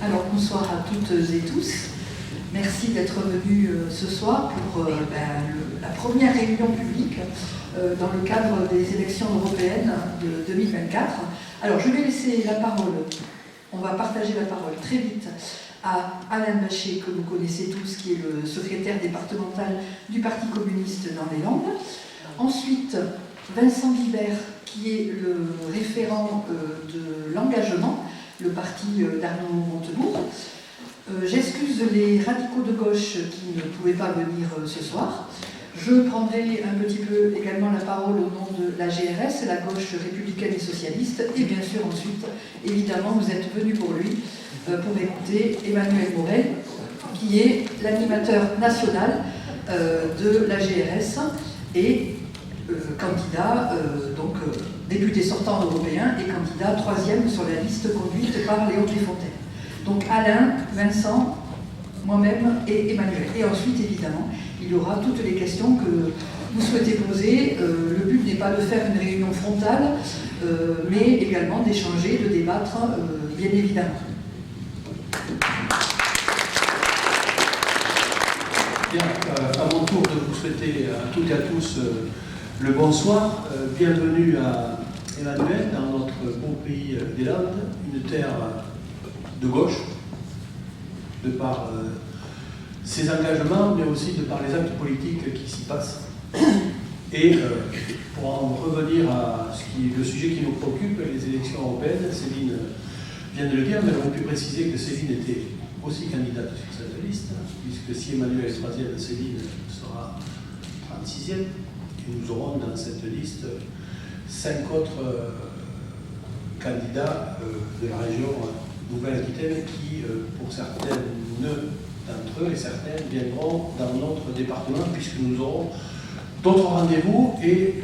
Alors bonsoir à toutes et tous. Merci d'être venus ce soir pour la première réunion publique dans le cadre des élections européennes de 2024. Alors je vais laisser la parole, on va partager la parole très vite à Alain Bachet, que vous connaissez tous, qui est le secrétaire départemental du Parti communiste dans les Landes. Ensuite, Vincent Guibert, qui est le référent de l'engagement, le parti d'Arnaud Montebourg. J'excuse les radicaux de gauche qui ne pouvaient pas venir ce soir. Je prendrai un petit peu également la parole au nom de la GRS, la gauche républicaine et socialiste. Et bien sûr, ensuite, évidemment, vous êtes venus pour lui, pour écouter Emmanuel Morel, qui est l'animateur national de la GRS et candidat, député sortant européen et candidat 3e sur la liste conduite par Léon Trifontaine. Donc Alain, Vincent, moi-même et Emmanuel. Et ensuite, évidemment, il y aura toutes les questions que vous souhaitez poser. Le but n'est pas de faire une réunion frontale, mais également d'échanger, de débattre, bien évidemment. Bien, à mon tour de vous souhaiter à toutes et à tous le bonsoir. Bienvenue à Emmanuel, dans notre beau pays des Landes, une terre de gauche, de par ses engagements, mais aussi de par les actes politiques qui s'y passent. Et pour en revenir à le sujet qui nous préoccupe, les élections européennes, Céline vient de le dire, mais on peut préciser que Céline était aussi candidate sur cette liste, puisque si Emmanuel est 3e, Céline sera 36e, et nous aurons dans cette liste 5 autres candidats de la région Nouvelle-Aquitaine qui, pour certaines d'entre eux et certaines, viendront dans notre département, puisque nous aurons d'autres rendez-vous. Et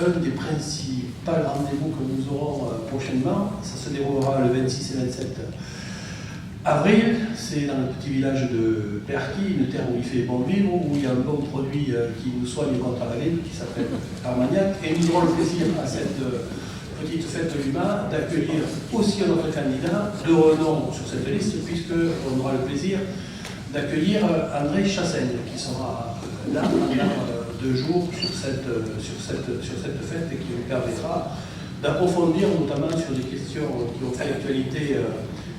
un des principaux rendez-vous que nous aurons prochainement, ça se déroulera le 26 et 27 avril. C'est dans le petit village de Perquy, une terre où il fait bon vivre, où il y a un bon produit qui nous soigne contre la grippe, qui s'appelle Armagnac. Et nous aurons le plaisir à cette petite fête de l'UMA d'accueillir aussi un autre candidat de renom sur cette liste, puisqu'on aura le plaisir d'accueillir André Chassaigne, qui sera là pendant 2 jours sur cette fête et qui nous permettra d'approfondir notamment sur des questions qui ont fait l'actualité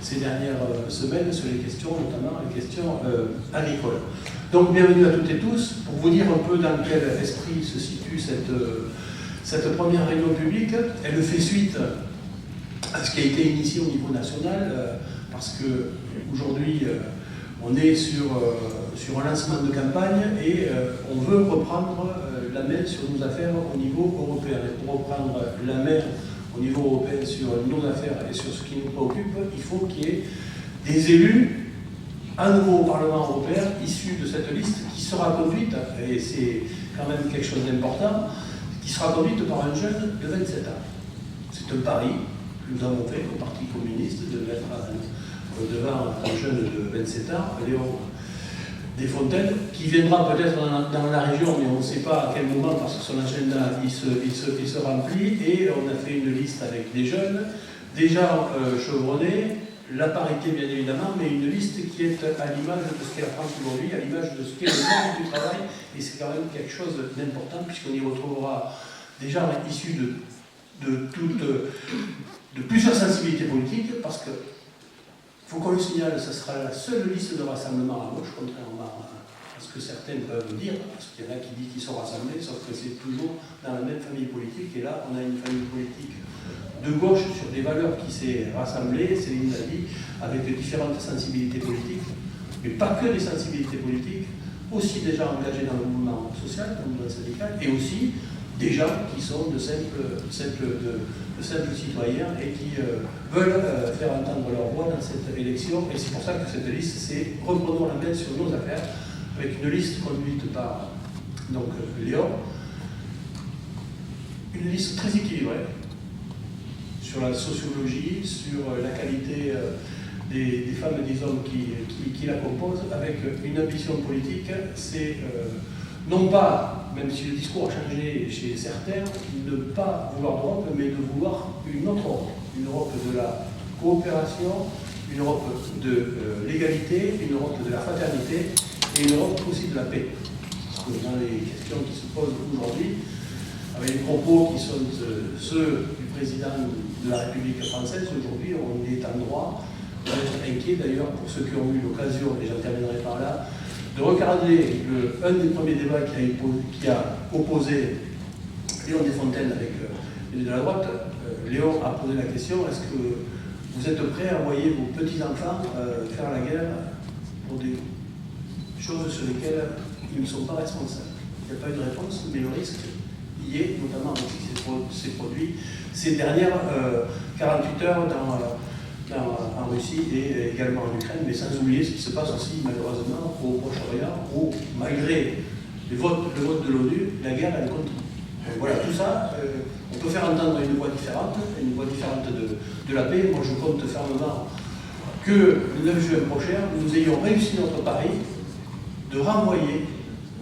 ces dernières semaines, sur les questions, notamment les questions agricoles. Donc bienvenue à toutes et tous, pour vous dire un peu dans quel esprit se situe cette première réunion publique. Elle fait suite à ce qui a été initié au niveau national, parce qu'aujourd'hui, on est sur un lancement de campagne et on veut reprendre la main sur nos affaires au niveau européen. Et pour reprendre la main au niveau européen sur nos affaires et sur ce qui nous préoccupe, il faut qu'il y ait des élus à nouveau au Parlement européen issus de cette liste qui sera conduite, et c'est quand même quelque chose d'important, qui sera conduite par un jeune de 27 ans. C'est un pari que nous avons fait au Parti communiste de mettre devant un jeune de 27 ans, Léon Desfontaines, qui viendra peut-être dans la région, mais on ne sait pas à quel moment, parce que son agenda il se remplit, et on a fait une liste avec des jeunes, déjà chevronnés, la parité bien évidemment, mais une liste qui est à l'image de ce qu'est la France aujourd'hui, à l'image de ce qu'est le monde du travail, et c'est quand même quelque chose d'important, puisqu'on y retrouvera des gens issus de plusieurs sensibilités politiques, parce que il faut qu'on le signale, ce sera la seule liste de rassemblement à gauche, contrairement à ce que certains peuvent dire, parce qu'il y en a qui disent qu'ils sont rassemblés, sauf que c'est toujours dans la même famille politique, et là on a une famille politique de gauche sur des valeurs qui s'est rassemblée, Céline l'a dit, avec différentes sensibilités politiques, mais pas que des sensibilités politiques, aussi des gens engagés dans le mouvement social, dans le mouvement syndical, et aussi des gens qui sont de simples citoyens et qui veulent faire entendre leur voix dans cette élection. Et c'est pour ça que cette liste, c'est reprenons la main sur nos affaires, avec une liste conduite par Léon, une liste très équilibrée sur la sociologie, sur la qualité des femmes et des hommes qui la composent, avec une ambition politique. C'est non pas, même si le discours a changé chez certains, ne pas vouloir d'Europe, mais de vouloir une autre Europe, une Europe de la coopération, une Europe de l'égalité, une Europe de la fraternité et une Europe aussi de la paix. Parce que dans les questions qui se posent aujourd'hui, avec les propos qui sont ceux du président de la République française, aujourd'hui, on est en droit d'être inquiet d'ailleurs pour ceux qui ont eu l'occasion, et j'en terminerai par là, de regarder un des premiers débats qui a opposé Léon Desfontaines avec les de la droite. Léon a posé la question, est-ce que vous êtes prêts à envoyer vos petits-enfants faire la guerre pour des choses sur lesquelles ils ne sont pas responsables? Il n'y a pas eu de réponse, mais le risque y est, notamment avec ce qui s'est produit ces dernières 48 heures en Russie et également en Ukraine, mais sans oublier ce qui se passe aussi malheureusement au Proche-Orient, où malgré le vote de l'ONU, la guerre elle continue. Donc voilà, tout ça, on peut faire entendre une voix différente de la paix. Moi je compte fermement que le 9 juin prochain, nous ayons réussi notre pari de renvoyer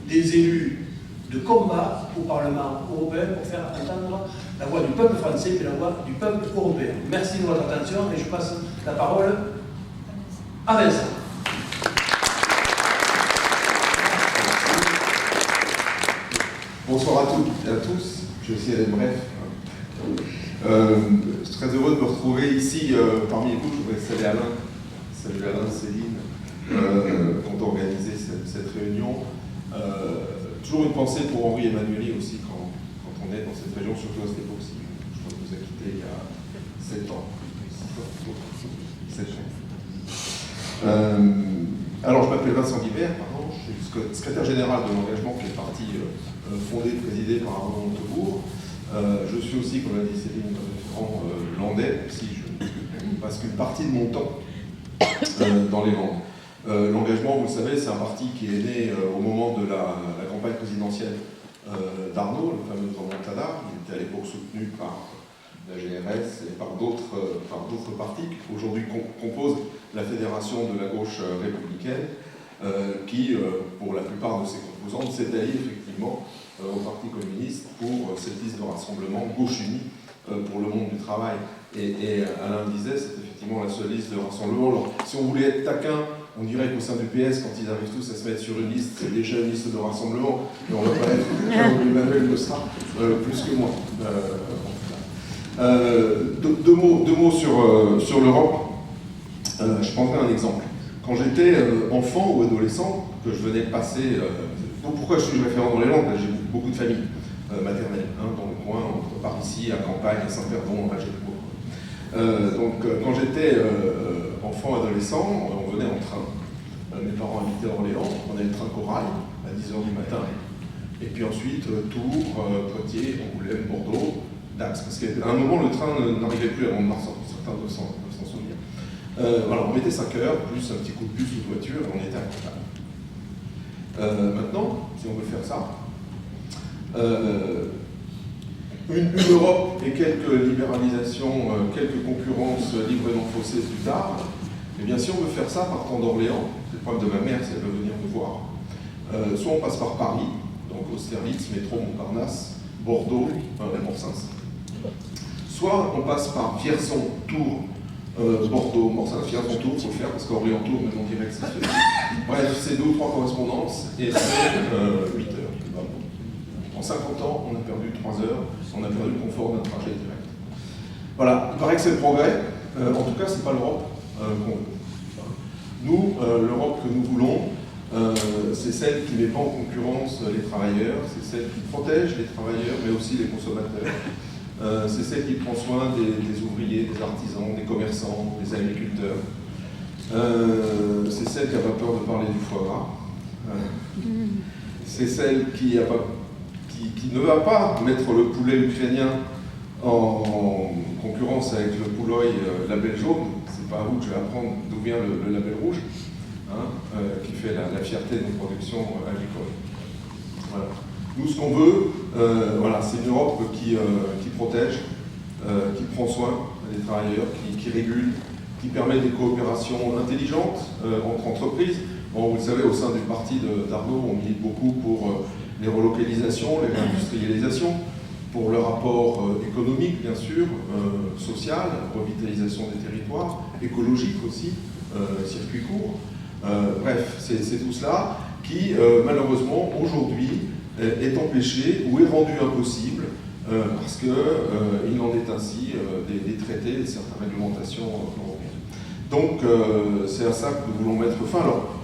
des élus de combat au Parlement européen pour faire entendre la voix du peuple français et la voix du peuple européen. Merci de votre attention et je passe la parole à Vincent. Bonsoir à toutes et à tous, je vais essayer d'être bref. Je suis très heureux de me retrouver ici parmi vous. Je voudrais saluer Alain, Céline, qui ont organisé cette réunion. Toujours une pensée pour Henri Emmanuelli aussi quand on est dans cette région, surtout à cette époque-ci. Je crois qu'il nous a quittés il y a 7 ans. 7 ans. Alors je m'appelle Vincent Guibert, je suis secrétaire général de l'engagement, qui est le parti fondé, présidé par Arnaud Montebourg. Je suis aussi, comme l'a dit Céline, référent landais, parce qu'une partie de mon temps dans les Landes. L'engagement, vous le savez, c'est un parti qui est né au moment de la campagne présidentielle d'Arnaud, le fameux Grand Montada. Il était à l'époque soutenu par la GRS et par d'autres partis qui aujourd'hui composent la fédération de la gauche républicaine, qui, pour la plupart de ses composantes, s'est allié effectivement au Parti communiste pour cette liste de rassemblement Gauche Unie pour le monde du travail. Et Alain disait, c'est effectivement la seule liste de rassemblement. Alors, si on voulait être taquin, on dirait qu'au sein du PS, quand ils arrivent tous à se mettre sur une liste, c'est déjà une liste de rassemblement, mais on va pas être Emmanuel le sera plus que moi. Deux mots sur l'Europe. Je prendrai un exemple. Quand j'étais enfant ou adolescent, que je venais de passer... pourquoi je suis référent dans les Landes? J'ai beaucoup de familles maternelles, dans le coin, par ici, à Campagne, à Saint-Perdon, à Gécourt. Donc, quand j'étais enfant, adolescent, on venait en train. Mes parents habitaient à Orléans, on prenait le train Corail à 10h du matin. Et puis ensuite, Tours, Poitiers, Angoulême, Bordeaux, Dax. Parce qu'à un moment, le train n'arrivait plus à Mont-de-Marsan, certains doivent s'en souvenir. Voilà, on mettait 5 heures, plus un petit coup de bus ou de voiture, et on était à Campagne. Maintenant, si on veut faire ça, une Europe et quelques libéralisations, quelques concurrences librement faussées plus tard, et bien si on veut faire ça partant d'Orléans, c'est le problème de ma mère si elle veut venir me voir, soit on passe par Paris, donc Austerlitz, métro Montparnasse, Bordeaux, Morsins, soit on passe par Vierzon, Tours, Bordeaux, Morsins, Vierzon, Tours, il faut le faire parce qu'Orléans, Tours, même en direct, c'est fait. Bref, c'est 2 ou 3 correspondances et c'est 8 heures. En 50 ans, on a perdu 3 heures, on a perdu le confort d'un trajet direct. Voilà, il paraît que c'est le progrès. En tout cas, c'est pas l'Europe qu'on veut. Nous, l'Europe que nous voulons, c'est celle qui ne met pas en concurrence les travailleurs, c'est celle qui protège les travailleurs, mais aussi les consommateurs. C'est celle qui prend soin des ouvriers, des artisans, des commerçants, des agriculteurs. C'est celle qui n'a pas peur de parler du foie gras. C'est celle qui ne va pas mettre le poulet ukrainien en concurrence avec le poulet label jaune. C'est pas à vous que je vais apprendre d'où vient le label rouge, qui fait la fierté de nos productions agricoles. Voilà. Nous, ce qu'on veut, c'est une Europe qui protège, qui prend soin des travailleurs, qui régule, qui permet des coopérations intelligentes entre entreprises. Bon, vous le savez, au sein du parti d'Arnaud, on milite beaucoup pour les relocalisations, les réindustrialisations. pour le rapport économique, bien sûr, social, revitalisation des territoires, écologique aussi, circuit court. Bref, c'est tout cela qui, malheureusement, aujourd'hui, est empêché ou est rendu impossible parce qu'il en est ainsi des traités et certaines réglementations européennes. Donc, c'est à ça que nous voulons mettre fin. Alors,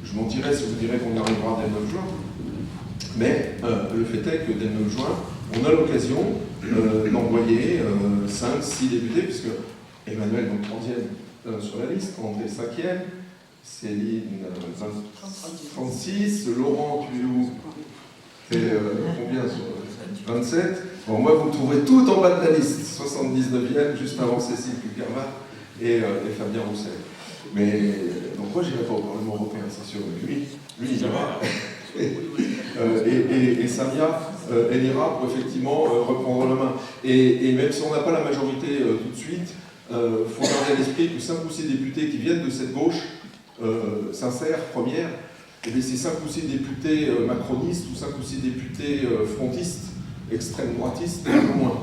je mentirais si je vous dirais qu'on y arrivera dès le 9 juin, mais le fait est que dès le 9 juin, on a l'occasion d'envoyer 5-6 députés, puisque Emmanuel, donc 30e sur la liste, André 5e, Céline 36, Laurent, tu es où? T'es combien sur 27? Bon, moi, vous me trouverez tout en bas de la liste, 79e, juste avant Cécile Pulkermat et Fabien Roussel. Mais donc moi, j'irai pas au Parlement européen, c'est sûr, mais lui, il ira. Et Samia, elle ira pour effectivement reprendre la main. Et même si on n'a pas la majorité tout de suite, il faut garder à l'esprit que 5 ou 6 députés qui viennent de cette gauche sincère, première, et bien c'est 5 ou 6 députés macronistes ou 5 ou 6 députés frontistes, extrême droitistes, au moins.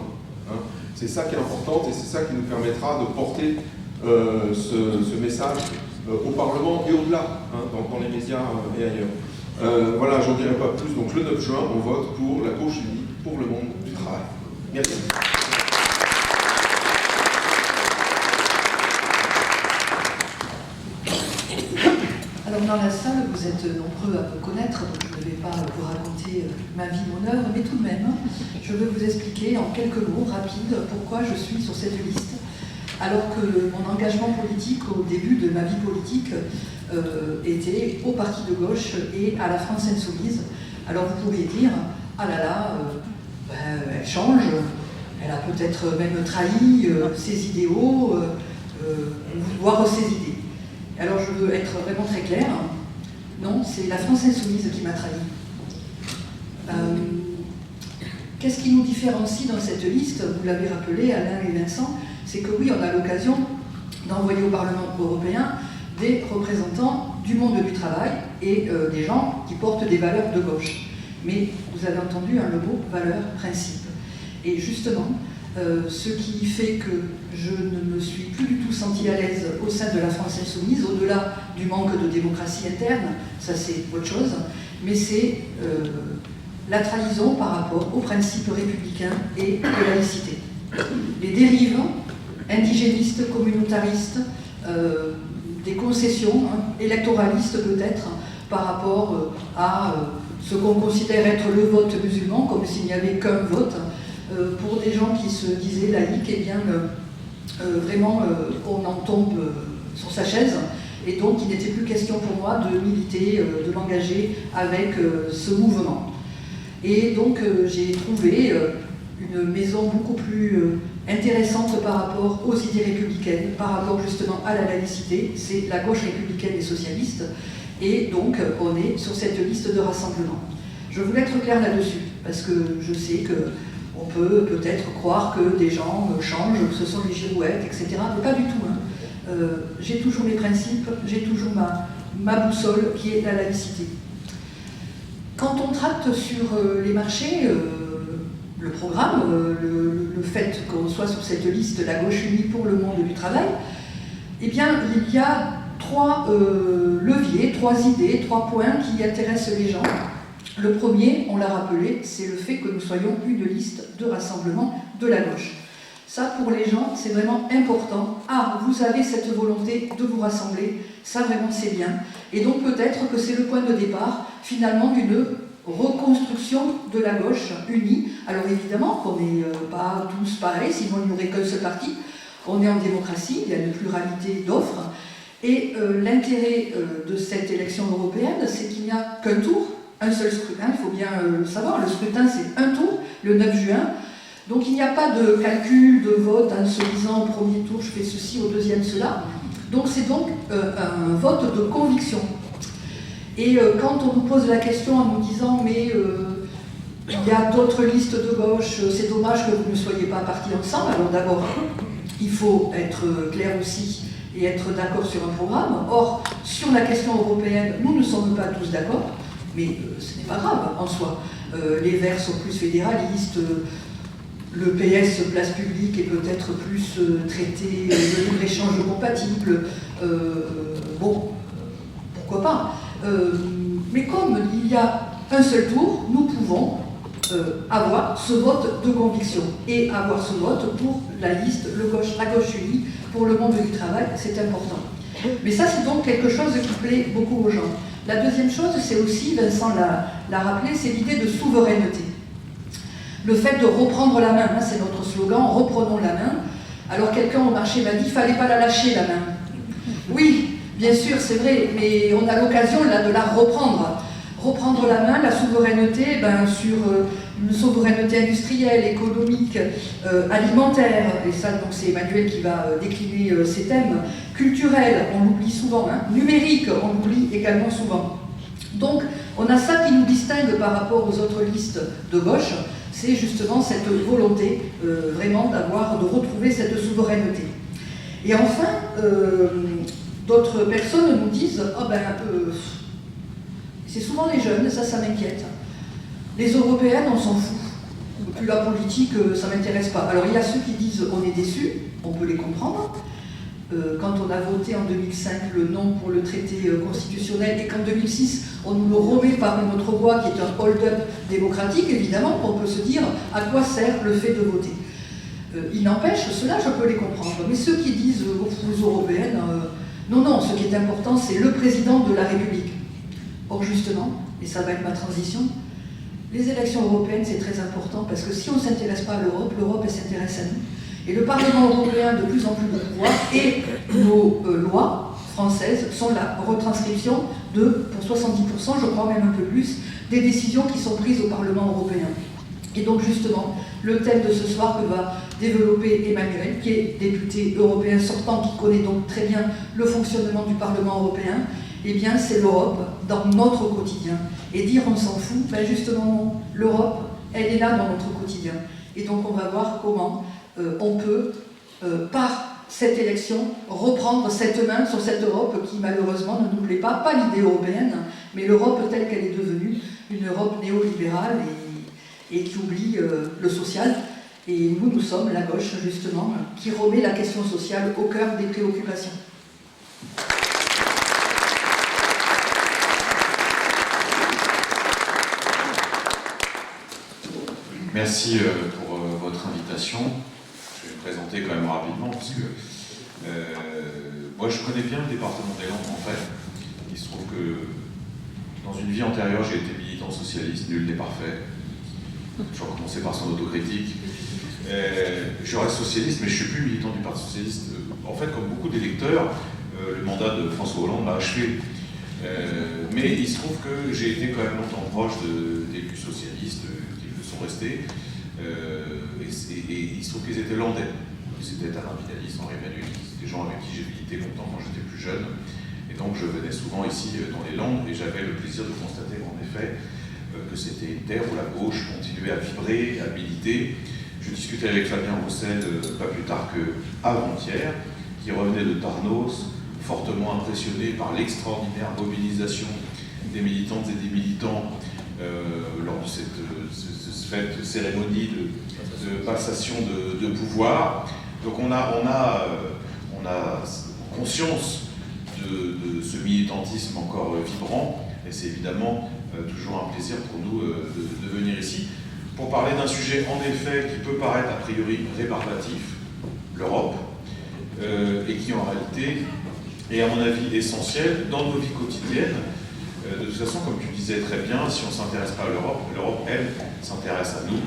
Hein. C'est ça qui est important et c'est ça qui nous permettra de porter ce message au Parlement et au-delà, hein, dans les médias et ailleurs. Voilà, j'en dirai pas plus. Donc le 9 juin, on vote pour la gauche unie, pour le monde du travail. Merci. Alors dans la salle, vous êtes nombreux à me connaître, donc je ne vais pas vous raconter ma vie, mon œuvre, mais tout de même, je vais vous expliquer en quelques mots rapides pourquoi je suis sur cette liste. Alors que mon engagement politique au début de ma vie politique était au parti de gauche et à la France Insoumise. Alors vous pouvez dire, ah là là, elle change, elle a peut-être même trahi ses idéaux, voire ses idées. Alors je veux être vraiment très claire, non, c'est la France Insoumise qui m'a trahi. Qu'est-ce qui nous différencie dans cette liste? Vous l'avez rappelé, Alain et Vincent, c'est que oui, on a l'occasion d'envoyer au Parlement européen des représentants du monde du travail et des gens qui portent des valeurs de gauche. Mais vous avez entendu le mot valeur, principe. Et justement, ce qui fait que je ne me suis plus du tout sentie à l'aise au sein de la France Insoumise, au-delà du manque de démocratie interne, ça c'est autre chose, mais c'est la trahison par rapport aux principes républicains et de laïcité. Les dérives indigénistes, communautaristes, des concessions électoralistes peut-être par rapport à ce qu'on considère être le vote musulman, comme s'il n'y avait qu'un vote. Pour des gens qui se disaient laïcs, eh bien, vraiment, on en tombe sur sa chaise. Et donc, il n'était plus question pour moi de militer, de m'engager avec ce mouvement. Et donc, j'ai trouvé une maison beaucoup plus intéressante par rapport aux idées républicaines, par rapport justement à la laïcité. C'est la gauche républicaine et socialiste. Et donc, on est sur cette liste de rassemblement. Je voulais être claire là-dessus, parce que je sais que on peut peut-être croire que des gens changent, que ce sont les girouettes, etc. Mais pas du tout. Hein. J'ai toujours mes principes, j'ai toujours ma boussole qui est la laïcité. Quand on tracte sur les marchés, le programme, le fait qu'on soit sur cette liste, la gauche unie pour le monde du travail, eh bien, il y a 3 leviers, 3 idées, 3 points qui intéressent les gens. Le premier, on l'a rappelé, c'est le fait que nous soyons une liste de rassemblement de la gauche. Ça, pour les gens, c'est vraiment important. Ah, vous avez cette volonté de vous rassembler, ça vraiment c'est bien. Et donc peut-être que c'est le point de départ, finalement, d'une reconstruction de la gauche unie. Alors évidemment qu'on n'est pas tous pareils, sinon il n'y aurait qu'un seul parti. On est en démocratie, il y a une pluralité d'offres. Et l'intérêt de cette élection européenne, c'est qu'il n'y a qu'un tour, un seul scrutin, il faut bien le savoir, le scrutin c'est un tour, le 9 juin, donc il n'y a pas de calcul de vote en se disant au premier tour je fais ceci, au deuxième cela, donc c'est donc un vote de conviction. Et quand on nous pose la question en nous disant mais il y a d'autres listes de gauche, c'est dommage que vous ne soyez pas partis ensemble, alors d'abord il faut être clair aussi et être d'accord sur un programme. Or, sur la question européenne, nous ne sommes pas tous d'accord, mais ce n'est pas grave en soi. Les Verts sont plus fédéralistes, le PS, place publique, est peut-être plus traité de libre-échange compatible. Bon, pourquoi pas. Mais comme il y a un seul tour, nous pouvons avoir ce vote de conviction et avoir ce vote pour la liste, la gauche unie, pour le monde du travail, c'est important. Mais ça, c'est donc quelque chose qui plaît beaucoup aux gens. La deuxième chose, c'est aussi, Vincent l'a rappelé, c'est l'idée de souveraineté. Le fait de reprendre la main, hein, c'est notre slogan, reprenons la main. Alors quelqu'un au marché m'a dit, il ne fallait pas la lâcher la main. Oui, bien sûr, c'est vrai, mais on a l'occasion là de la reprendre. Reprendre la main, la souveraineté, sur une souveraineté industrielle, économique, alimentaire, et ça donc c'est Emmanuel qui va décliner ces thèmes, culturel, on l'oublie souvent, hein, numérique, on l'oublie également souvent. Donc on a ça qui nous distingue par rapport aux autres listes de gauche, c'est justement cette volonté vraiment de retrouver cette souveraineté. Et enfin, d'autres personnes nous disent c'est souvent les jeunes, ça m'inquiète. Les européennes, on s'en fout. Puis la politique, ça ne m'intéresse pas. Alors il y a ceux qui disent on est déçus, on peut les comprendre. Quand on a voté en 2005 le non pour le traité constitutionnel et qu'en 2006 on nous le remet par une autre voie qui est un hold-up démocratique, évidemment, on peut se dire à quoi sert le fait de voter. Il n'empêche, cela je peux les comprendre. Mais ceux qui disent aux européennes, non, ce qui est important c'est le président de la République. Or justement, et ça va être ma transition, les élections européennes c'est très important parce que si on ne s'intéresse pas à l'Europe, l'Europe elle s'intéresse à nous. Et le Parlement européen de plus en plus de pouvoir et nos lois françaises sont la retranscription pour 70%, je crois même un peu plus, des décisions qui sont prises au Parlement européen. Et donc justement, le thème de ce soir que va développer Emmanuel, qui est député européen sortant, qui connaît donc très bien le fonctionnement du Parlement européen, eh bien c'est l'Europe dans notre quotidien. Et dire on s'en fout, justement l'Europe, elle est là dans notre quotidien. Et donc on va voir comment on peut, par cette élection, reprendre cette main sur cette Europe qui malheureusement ne nous plaît pas l'idée européenne, mais l'Europe telle qu'elle est devenue, une Europe néolibérale et qui oublie le social. Et nous sommes la gauche justement, qui remet la question sociale au cœur des préoccupations. Merci pour votre invitation. Je vais me présenter quand même rapidement, parce que moi je connais bien le département des Landes en fait. Il se trouve que dans une vie antérieure, j'ai été militant socialiste, nul n'est parfait. Je vais commencer par son autocritique. Je reste socialiste, mais je ne suis plus militant du Parti socialiste. En fait, comme beaucoup d'électeurs, le mandat de François Hollande m'a achevé. Mais il se trouve que j'ai été quand même longtemps proche d'élus socialistes qui le sont restés. Et il se trouve qu'ils étaient landais. C'était Alain Vidalys, Henri Emmanuel, des gens avec qui j'ai milité longtemps quand j'étais plus jeune. Et donc je venais souvent ici dans les Landes et j'avais le plaisir de constater en effet que c'était une terre où la gauche continuait à vibrer, à militer. Je discutais avec Fabien Roussel pas plus tard qu'avant-hier, qui revenait de Tarnos, fortement impressionné par l'extraordinaire mobilisation des militantes et des militants lors de cette cérémonie de passation de pouvoir. Donc on a conscience de ce militantisme encore vibrant, et c'est évidemment toujours un plaisir pour nous de venir ici pour parler d'un sujet en effet qui peut paraître a priori rébarbatif, l'Europe, et qui en réalité est à mon avis essentiel dans nos vies quotidiennes. De toute façon, comme tu disais très bien, si on ne s'intéresse pas à l'Europe, l'Europe, elle, s'intéresse à nous.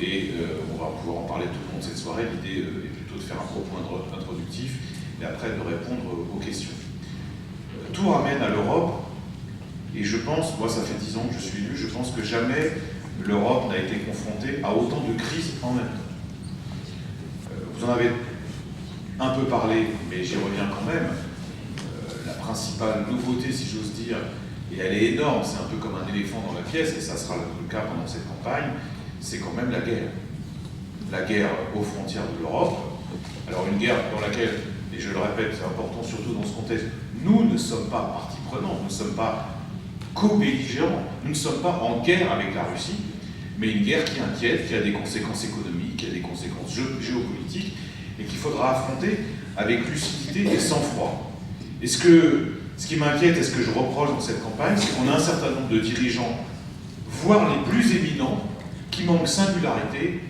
Et on va pouvoir en parler tout le long de cette soirée. L'idée est plutôt de faire un propos introductif et après de répondre aux questions. Tout ramène à l'Europe, et je pense, moi ça fait 10 ans que je suis élu, je pense que jamais l'Europe n'a été confrontée à autant de crises en même temps. Vous en avez un peu parlé, mais j'y reviens quand même. La principale nouveauté, si j'ose dire, et elle est énorme, c'est un peu comme un éléphant dans la pièce, et ça sera le cas pendant cette campagne, c'est quand même la guerre. La guerre aux frontières de l'Europe. Alors une guerre dans laquelle, et je le répète, c'est important surtout dans ce contexte, nous ne sommes pas partie prenante, nous ne sommes pas co-belligérants, nous ne sommes pas en guerre avec la Russie, mais une guerre qui inquiète, qui a des conséquences économiques, économique, qui a des conséquences géopolitiques, et qu'il faudra affronter avec lucidité et sang-froid. Et ce qui m'inquiète et ce que je reproche dans cette campagne, c'est qu'on a un certain nombre de dirigeants, voire les plus éminents, qui manquent singularité,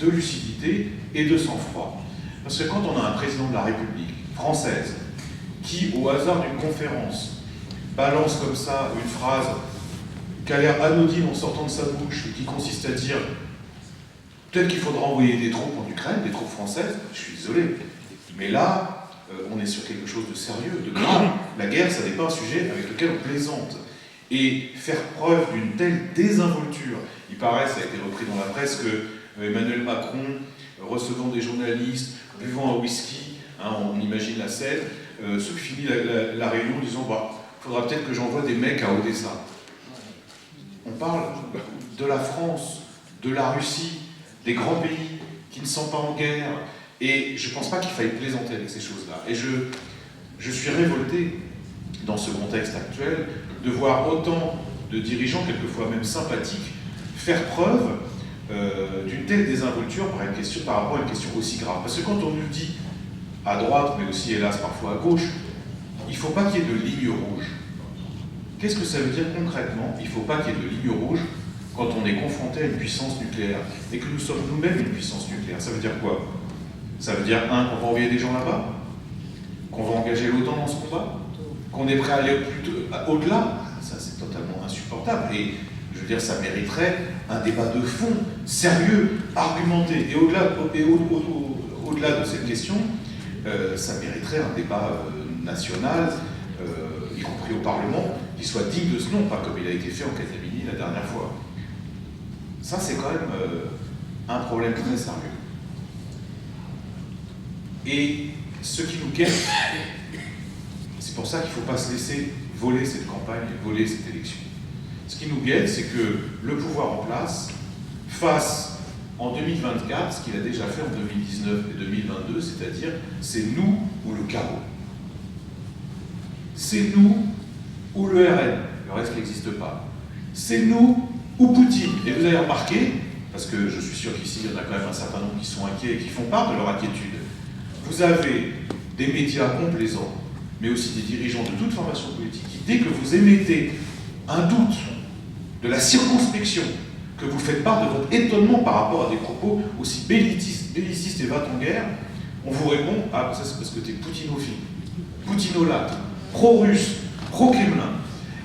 de lucidité et de sang-froid. Parce que quand on a un président de la République française qui, au hasard d'une conférence, balance comme ça une phrase qui a l'air anodine en sortant de sa bouche, qui consiste à dire peut-être qu'il faudra envoyer des troupes en Ukraine, des troupes françaises, je suis désolé, mais là, on est sur quelque chose de sérieux, de grave. La guerre, ça n'est pas un sujet avec lequel on plaisante. Et faire preuve d'une telle désinvolture, il paraît, ça a été repris dans la presse, que Emmanuel Macron, recevant des journalistes, buvant un whisky, hein, on imagine la scène, se finit la réunion en disant bah, faudra peut-être que j'envoie des mecs à Odessa. On parle de la France, de la Russie, des grands pays qui ne sont pas en guerre, et je ne pense pas qu'il faille plaisanter avec ces choses-là. Et je suis révolté, dans ce contexte actuel, de voir autant de dirigeants, quelquefois même sympathiques, faire preuve d'une telle désinvolture par rapport à une question aussi grave. Parce que quand on nous dit, à droite, mais aussi hélas parfois à gauche, il ne faut pas qu'il y ait de ligne rouge. Qu'est-ce que ça veut dire concrètement? Il ne faut pas qu'il y ait de ligne rouge quand on est confronté à une puissance nucléaire et que nous sommes nous-mêmes une puissance nucléaire. Ça veut dire quoi? Ça veut dire, un, qu'on va envoyer des gens là-bas, qu'on va engager l'OTAN dans ce combat, qu'on est prêt à aller au-delà. Ça, c'est totalement insupportable. Et je veux dire, ça mériterait un débat de fond, sérieux, argumenté. Et au-delà de cette question, ça mériterait un débat national, y compris au Parlement, qui soit digne de ce nom, pas comme il a été fait en catimini la dernière fois. Ça, c'est quand même un problème très sérieux. Et ce qui nous guette, c'est pour ça qu'il ne faut pas se laisser voler cette campagne, voler cette élection. Ce qui nous guette, c'est que le pouvoir en place fasse en 2024 ce qu'il a déjà fait en 2019 et 2022, c'est-à-dire c'est nous ou le chaos. C'est nous ou le RN, le reste n'existe pas. C'est nous ou Poutine. Et vous avez remarqué, parce que je suis sûr qu'ici il y en a quand même un certain nombre qui sont inquiets et qui font part de leur inquiétude, vous avez des médias complaisants, mais aussi des dirigeants de toute formation politique qui, dès que vous émettez un doute de la circonspection, que vous faites part de votre étonnement par rapport à des propos aussi bellicistes et va-t-en-guerre, on vous répond « Ah, ça c'est parce que tu es poutinophile, poutinolate, pro-russe, pro-Kremlin ».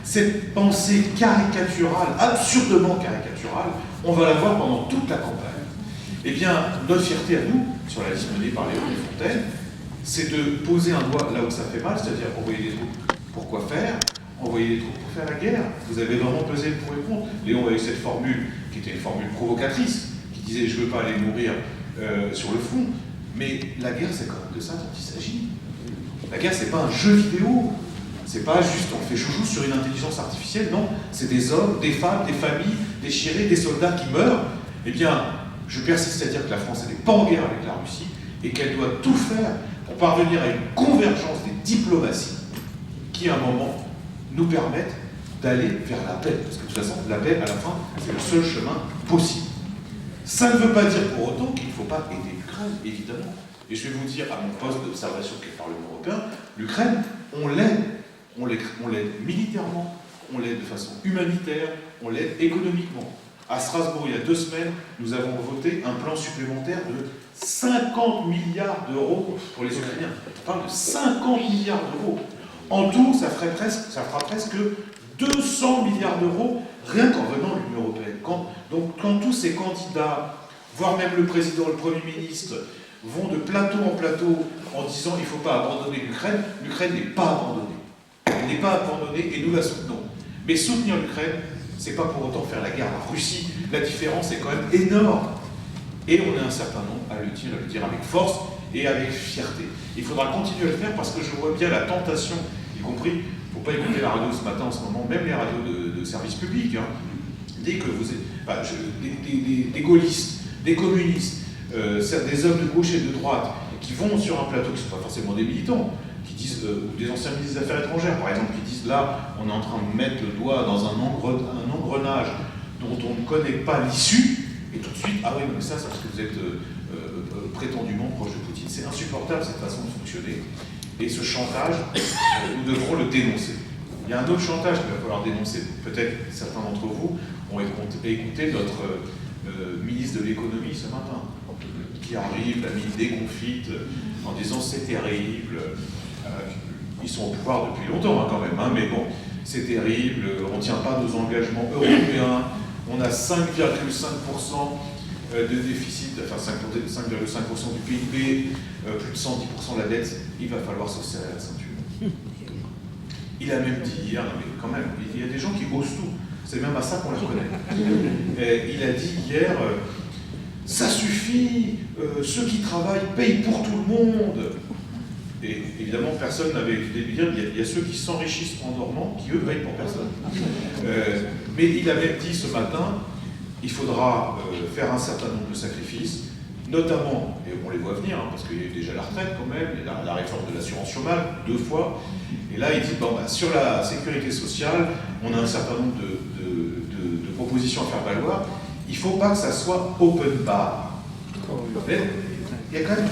Cette pensée caricaturale, absurdement caricaturale, on va la voir pendant toute la campagne. Eh bien, notre fierté à nous, sur la liste menée par Léon Desfontaines, c'est de poser un doigt là où ça fait mal, c'est-à-dire envoyer des troupes pour quoi faire, envoyer des troupes pour faire la guerre. Vous avez vraiment pesé le pour et le contre. Léon avait cette formule, qui était une formule provocatrice, qui disait « je ne veux pas aller mourir sur le front ». Mais la guerre, c'est quand même de ça dont il s'agit. La guerre, c'est pas un jeu vidéo. C'est pas juste on fait chouchou sur une intelligence artificielle, non. C'est des hommes, des femmes, des familles déchirées, des soldats qui meurent. Eh bien, je persiste à dire que la France n'est pas en guerre avec la Russie et qu'elle doit tout faire pour parvenir à une convergence des diplomaties qui, à un moment, nous permettent d'aller vers la paix. Parce que de toute façon, la paix, à la fin, c'est le seul chemin possible. Ça ne veut pas dire pour autant qu'il ne faut pas aider l'Ukraine, évidemment. Et je vais vous dire, à mon poste d'observation qui est le Parlement européen, l'Ukraine, on l'aide. On l'aide militairement, on l'aide de façon humanitaire, on l'aide économiquement. À Strasbourg, il y a 2 semaines, nous avons voté un plan supplémentaire de 50 milliards d'euros pour les Ukrainiens. On parle de 50 milliards d'euros. En tout, ça fera presque 200 milliards d'euros, rien qu'en venant de l'Union européenne. Donc quand tous ces candidats, voire même le président, le Premier ministre, vont de plateau en plateau en disant qu'il ne faut pas abandonner l'Ukraine, l'Ukraine n'est pas abandonnée. Elle n'est pas abandonnée et nous la soutenons. Mais soutenir l'Ukraine, c'est pas pour autant faire la guerre à la Russie. La différence est quand même énorme. Et on est un certain nombre à le dire avec force et avec fierté. Il faudra continuer à le faire parce que je vois bien la tentation, y compris, il ne faut pas écouter la radio ce matin en ce moment, même les radios de service public. Hein. Dès que vous êtes, des gaullistes, des communistes, des hommes de gauche et de droite qui vont sur un plateau, qui ne sont pas forcément des militants, qui disent, ou des anciens ministres des Affaires étrangères, par exemple, qui disent là, on est en train de mettre le doigt dans un engrenage dont on ne connaît pas l'issue, Et tout de suite, ah oui, mais ça, c'est parce que vous êtes prétendument proche de Poutine. C'est insupportable cette façon de fonctionner. Et ce chantage, nous devrons le dénoncer. Il y a un autre chantage qu'il va falloir dénoncer. Peut-être certains d'entre vous ont écouté notre ministre de l'économie ce matin, qui arrive, la mine déconfite, en disant c'est terrible. Ils sont au pouvoir depuis longtemps quand même, mais bon, c'est terrible, on ne tient pas nos engagements européens, on a 5,5% de déficit, enfin 5,5% du PIB, plus de 110% de la dette, il va falloir se serrer la ceinture. Il a même dit hier, mais quand même, il y a des gens qui osent tout, c'est même à ça qu'on les reconnaît. Il a dit hier, ça suffit, ceux qui travaillent payent pour tout le monde. Et évidemment, personne n'avait écouté lui dire, il y a ceux qui s'enrichissent en dormant, qui eux payent pour personne. Mais il a même dit ce matin, il faudra faire un certain nombre de sacrifices, notamment, et on les voit venir, parce qu'il y a eu déjà la retraite quand même, et la réforme de l'assurance chômage, 2 fois, et là il dit, bon, sur la sécurité sociale, on a un certain nombre de propositions à faire valoir, il ne faut pas que ça soit open bar. Mais il y a quand même,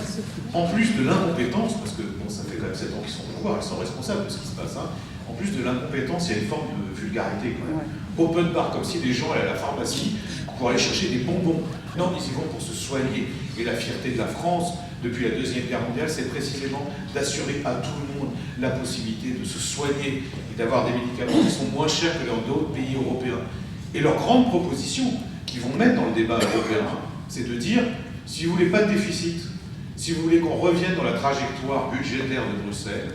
en plus de l'incompétence, parce que bon, ça fait quand même 7 ans qu'ils sont au pouvoir, ils sont responsables de ce qui se passe, en plus de l'incompétence, il y a une forme de vulgarité quand même. Open bar, comme si les gens allaient à la pharmacie pour aller chercher des bonbons. Non, ils y vont pour se soigner. Et la fierté de la France, depuis la Deuxième Guerre mondiale, c'est précisément d'assurer à tout le monde la possibilité de se soigner et d'avoir des médicaments qui sont moins chers que dans d'autres pays européens. Et leur grande proposition, qu'ils vont mettre dans le débat européen, c'est de dire, si vous ne voulez pas de déficit, si vous voulez qu'on revienne dans la trajectoire budgétaire de Bruxelles,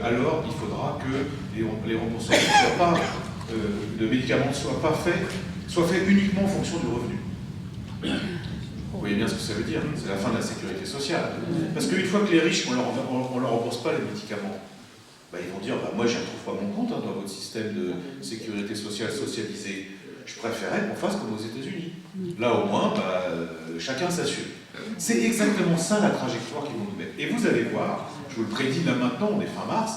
alors il faudra que les remboursements ne soient pas, de médicaments ne soient faits uniquement en fonction du revenu. Vous voyez bien ce que ça veut dire, c'est la fin de la sécurité sociale. Parce qu'une fois que les riches, on ne leur rembourse pas les médicaments, ils vont dire, moi je ne trouve pas mon compte dans votre système de sécurité sociale socialisé. Je préférais qu'on fasse comme aux États-Unis. Là au moins, chacun s'assure. C'est exactement ça la trajectoire qu'ils vont nous mettre. Et vous allez voir, je vous le prédis là maintenant, on est fin mars,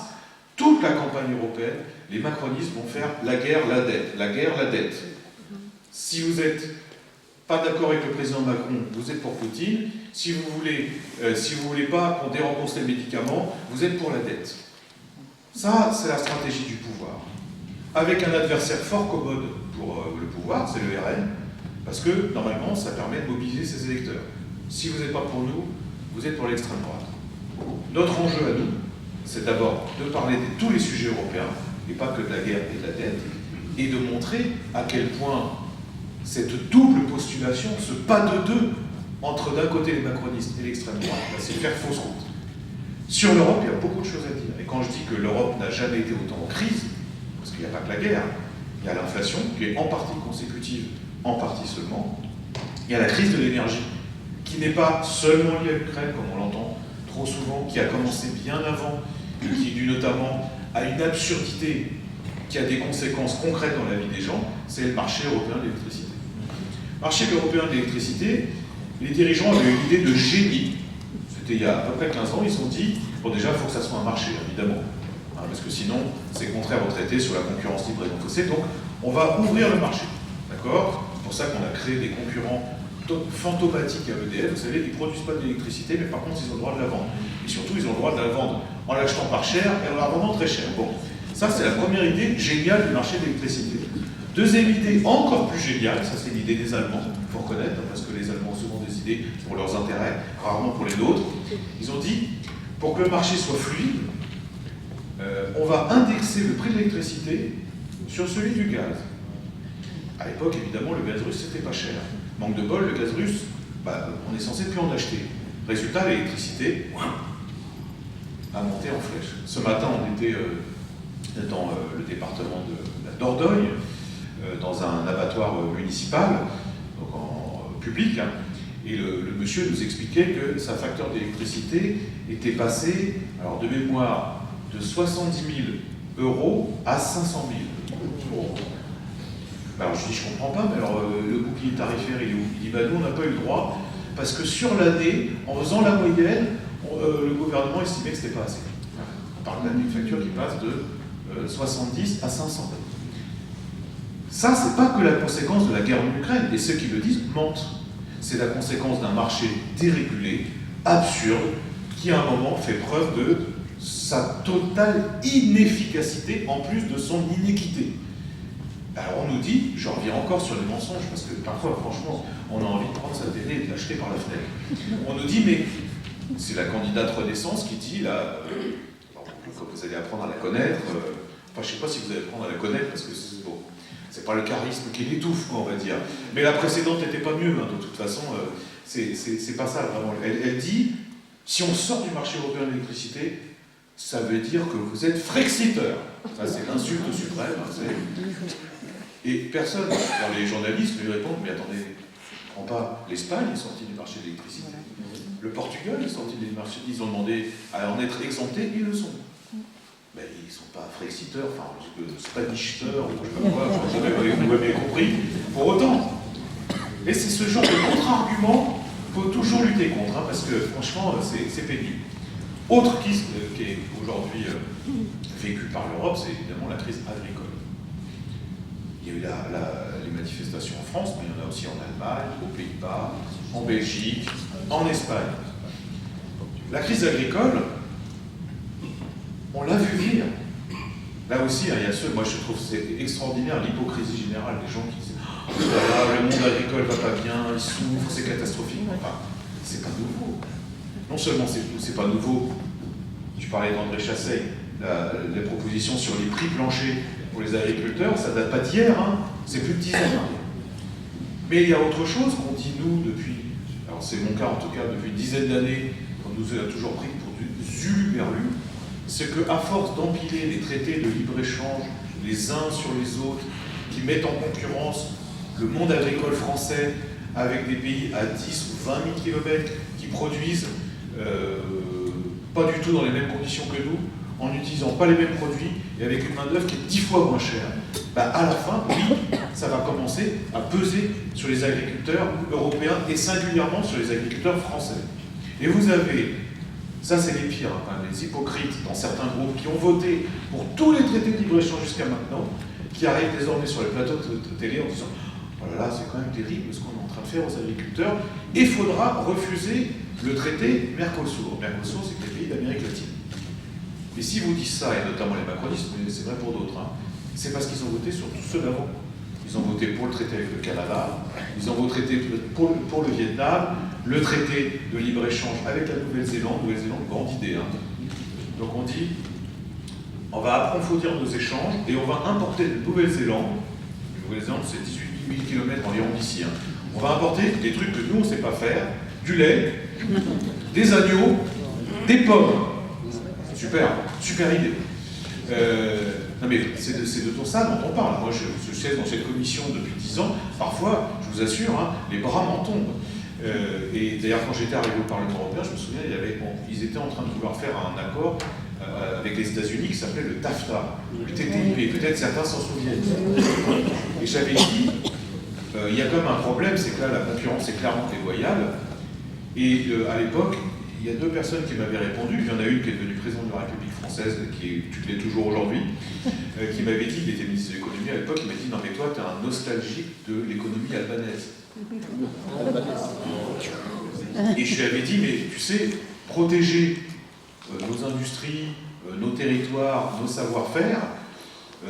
toute la campagne européenne, les macronistes vont faire la guerre, la dette, la guerre, la dette. Si vous n'êtes pas d'accord avec le président Macron, vous êtes pour Poutine. Si vous voulez pas qu'on dérembourse les médicaments, vous êtes pour la dette. Ça, c'est la stratégie du pouvoir. Avec un adversaire fort commode pour le pouvoir, c'est le RN, parce que normalement, ça permet de mobiliser ses électeurs. Si vous n'êtes pas pour nous, vous êtes pour l'extrême droite. Notre enjeu à nous, c'est d'abord de parler de tous les sujets européens, et pas que de la guerre et de la dette, et de montrer à quel point cette double postulation, ce pas de deux, entre d'un côté les macronistes et l'extrême droite, c'est faire fausse route. Sur l'Europe, il y a beaucoup de choses à dire. Et quand je dis que l'Europe n'a jamais été autant en crise, parce qu'il n'y a pas que la guerre, il y a l'inflation qui est en partie consécutive, en partie seulement. Il y a la crise de l'énergie, qui n'est pas seulement liée à l'Ukraine, comme on l'entend trop souvent, qui a commencé bien avant, et qui est due notamment à une absurdité qui a des conséquences concrètes dans la vie des gens, c'est le marché européen de l'électricité. Marché européen de l'électricité, les dirigeants avaient une idée de génie. C'était il y a à peu près 15 ans, ils se sont dit, bon déjà, il faut que ça soit un marché, évidemment. Parce que sinon, c'est contraire au traité sur la concurrence libre et non faussée. Donc, on va ouvrir le marché. D'accord ? C'est pour ça qu'on a créé des concurrents fantomatiques à EDF. Vous savez, ils ne produisent pas d'électricité, mais par contre, ils ont le droit de la vendre. Et surtout, ils ont le droit de la vendre en l'achetant par cher et en la vendant très cher. Bon, ça, c'est la première idée géniale du marché de l'électricité. Deuxième idée, encore plus géniale, ça c'est l'idée des Allemands, il faut reconnaître, parce que les Allemands ont souvent des idées pour leurs intérêts, rarement pour les nôtres. Ils ont dit, pour que le marché soit fluide, on va indexer le prix de l'électricité sur celui du gaz. À l'époque, évidemment, le gaz russe, c'était pas cher. Manque de bol, le gaz russe, on est censé plus en acheter. Résultat, l'électricité a monté en flèche. Ce matin, on était dans le département de la Dordogne, dans un abattoir municipal, donc en public, et le monsieur nous expliquait que sa facture d'électricité était passée, alors de mémoire, de 70 000 € à 500 000 €. Alors je dis, je comprends pas, mais alors le bouclier tarifaire, il est où? Il dit, nous on n'a pas eu le droit, parce que sur l'année, en faisant la moyenne, le gouvernement estimait que c'était pas assez. On parle d'une facture qui passe de 70 à 500 €. Ça, c'est pas que la conséquence de la guerre en Ukraine, et ceux qui le disent mentent. C'est la conséquence d'un marché dérégulé, absurde, qui à un moment fait preuve de sa totale inefficacité en plus de son inéquité. Alors on nous dit, je reviens encore sur les mensonges, parce que parfois, franchement, on a envie de prendre sa télé et de l'acheter par la fenêtre. On nous dit, mais c'est la candidate Renaissance qui dit, là, vous allez apprendre à la connaître, enfin je ne sais pas si vous allez apprendre à la connaître, parce que c'est bon, c'est pas le charisme qui l'étouffe, on va dire. Mais la précédente n'était pas mieux, hein, de toute façon, c'est pas ça vraiment. Elle dit, si on sort du marché européen de l'électricité, ça veut dire que vous êtes frexiteur. Ça, c'est l'insulte suprême. Et personne, dans les journalistes, lui répondent, mais attendez, on prend pas l'Espagne est sortie du marché de l'électricité. Le Portugal est sorti du marché. Ils ont demandé à en être exemptés, ils le sont. Mais ils ne sont pas frexiteurs, enfin, spanisheurs, ou je ne sais pas quoi, vous avez compris. Pour autant. Et c'est ce genre de contre-argument qu'il faut toujours lutter contre, hein, parce que franchement, c'est pénible. Autre crise qui est aujourd'hui vécue par l'Europe, c'est évidemment la crise agricole. Il y a eu les manifestations en France, mais il y en a aussi en Allemagne, aux Pays-Bas, en Belgique, en Espagne. La crise agricole, on l'a vu venir. Là aussi, il y a ceux, moi je trouve c'est extraordinaire l'hypocrisie générale des gens qui disent oh là là, le monde agricole va pas bien, il souffre, c'est catastrophique. Enfin, c'est pas nouveau. Non seulement c'est pas nouveau, tu parlais d'André Chassaigne, les propositions sur les prix planchers pour les agriculteurs, ça date pas d'hier, hein, c'est plus de 10 ans. Mais il y a autre chose qu'on dit nous depuis, alors c'est mon cas en tout cas, depuis une dizaine d'années, on nous a toujours pris pour du zuluberlu, c'est qu'à force d'empiler les traités de libre-échange les uns sur les autres, qui mettent en concurrence le monde agricole français avec des pays à 10 ou 20 000 km qui produisent pas du tout dans les mêmes conditions que nous, en n'utilisant pas les mêmes produits et avec une main-d'œuvre qui est 10 fois moins chère, bah à la fin, oui, ça va commencer à peser sur les agriculteurs européens et singulièrement sur les agriculteurs français. Et vous avez, ça c'est les pires, hein, les hypocrites dans certains groupes qui ont voté pour tous les traités de libre-échange jusqu'à maintenant, qui arrivent désormais sur les plateaux de télé en disant « Oh là là, c'est quand même terrible ce qu'on est en train de faire aux agriculteurs, et il faudra refuser le traité Mercosur. » Mercosur, c'est les pays d'Amérique latine. Et si vous dites ça, et notamment les macronistes, mais c'est vrai pour d'autres, hein, c'est parce qu'ils ont voté sur tous ceux d'avant. Ils ont voté pour le traité avec le Canada, ils ont voté pour le Vietnam, le traité de libre-échange avec la Nouvelle-Zélande, grande idée. Hein. Donc on dit, on va approfondir nos échanges et on va importer de Nouvelle-Zélande. La Nouvelle-Zélande, c'est 18 000 km environ d'ici. Hein. On va importer des trucs que nous, on ne sait pas faire, du lait, des agneaux, des pommes. Super idée. Non mais c'est de tout ça dont on parle. Moi, je sais dans cette commission depuis 10 ans, parfois, je vous assure, hein, les bras m'en tombent. Et d'ailleurs, quand j'étais arrivé au Parlement européen, je me souviens, ils étaient en train de vouloir faire un accord avec les États-Unis qui s'appelait le TAFTA, le TTIP. Peut-être certains s'en souviennent. Et j'avais dit, il y a quand même un problème, c'est que là, la concurrence est clairement déloyale. Et à l'époque, il y a 2 personnes qui m'avaient répondu. Il y en a une qui est devenue présidente de la République française, qui l'est toujours aujourd'hui, qui m'avait dit, il était ministre de l'économie à l'époque, il m'a dit « Non mais toi, tu es un nostalgique de l'économie albanaise. » Et je lui avais dit « Mais tu sais, protéger nos industries, nos territoires, nos savoir-faire,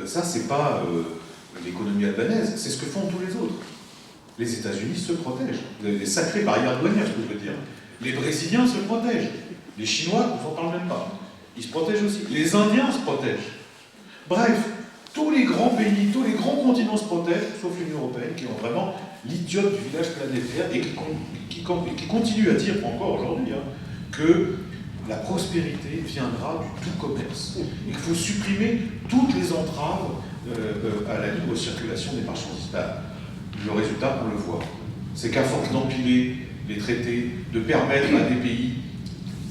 ça c'est pas l'économie albanaise, c'est ce que font tous les autres. Les États-Unis se protègent. Vous avez des sacrées barrières douanières, ce que je veux dire. Les Brésiliens se protègent. Les Chinois, on n'en parle même pas. Ils se protègent aussi. Les Indiens se protègent. Bref, tous les grands pays, tous les grands continents se protègent, sauf l'Union européenne, qui ont vraiment l'idiote du village planétaire et qui continue à dire encore aujourd'hui hein, que la prospérité viendra du tout commerce. Et qu'il faut supprimer toutes les entraves à la libre circulation des marchandises. Le résultat, on le voit. C'est qu'à force d'empiler les traités, de permettre à des pays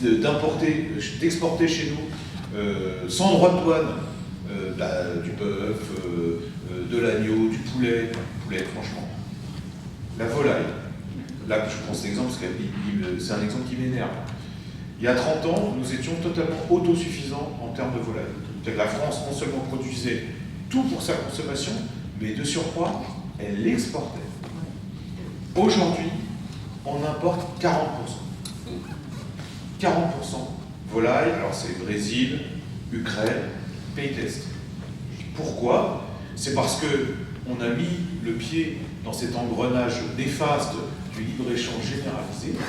d'importer, d'exporter chez nous, sans droit de douane, du bœuf, de l'agneau, du poulet, franchement. La volaille. Là, je prends cet exemple parce que c'est un exemple qui m'énerve. Il y a 30 ans, nous étions totalement autosuffisants en termes de volaille. C'est-à-dire que la France, non seulement produisait tout pour sa consommation, mais de surcroît, elle l'exportait. Aujourd'hui, on importe 40%. 40% volaille, alors c'est Brésil, Ukraine, pays de l'Est. Pourquoi? C'est parce qu'on a mis le pied dans cet engrenage néfaste du libre-échange généralisé.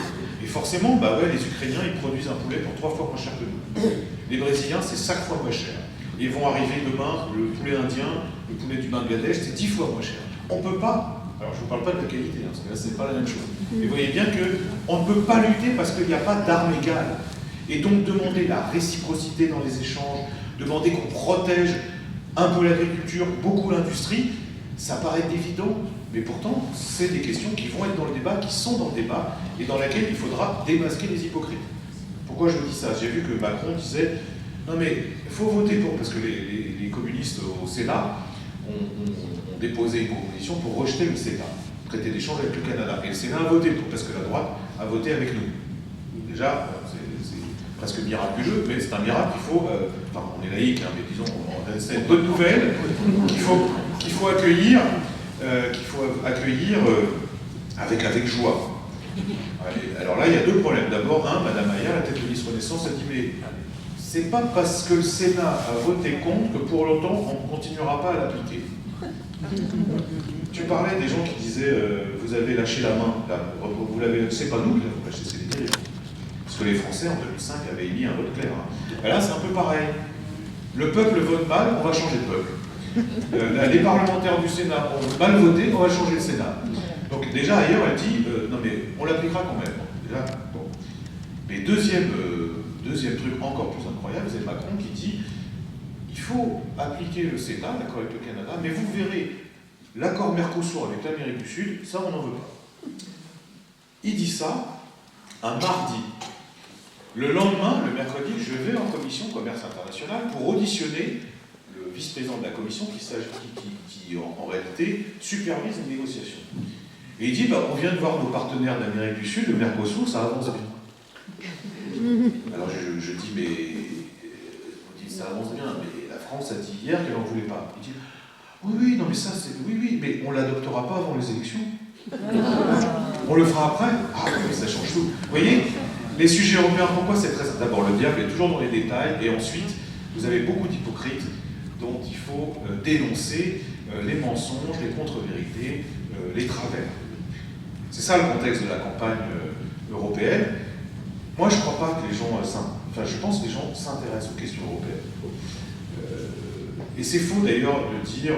Et forcément, bah ouais, les Ukrainiens, ils produisent un poulet pour 3 fois moins cher que nous. Les Brésiliens, c'est 5 fois moins cher. Ils vont arriver demain, le poulet indien, le poulet du Bangladesh, c'est 10 fois moins cher. On ne peut pas, alors je ne vous parle pas de la qualité, parce que là, ce n'est pas la même chose. Mais vous voyez bien qu'on ne peut pas lutter parce qu'il n'y a pas d'armes égales. Et donc, demander la réciprocité dans les échanges, demander qu'on protège un peu l'agriculture, beaucoup l'industrie, ça paraît évident, mais pourtant, c'est des questions qui vont être dans le débat, qui sont dans le débat, et dans laquelle il faudra démasquer les hypocrites. Pourquoi je vous dis ça? J'ai vu que Macron disait « Non mais, il faut voter pour », parce que les communistes au Sénat ont déposé une proposition pour rejeter le CETA, traité d'échange avec le Canada. Et le Sénat a voté pour, parce que la droite a voté avec nous. Déjà, c'est presque miraculeux, mais c'est un miracle qu'il faut, enfin on est laïque, hein, mais disons, c'est une bonne nouvelle qu'il faut accueillir, avec joie. Alors là, il y a 2 problèmes. D'abord, Madame Maillard, la tête de liste Renaissance, a dit mais c'est pas parce que le Sénat a voté contre que pour longtemps on ne continuera pas à l'appliquer. Tu parlais des gens qui disaient vous avez lâché la main, là, vous l'avez, c'est pas nous qui l'avons lâché, c'est les dirigeants. Parce que les Français en 2005 avaient émis un vote clair. Et là, c'est un peu pareil. Le peuple vote mal, on va changer de peuple. Les parlementaires du Sénat ont mal voté, on va changer le Sénat. Donc déjà ailleurs, elle dit non mais on l'appliquera quand même. Déjà, bon. Mais deuxième truc encore plus incroyable, c'est Macron qui dit il faut appliquer le CETA, l'accord avec le Canada, mais vous verrez, l'accord Mercosur avec l'Amérique du Sud, ça on n'en veut pas. Il dit ça un mardi. Le lendemain, le mercredi, je vais en commission commerce international pour auditionner le vice-président de la commission qui en réalité supervise les négociations. Et il dit, on vient de voir nos partenaires d'Amérique du Sud, le Mercosur, ça avance bien. Alors je dis, mais on dit, ça avance bien, mais la France a dit hier qu'elle n'en voulait pas. Il dit, oui, non mais ça c'est, oui, mais on ne l'adoptera pas avant les élections. On le fera après. Ah oui, ça change tout. Vous voyez, les sujets européens, pourquoi c'est très... D'abord, le diable est toujours dans les détails, et ensuite, vous avez beaucoup d'hypocrites dont il faut dénoncer les mensonges, les contre-vérités, les travers. C'est ça le contexte de la campagne européenne. Moi, je ne crois pas que les gens... Enfin, je pense que les gens s'intéressent aux questions européennes. Et c'est faux d'ailleurs de dire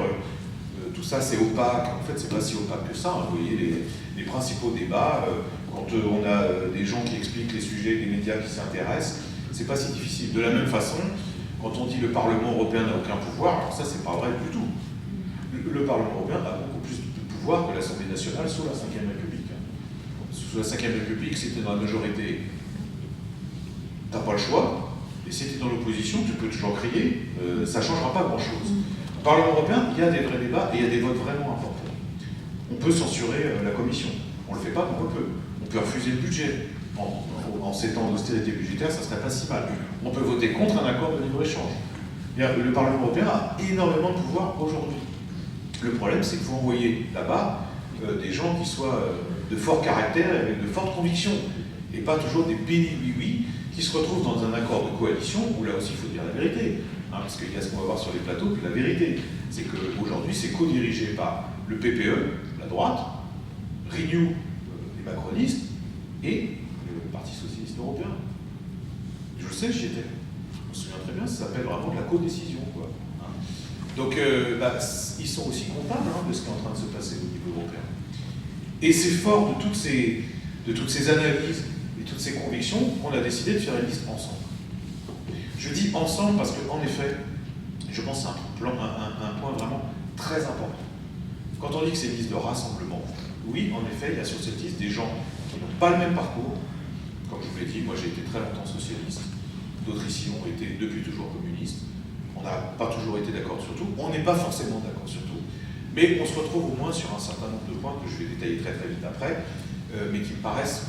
tout ça c'est opaque. En fait, c'est pas si opaque que ça. Hein. Vous voyez les principaux débats, quand on a des gens qui expliquent les sujets, des médias qui s'intéressent, c'est pas si difficile. De la même façon, quand on dit le Parlement européen n'a aucun pouvoir, alors ça c'est pas vrai du tout. Le Parlement européen a beaucoup plus de pouvoir que l'Assemblée nationale sous la Ve République. Sous la Ve République, si tu es dans la majorité, t'as pas le choix. Et si tu es dans l'opposition, tu peux toujours crier, ça ne changera pas grand-chose. Au Parlement européen, il y a des vrais débats et il y a des votes vraiment importants. On peut censurer la Commission. On ne le fait pas, mais on peut. On peut refuser le budget. En ces temps d'austérité budgétaire, ça ne serait pas si mal. On peut voter contre un accord de libre-échange. Le Parlement européen a énormément de pouvoir aujourd'hui. Le problème, c'est qu'il faut envoyer là-bas des gens qui soient de fort caractère et avec de fortes convictions. Et pas toujours des bénis-oui-oui qui se retrouvent dans un accord de coalition où là aussi il faut dire la vérité. Parce qu'il y a ce qu'on va voir sur les plateaux, puis la vérité, c'est qu'aujourd'hui c'est co-dirigé par le PPE, la droite, Renew, les macronistes, et le Parti Socialiste Européen. Je le sais, j'y étais. Je me souviens très bien, ça s'appelle vraiment de la co-décision, quoi. Donc, ils sont aussi comptables de ce qui est en train de se passer au niveau européen. Et c'est fort de toutes ces analyses et toutes ces convictions qu'on a décidé de faire une liste ensemble. Je dis ensemble parce qu'en effet, je pense que c'est un point vraiment très important. Quand on dit que c'est une liste de rassemblement, oui, en effet, il y a sur cette liste des gens qui n'ont pas le même parcours. Comme je vous l'ai dit, moi j'ai été très longtemps socialiste, d'autres ici ont été depuis toujours communistes. On n'a pas toujours été d'accord sur tout, on n'est pas forcément d'accord sur tout, mais on se retrouve au moins sur un certain nombre de points que je vais détailler très très vite après, mais qui me paraissent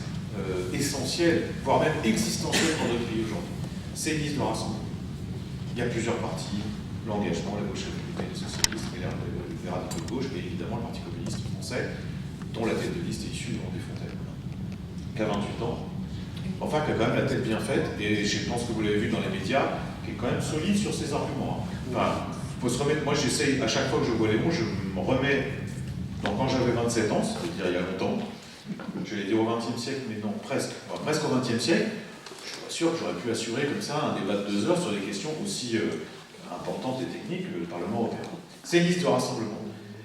essentiels, voire même existentiels pour notre pays aujourd'hui. C'est une liste de rassemblement. Il y a plusieurs partis, l'engagement, la gauche républicaine, les socialistes, et les radicaux de gauche, et évidemment le Parti communiste français, dont la tête de liste est issue de Jean Desfontaines, qui a 28 ans, enfin qui a quand même la tête bien faite, et je pense que vous l'avez vu dans les médias, qui est quand même solide sur ses arguments. Enfin, faut se remettre, moi j'essaye, à chaque fois que je vois les mots, je me remets dans quand j'avais 27 ans, c'est-à-dire il y a longtemps, je vais dire au XXe siècle, mais non, presque au XXe siècle, je suis pas sûr que j'aurais pu assurer comme ça un débat de 2 heures sur des questions aussi importantes et techniques que le Parlement européen. C'est une liste de rassemblement.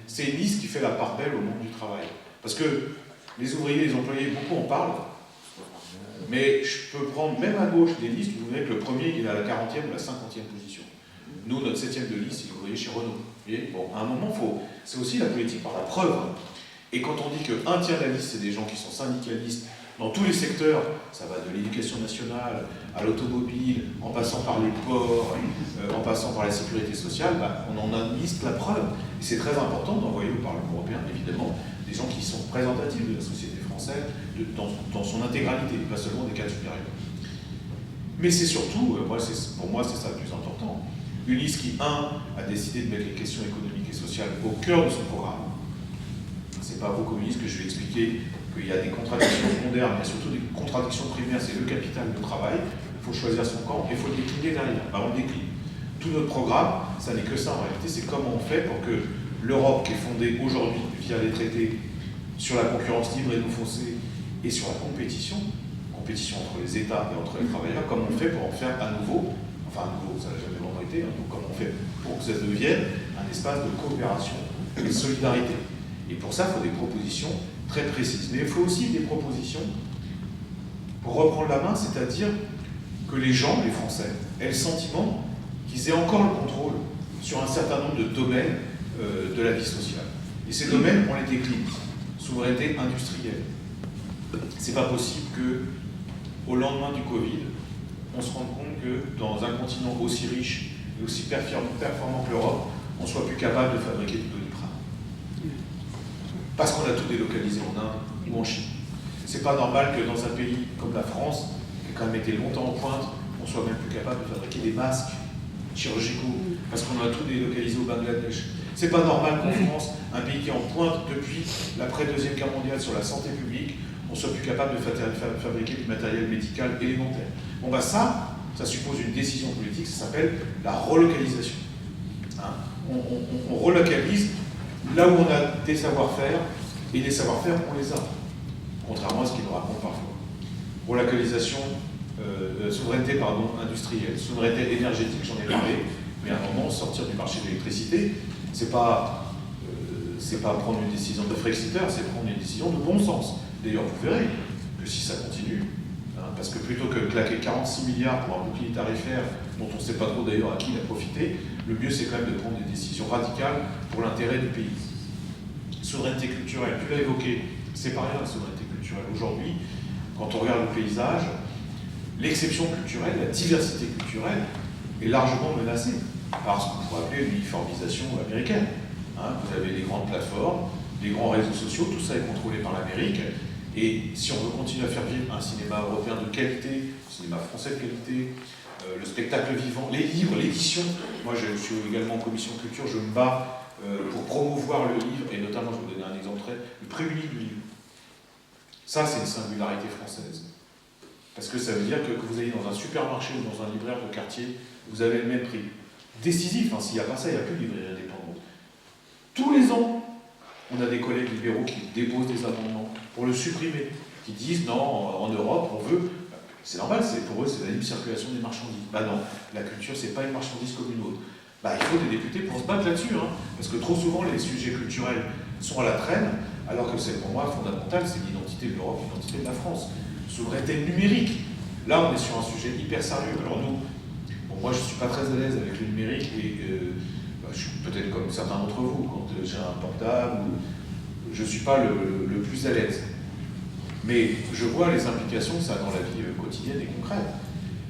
C'est une liste qui fait la part belle au monde du travail. Parce que les ouvriers, les employés, beaucoup en parlent, mais je peux prendre même à gauche des listes, vous verrez que le premier, il est à la 40e ou la 50e position. Nous, notre 7e de liste, il est ouvrier chez Renault. Vous voyez, bon, à un moment, c'est aussi la politique par la preuve. Et quand on dit qu'un tiers de la liste, c'est des gens qui sont syndicalistes, dans tous les secteurs, ça va de l'éducation nationale à l'automobile, en passant par les ports, en passant par la sécurité sociale, bah, on en administre la preuve. Et c'est très important d'envoyer au Parlement européen, évidemment, des gens qui sont représentatifs de la société française dans son intégralité, pas seulement des cadres supérieurs. Mais c'est surtout, pour moi, c'est ça le plus important. Une liste qui, a décidé de mettre les questions économiques et sociales au cœur de son programme. C'est pas aux communistes que je vais expliquer qu'il y a des contradictions secondaires, mais surtout des contradictions primaires, c'est le capital, le travail. Il faut choisir son camp et il faut le décliner derrière. Bah, on le décline. Tout notre programme, ça n'est que ça en réalité, c'est comment on fait pour que l'Europe, qui est fondée aujourd'hui via les traités sur la concurrence libre et non faussée et sur la compétition entre les États et entre les travailleurs, comment on fait pour en faire à nouveau, ça n'a jamais vraiment été, donc comment on fait pour que ça devienne un espace de coopération et de solidarité. Et pour ça, il faut des propositions très précises. Mais il faut aussi des propositions pour reprendre la main, c'est-à-dire que les gens, les Français, aient le sentiment qu'ils aient encore le contrôle sur un certain nombre de domaines de la vie sociale. Et ces domaines, on les décline. Souveraineté industrielle. C'est pas possible que, au lendemain du Covid, on se rende compte que dans un continent aussi riche et aussi performant que l'Europe, on soit plus capable de fabriquer du Doliprane. Parce qu'on a tout délocalisé en Inde ou en Chine. C'est pas normal que dans un pays comme la France, qui a quand même été longtemps en pointe, on soit même plus capable de fabriquer des masques chirurgicaux, parce qu'on a tout délocalisé au Bangladesh. C'est pas normal qu'en France, un pays qui est en pointe depuis l'après-deuxième guerre mondiale sur la santé publique, on soit plus capable de fabriquer du matériel médical élémentaire. Bon bah ça suppose une décision politique, ça s'appelle la relocalisation. Hein, on relocalise là où on a des savoir-faire, et des savoir-faire, on les a. Contrairement à ce qu'ils nous racontent parfois. Relocalisation, souveraineté industrielle, souveraineté énergétique, j'en ai parlé, mais à un moment, sortir du marché de l'électricité, c'est pas prendre une décision de Frexiteur, c'est prendre une décision de bon sens. D'ailleurs, vous verrez que si ça continue, parce que plutôt que de claquer 46 milliards pour un bouclier tarifaire, dont on ne sait pas trop d'ailleurs à qui il a profité, le mieux c'est quand même de prendre des décisions radicales pour l'intérêt du pays. Souveraineté culturelle, tu l'as évoqué, c'est pas rien la souveraineté culturelle. Aujourd'hui, quand on regarde le paysage, l'exception culturelle, la diversité culturelle est largement menacée par ce qu'on pourrait appeler l'uniformisation américaine. Vous avez les grandes plateformes, les grands réseaux sociaux, tout ça est contrôlé par l'Amérique. Et si on veut continuer à faire vivre un cinéma européen de qualité, un cinéma français de qualité, le spectacle vivant, les livres, l'édition, moi je suis également en commission culture, je me bats pour promouvoir le livre, et notamment, je vais vous donner un exemple très, le prix unique du livre. Ça, c'est une singularité française. Parce que ça veut dire que vous allez dans un supermarché ou dans un libraire de quartier, vous avez le même prix. Décisif, s'il n'y a pas ça, il n'y a plus de librairie indépendante. Tous les ans, on a des collègues libéraux qui déposent des amendements pour le supprimer, qui disent non, en Europe, on veut. C'est normal, pour eux, c'est la libre circulation des marchandises. Bah non, la culture, c'est pas une marchandise comme une autre. Bah, il faut des députés pour se battre là-dessus, parce que trop souvent, les sujets culturels sont à la traîne, alors que c'est pour moi fondamental, c'est l'identité de l'Europe, l'identité de la France. Souveraineté numérique. Là, on est sur un sujet hyper sérieux. Alors nous, moi, je ne suis pas très à l'aise avec le numérique, et je suis peut-être comme certains d'entre vous, quand j'ai un portable, je ne suis pas le plus à l'aise. Mais je vois les implications que ça a dans la vie quotidienne et concrète.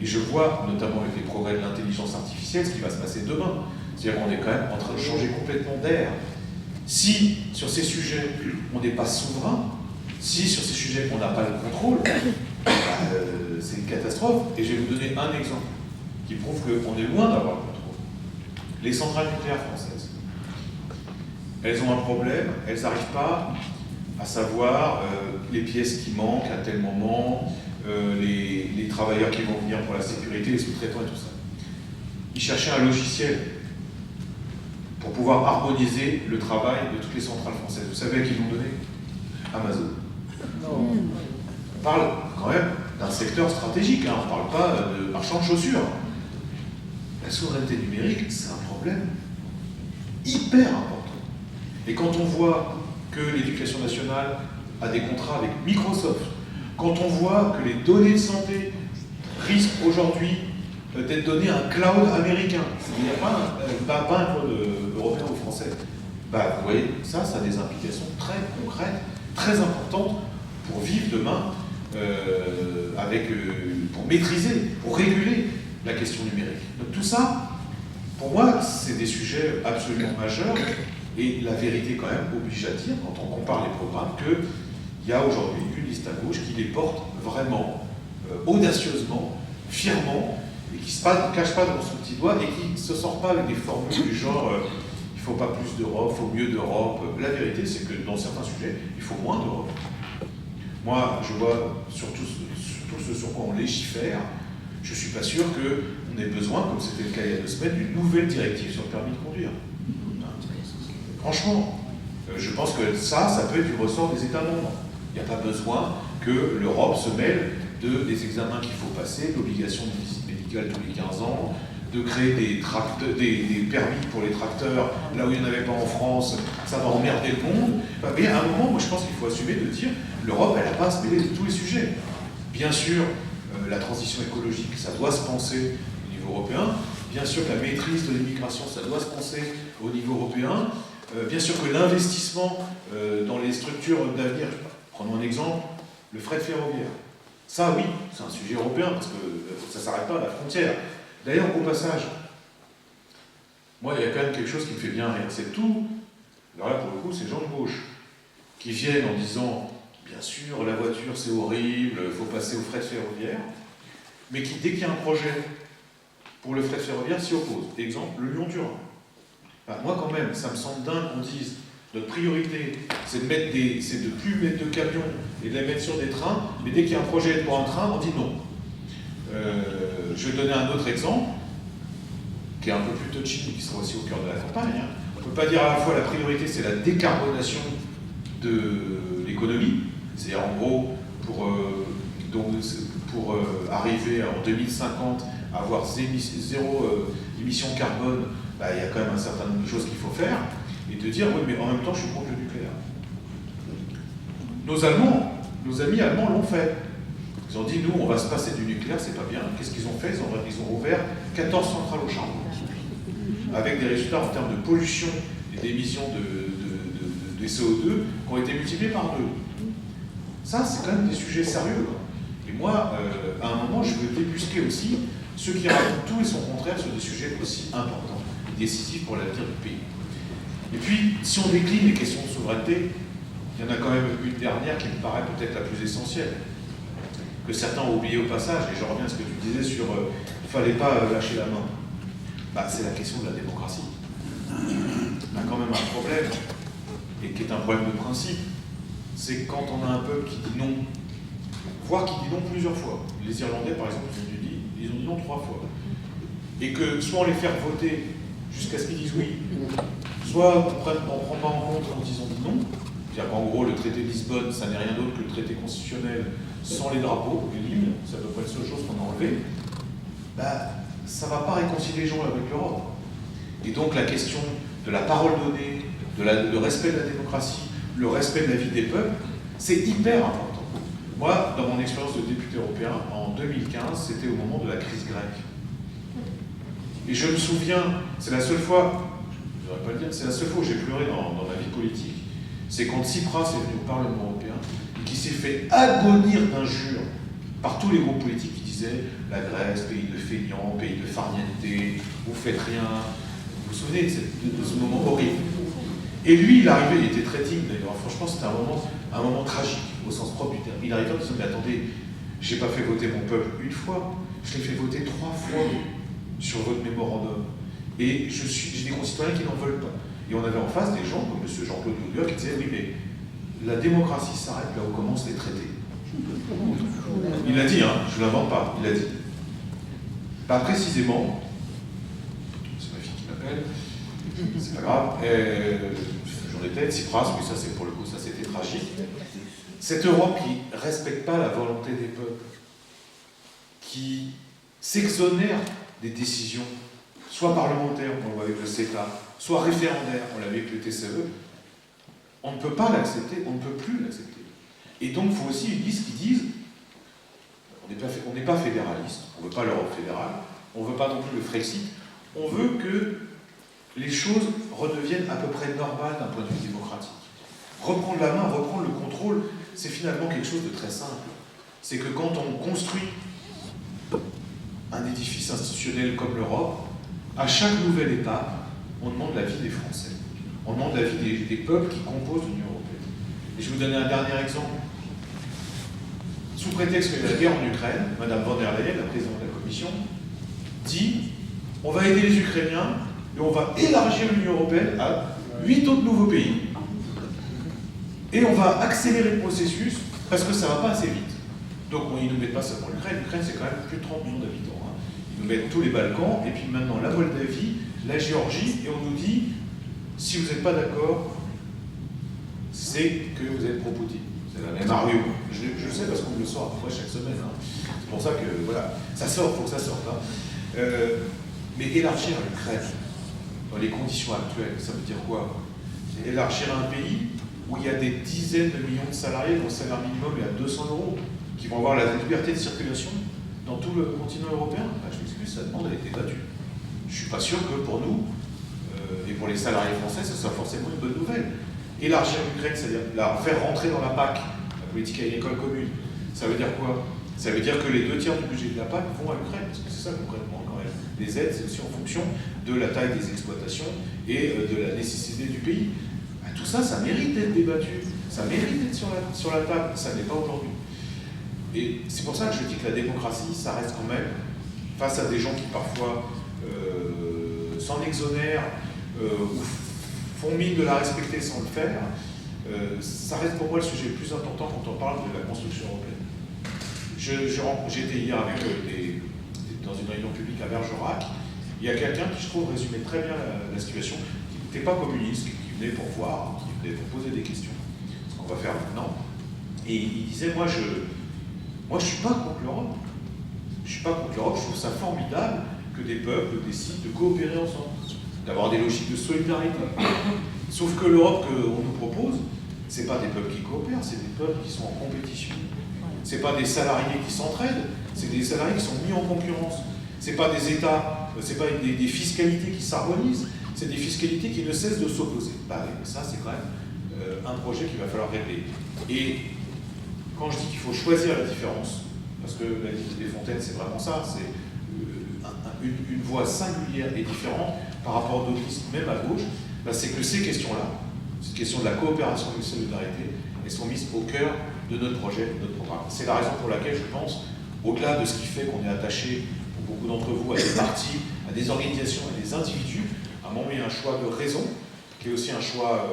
Et je vois, notamment avec les progrès de l'intelligence artificielle, ce qui va se passer demain. C'est-à-dire qu'on est quand même en train de changer complètement d'air. Si, sur ces sujets, on n'est pas souverain, si, sur ces sujets, on n'a pas le contrôle, c'est une catastrophe. Et je vais vous donner un exemple qui prouve qu'on est loin d'avoir le contrôle. Les centrales nucléaires françaises, elles ont un problème, elles n'arrivent pas à savoir les pièces qui manquent à tel moment, les travailleurs qui vont venir pour la sécurité, les sous-traitants et tout ça. Ils cherchaient un logiciel pour pouvoir harmoniser le travail de toutes les centrales françaises. Vous savez à qui ils l'ont donné? Amazon. Non. On parle quand même d'un secteur stratégique, hein. On ne parle pas de marchand de chaussures. La souveraineté numérique, c'est un problème hyper important. Et quand on voit que l'éducation nationale a des contrats avec Microsoft, quand on voit que les données de santé risquent aujourd'hui d'être données à un cloud américain, il n'y a pas un cloud européen ou français, bah, vous voyez, ça a des implications très concrètes, très importantes pour vivre demain, pour maîtriser, pour réguler la question numérique. Donc tout ça, pour moi, c'est des sujets absolument majeurs. Et la vérité, quand même, oblige à dire, quand on compare les programmes, qu'il y a aujourd'hui une liste à gauche qui les porte vraiment, audacieusement, fièrement, et qui ne se cache pas dans son petit doigt, et qui ne se sort pas avec des formules du genre il ne faut pas plus d'Europe, il faut mieux d'Europe. La vérité, c'est que dans certains sujets, il faut moins d'Europe. Moi, je vois surtout ce sur quoi on légifère, je ne suis pas sûr qu'on ait besoin, comme c'était le cas il y a 2 semaines, d'une nouvelle directive sur le permis de conduire. Franchement, je pense que ça peut être du ressort des États membres. Il n'y a pas besoin que l'Europe se mêle des examens qu'il faut passer, l'obligation de visite médicale tous les 15 ans, de créer des permis pour les tracteurs, là où il n'y en avait pas en France, ça va emmerder le monde. Mais à un moment, moi je pense qu'il faut assumer de dire l'Europe, elle n'a pas à se mêler de tous les sujets. Bien sûr, la transition écologique, ça doit se penser au niveau européen. Bien sûr que la maîtrise de l'immigration, ça doit se penser au niveau européen. Bien sûr que l'investissement dans les structures d'avenir, prenons un exemple, le fret ferroviaire. Ça, oui, c'est un sujet européen, parce que ça ne s'arrête pas à la frontière. D'ailleurs, au passage, moi, il y a quand même quelque chose qui me fait bien rire. C'est tout, alors là, pour le coup, c'est gens de gauche, qui viennent en disant, bien sûr, la voiture, c'est horrible, il faut passer au fret ferroviaire, mais qui, dès qu'il y a un projet pour le fret ferroviaire, s'y opposent. Exemple, le Lyon-Turin. Moi, quand même, ça me semble dingue qu'on dise notre priorité, c'est de plus mettre de camions et de les mettre sur des trains, mais dès qu'il y a un projet pour un train, on dit non. Je vais donner un autre exemple, qui est un peu plus touchy, mais qui sera aussi au cœur de la campagne. Hein. On ne peut pas dire à la fois la priorité, c'est la décarbonation de l'économie, c'est-à-dire en gros, pour arriver en 2050 à avoir zéro émission carbone, il y a quand même un certain nombre de choses qu'il faut faire, et de dire, oui, mais en même temps, je suis contre le nucléaire. Nos amis allemands l'ont fait. Ils ont dit, nous, on va se passer du nucléaire, c'est pas bien. Qu'est-ce qu'ils ont fait? Ils ont ouvert 14 centrales au charbon, avec des résultats en termes de pollution et d'émissions de CO2 qui ont été multipliés par 2. Ça, c'est quand même des sujets sérieux. Et moi, à un moment, je veux débusquer aussi ceux qui racontent tout et son contraire sur des sujets aussi importants et décisifs pour l'avenir du pays. Et puis, si on décline les questions de souveraineté, il y en a quand même une dernière qui me paraît peut-être la plus essentielle, que certains ont oublié au passage, et je reviens à ce que tu disais sur il ne fallait pas lâcher la main. C'est la question de la démocratie. On a quand même un problème, et qui est un problème de principe, c'est quand on a un peuple qui dit non, voire qui dit non plusieurs fois. Les Irlandais, par exemple, ils ont dit non 3 fois. Et que soit on les fait voter jusqu'à ce qu'ils disent oui, soit on ne prend pas en compte quand ils ont dit non. C'est-à-dire qu'en gros, le traité de Lisbonne, ça n'est rien d'autre que le traité constitutionnel sans les drapeaux, les lignes, c'est à peu près la seule chose qu'on a enlevée. Ça ne va pas réconcilier les gens avec l'Europe. Et donc la question de la parole donnée, le respect de la démocratie, le respect de la vie des peuples, c'est hyper important. Moi, dans mon expérience de député européen, en 2015, c'était au moment de la crise grecque. Et je me souviens, c'est la seule fois, je ne devrais pas le dire, c'est la seule fois où j'ai pleuré dans ma vie politique, c'est quand Tsipras est venu au Parlement européen et qui s'est fait agonir d'injures par tous les groupes politiques qui disaient la Grèce, pays de feignants, pays de farniente, vous faites rien. Vous vous souvenez de ce moment horrible? Et lui, il arrivait, il était très digne d'ailleurs. Franchement, c'était un moment tragique au sens propre du terme. Il arrivait en disant, mais attendez, je n'ai pas fait voter mon peuple une fois, je l'ai fait voter 3 fois sur votre mémorandum. Et j'ai des concitoyens qui n'en veulent pas. Et on avait en face des gens, comme M. Jean-Claude Juncker, qui disaient, oui, mais la démocratie s'arrête là où commencent les traités. Il l'a dit, hein, je ne l'invente pas, il l'a dit. Pas précisément, c'est ma fille qui m'appelle, c'est pas grave, j'en ai peut-être, Tsipras, oui, ça c'est pour le coup, ça c'était tragique. Cette Europe qui ne respecte pas la volonté des peuples, qui s'exonère des décisions, soit parlementaires, on le voit avec le CETA, soit référendaires, on l'a vu avec le TCE, on ne peut pas l'accepter, on ne peut plus l'accepter. Et donc il faut aussi une liste qui dise, on n'est pas fédéraliste, on ne veut pas l'Europe fédérale, on ne veut pas non plus le Frexit, on veut que les choses redeviennent à peu près normales d'un point de vue démocratique. Reprendre la main, reprendre le contrôle, c'est finalement quelque chose de très simple. C'est que quand on construit un édifice institutionnel comme l'Europe, à chaque nouvelle étape, on demande l'avis des Français. On demande l'avis des peuples qui composent l'Union européenne. Et je vais vous donner un dernier exemple. Sous prétexte qu'il y a la guerre en Ukraine, Mme von der Leyen, la présidente de la Commission, dit on va aider les Ukrainiens et on va élargir l'Union européenne à 8 autres nouveaux pays. Et on va accélérer le processus parce que ça ne va pas assez vite. Donc ils ne nous mettent pas seulement l'Ukraine. L'Ukraine, c'est quand même plus de 30 millions d'habitants. Hein. Ils nous mettent tous les Balkans, et puis maintenant la Moldavie, la Géorgie, et on nous dit si vous n'êtes pas d'accord, c'est que vous êtes pro-Poutine. C'est la même argument. Je le sais parce qu'on me le sort à peu près chaque semaine. Hein. C'est pour ça que, voilà, ça sort, il faut que ça sorte. Hein. Mais élargir l'Ukraine, dans les conditions actuelles, ça veut dire quoi? C'est élargir un pays où il y a des dizaines de millions de salariés dont le salaire minimum est à 200 €, qui vont avoir la liberté de circulation dans tout le continent européen. Ben, je m'excuse, cette demande a été battue. Je ne suis pas sûr que pour nous, et pour les salariés français, ce soit forcément une bonne nouvelle. Élargir l'Ukraine, c'est-à-dire la faire rentrer dans la PAC, la politique agricole commune, ça veut dire quoi? Ça veut dire que les 2 tiers du budget de la PAC vont à l'Ukraine, parce que c'est ça concrètement quand même. Les aides, c'est aussi en fonction de la taille des exploitations et de la nécessité du pays. Ben, tout ça, ça mérite d'être débattu, ça mérite d'être sur la table, ça n'est pas aujourd'hui. Et c'est pour ça que je dis que la démocratie, ça reste quand même, face à des gens qui parfois s'en exonèrent ou font mine de la respecter sans le faire, ça reste pour moi le sujet le plus important quand on parle de la construction européenne. J'étais hier avec dans une réunion publique à Bergerac. Il y a quelqu'un qui, je trouve, résumait très bien la situation, qui n'était pas communiste, qui venait pour voir, qui venait pour poser des questions, ce qu'on va faire maintenant. Et il disait, moi je suis pas contre l'Europe. Je suis pas contre l'Europe, je trouve ça formidable que des peuples décident de coopérer ensemble, d'avoir des logiques de solidarité. Sauf que l'Europe qu'on nous propose, c'est pas des peuples qui coopèrent, c'est des peuples qui sont en compétition. C'est pas des salariés qui s'entraident, c'est des salariés qui sont mis en concurrence. C'est pas des États, c'est pas des fiscalités qui s'harmonisent, c'est des fiscalités qui ne cessent de s'opposer. Bah, ça, c'est quand même un projet qu'il va falloir régler. Et quand je dis qu'il faut choisir la différence, parce que la liste des Fontaines, c'est vraiment ça, c'est une voie singulière et différente par rapport à d'autres listes, même à gauche, bah, c'est que ces questions-là, cette question de la coopération et de la solidarité, elles sont mises au cœur de notre projet, de notre programme. C'est la raison pour laquelle je pense, au-delà de ce qui fait qu'on est attaché, pour beaucoup d'entre vous, à des partis, à des organisations, à des individus, à un moment, il y a un choix de raison, qui est aussi un choix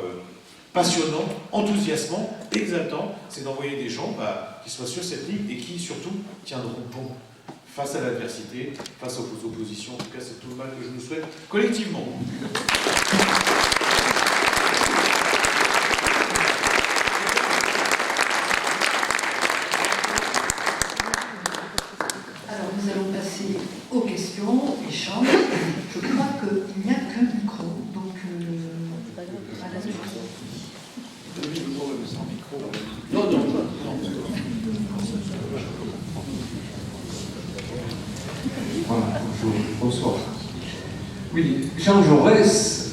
passionnant, enthousiasmant, exaltant, c'est d'envoyer des gens qui soient sur cette ligne et qui, surtout, tiendront bon face à l'adversité, face aux oppositions. En tout cas, c'est tout le mal que je nous souhaite collectivement. Alors, nous allons passer aux questions, échanges. Je crois qu'il n'y a qu'un micro, donc à la Voilà, bonsoir. Oui, Jean Jaurès,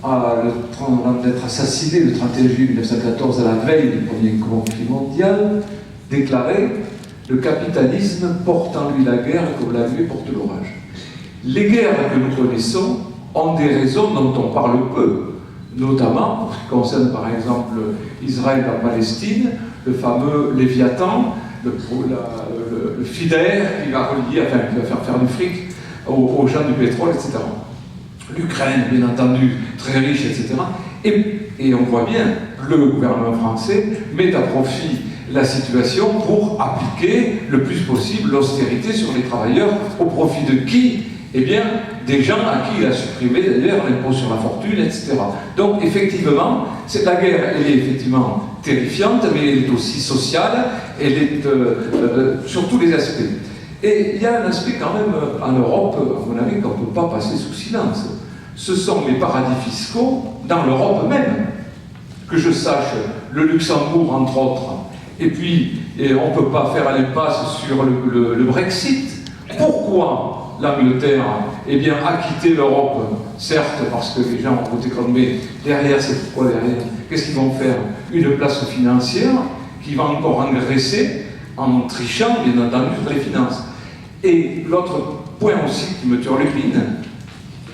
avant d'être assassiné le 31 juillet 1914 à la veille du premier conflit mondial, déclarait « Le capitalisme porte en lui la guerre comme la nuée porte l'orage ». Les guerres que nous connaissons ont des raisons dont on parle peu, notamment pour ce qui concerne par exemple Israël en Palestine, le fameux Léviathan, le FIDER qui va relier, enfin qui va faire du fric aux gens du pétrole, etc. l'Ukraine, bien entendu, très riche, etc. Et on voit bien, le gouvernement français met à profit la situation pour appliquer le plus possible l'austérité sur les travailleurs, au profit de qui? Eh bien, des gens à qui il a supprimé d'ailleurs l'impôt sur la fortune, etc. Donc, effectivement, la guerre, elle est effectivement terrifiante, mais elle est aussi sociale, elle est sur tous les aspects. Et il y a un aspect quand même en Europe, à mon avis, qu'on ne peut pas passer sous silence. Ce sont les paradis fiscaux dans l'Europe même. Que je sache, le Luxembourg, entre autres. Et puis, on ne peut pas faire l'impasse sur le Brexit. Pourquoi l'Angleterre a quitté l'Europe? Certes, parce que les gens ont voté comme, mais derrière, c'est pourquoi derrière? Qu'est-ce qu'ils vont faire? Une place financière qui va encore engraisser en trichant, bien entendu, sur les finances. Et l'autre point aussi qui me turlupine,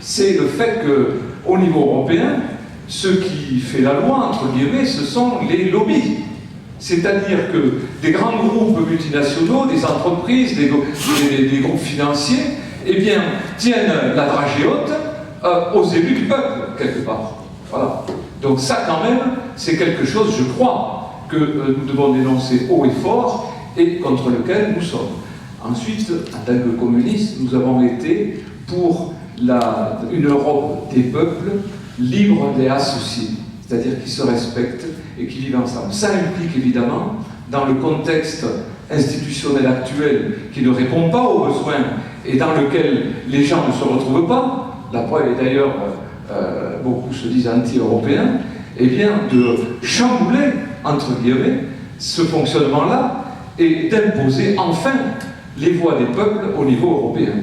c'est le fait qu'au niveau européen, ce qui fait la loi, entre guillemets, ce sont les lobbies. C'est-à-dire que des grands groupes multinationaux, des entreprises, des groupes financiers, eh bien, tiennent la dragée haute aux élus du peuple, quelque part. Voilà. Donc ça, quand même, c'est quelque chose, je crois, que nous devons dénoncer haut et fort et contre lequel nous sommes. Ensuite, en tant que communistes, nous avons été pour une Europe des peuples libre et associés, c'est-à-dire qui se respectent et qui vivent ensemble. Ça implique évidemment, dans le contexte institutionnel actuel qui ne répond pas aux besoins et dans lequel les gens ne se retrouvent pas, la preuve est d'ailleurs, beaucoup se disent anti-européens, eh bien de chambouler, entre guillemets, ce fonctionnement-là et d'imposer enfin les voix des peuples au niveau européen.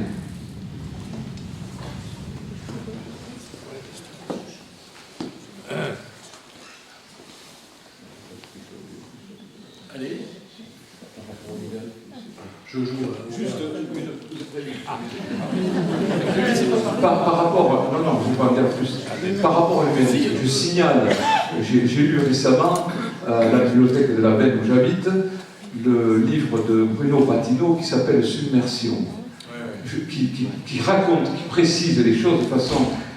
Allez. Je joue juste Par rapport, non, je ne vais pas en dire plus. Par rapport à l'humanité, je signale, j'ai lu récemment à la bibliothèque de la Benne où j'habite, le livre de Bruno Patino qui s'appelle Submersion, qui raconte, qui précise les choses de façon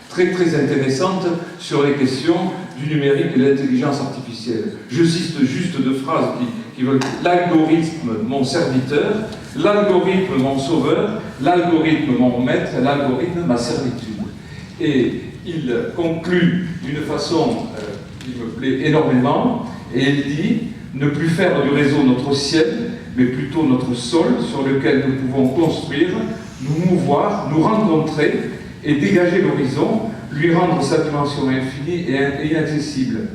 très très intéressante sur les questions du numérique et de l'intelligence artificielle. Je cite juste deux phrases qui veulent: l'algorithme mon serviteur, l'algorithme mon sauveur, l'algorithme mon maître, l'algorithme ma servitude. Et il conclut d'une façon qui me plaît énormément, et il dit: ne plus faire du réseau notre ciel, mais plutôt notre sol sur lequel nous pouvons construire, nous mouvoir, nous rencontrer et dégager l'horizon, lui rendre sa dimension infinie et inaccessible.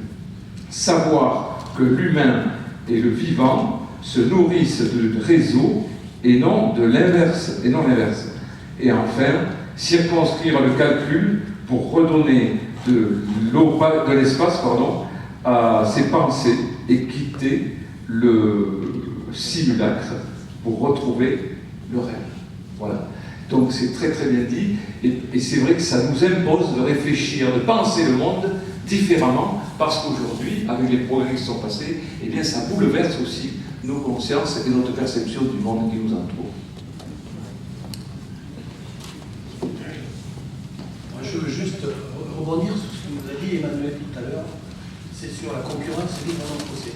Savoir que l'humain et le vivant se nourrissent de réseaux et non de l'inverse, Et enfin, circonscrire le calcul pour redonner de l'espace à ses pensées et quitter le simulacre pour retrouver le rêve. Voilà. Donc c'est très très bien dit, et c'est vrai que ça nous impose de réfléchir, de penser le monde différemment, parce qu'aujourd'hui, avec les progrès qui sont passés, eh bien ça bouleverse aussi nos consciences et notre perception du monde qui nous entoure. Je veux juste rebondir sur ce que nous a dit Emmanuel tout à l'heure, c'est sur la concurrence libre dans notre procès,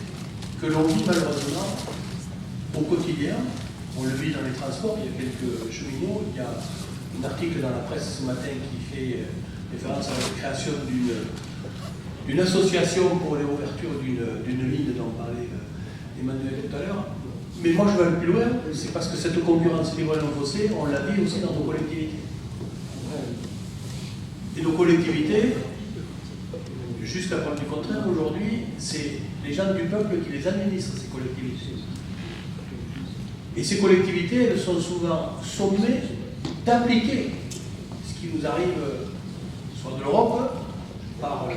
que l'on vit malheureusement au quotidien. On le vit dans les transports, il y a quelques cheminots, il y a un article dans la presse ce matin qui fait référence à la création d'une association pour les ouvertures d'une ligne dont parlait Emmanuel tout à l'heure. Mais moi je vais aller plus loin, c'est parce que cette concurrence libre non faussée, on la vit aussi dans nos collectivités. Et nos collectivités, jusqu'à preuve du contraire, aujourd'hui, c'est les gens du peuple qui les administrent, ces collectivités. Et ces collectivités, elles sont souvent sommées d'appliquer ce qui nous arrive, soit de l'Europe, par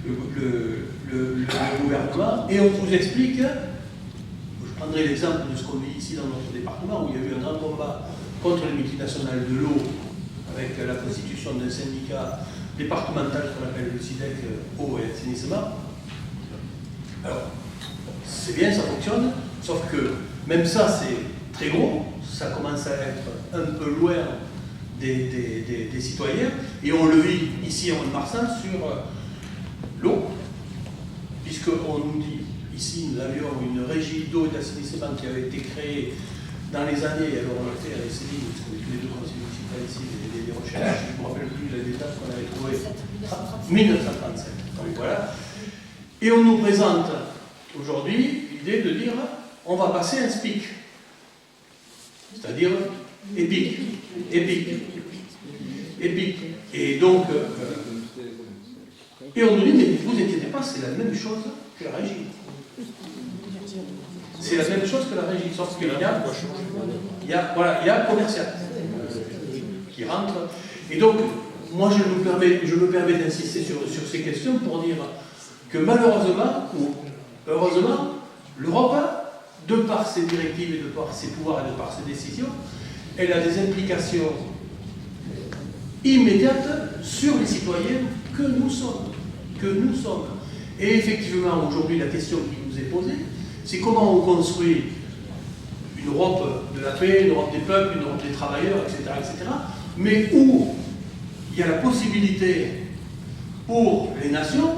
le gouvernement, et on vous explique, je prendrai l'exemple de ce qu'on vit ici dans notre département, où il y a eu un grand combat contre les multinationales de l'eau, avec la constitution d'un syndicat départemental qu'on appelle le SIDEC, eau et assainissement. Alors, c'est bien, ça fonctionne, sauf que même ça, c'est très gros, ça commence à être un peu loin des citoyens, Et on le vit ici en Marsan sur l'eau, puisqu'on nous dit, ici nous avions une régie d'eau et d'assainissement qui avait été créée dans les années, alors on l'a fait avec Céline, parce qu'on est tous les deux conseillers municipaux ici, des recherches, je ne me rappelle plus les détails qu'on avait trouvés. 1937. Donc voilà. Et on nous présente aujourd'hui l'idée de dire on va passer un SPIC, c'est-à-dire EPIC. Et donc, et on nous dit mais ne vous inquiétez pas, c'est la même chose que la régie. C'est la même chose que la régie, sauf qu'il y a commercial qui rentre. Et donc, moi je me permets d'insister sur ces questions pour dire que malheureusement, ou heureusement, l'Europe, de par ses directives et de par ses pouvoirs et de par ses décisions, elle a des implications immédiates sur les citoyens que nous sommes. Et effectivement, aujourd'hui, la question qui nous est posée, c'est comment on construit une Europe de la paix, une Europe des peuples, une Europe des travailleurs, etc., mais où il y a la possibilité pour les nations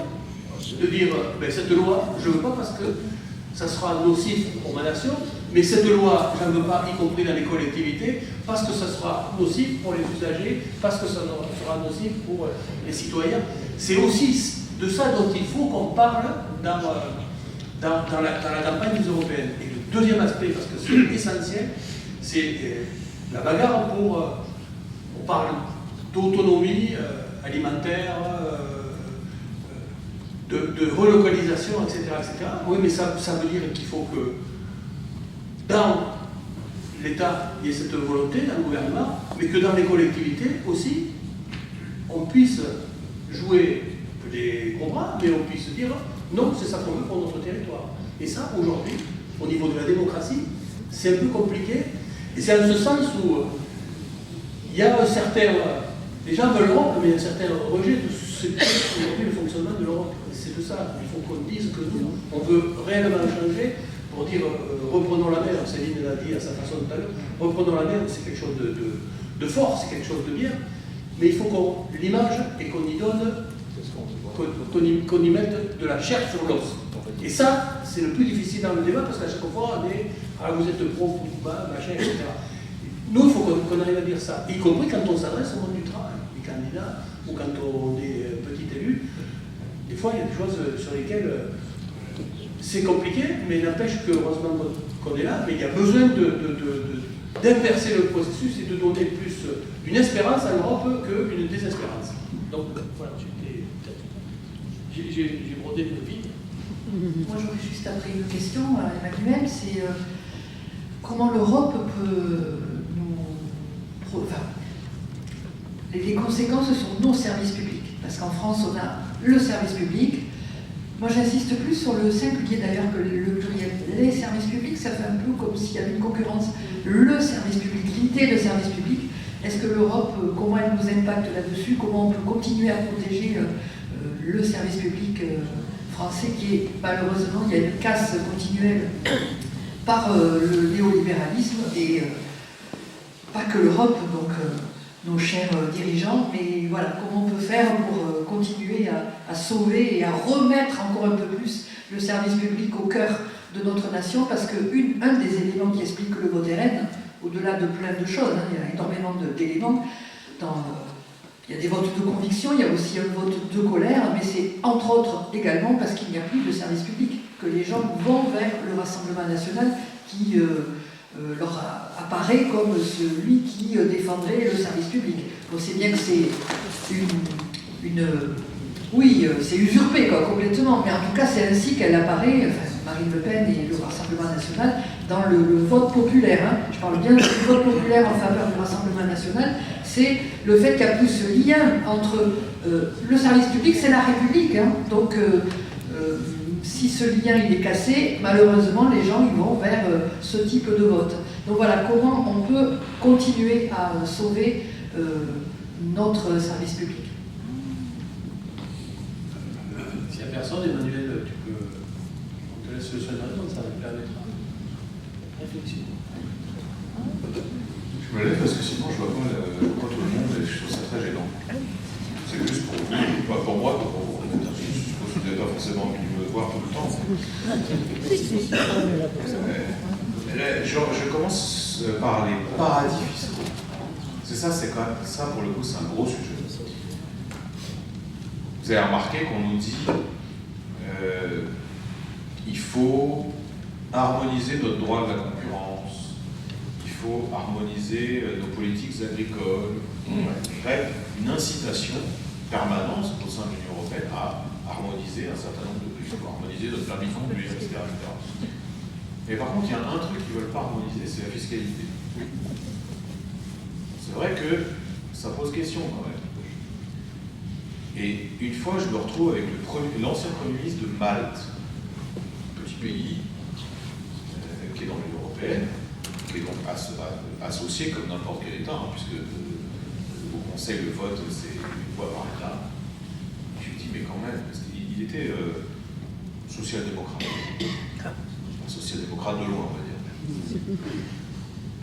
de dire ben, cette loi, je ne veux pas parce que ça sera nocif pour ma nation, mais cette loi, je ne veux pas, y compris dans les collectivités, parce que ça sera nocif pour les usagers, parce que ça sera nocif pour les citoyens. C'est aussi de ça dont il faut qu'on parle dans la campagne européenne. Et le deuxième aspect, parce que c'est essentiel, c'est la bagarre pour... on parle d'autonomie alimentaire, de relocalisation, etc., etc. Oui, mais ça veut dire qu'il faut que dans l'État, il y ait cette volonté, dans le gouvernement, mais que dans les collectivités aussi, on puisse jouer les combats, mais on puisse dire non, c'est ça qu'on veut pour notre territoire. Et ça, aujourd'hui, au niveau de la démocratie, c'est un peu compliqué. Et c'est en ce sens où il y a un certain... les gens veulent l'Europe, mais il y a un certain rejet de ce qu'est aujourd'hui le fonctionnement de l'Europe. C'est de ça qu'il faut qu'on dise que nous, on veut réellement changer pour dire reprenons la mer. Céline l'a dit à sa façon tout à l'heure. Reprenons la mer, c'est quelque chose de fort, c'est quelque chose de bien. Mais il faut qu'on l'image et qu'on y donne, qu'on y mette de la chair sur l'os. Et ça, c'est le plus difficile dans le débat parce qu'à chaque fois, on est vous êtes pro, machin, etc. Nous, il faut qu'on arrive à dire ça, y compris quand on s'adresse au monde du travail, les candidats, ou quand on est petit élu. Des fois, il y a des choses sur lesquelles c'est compliqué, mais n'empêche que, heureusement qu'on est là, mais il y a besoin d'inverser le processus et de donner plus une espérance à l'Europe qu'une désespérance. Donc, voilà, j'ai brodé le vide. Moi, j'aurais juste après une question, Emmanuel, c'est comment l'Europe peut nous... Enfin, les conséquences sont nos services publics, parce qu'en France, on a le service public. Moi, j'insiste plus sur le singulier d'ailleurs que le pluriel. Les services publics, ça fait un peu comme s'il y avait une concurrence. Le service public, l'idée de service public, est-ce que l'Europe, comment elle nous impacte là-dessus? Comment on peut continuer à protéger le service public français qui est, malheureusement, il y a une casse continuelle par le néolibéralisme et pas que l'Europe, donc nos chers dirigeants, mais voilà, comment on peut faire pour continuer à sauver et à remettre encore un peu plus le service public au cœur de notre nation, parce qu'un des éléments qui explique le vote RN, au-delà de plein de choses, il y a énormément d'éléments, il y a des votes de conviction, il y a aussi un vote de colère, mais c'est entre autres également parce qu'il n'y a plus de service public, que les gens vont vers le Rassemblement national qui leur apparaît comme celui qui défendrait le service public. On sait bien que c'est oui, c'est usurpé quoi, complètement, mais en tout cas c'est ainsi qu'elle apparaît, enfin, Marine Le Pen et le Rassemblement national, dans le vote populaire. Hein. Je parle bien du vote populaire en faveur du Rassemblement national, c'est le fait qu'il n'y a plus ce lien entre le service public, c'est la République. Hein. Donc si ce lien il est cassé, malheureusement les gens ils vont vers ce type de vote. Donc voilà, comment on peut continuer à sauver notre service public. S'il n'y a personne, Emmanuel, on te laisse le soin de répondre, ça va te permettre de réfléchir. Je me lève parce que sinon je vois pas tout le monde et je trouve ça très gênant. pas pour moi que pour vous. Je suppose que vous n'avez pas forcément envie de me voir tout le temps. Je commence par les paradis fiscaux. C'est ça, c'est quand même, ça pour le coup, c'est un gros sujet. Vous avez remarqué qu'on nous dit il faut harmoniser notre droit de la concurrence, il faut harmoniser nos politiques agricoles, bref, une incitation permanente au sein de l'Union européenne à harmoniser un certain nombre de pays, harmoniser notre permis de conduire, etc., etc. Mais par contre, il y a un truc qu'ils ne veulent pas harmoniser, c'est la fiscalité. C'est vrai que ça pose question quand même. Et une fois, je me retrouve avec l'ancien Premier ministre de Malte, petit pays qui est dans l'Union européenne, qui est donc associé comme n'importe quel État, puisque au Conseil le vote, c'est une voix par État. Je lui dis, mais quand même, parce qu'il était social-démocrate. Social-démocrate de loin, on va dire.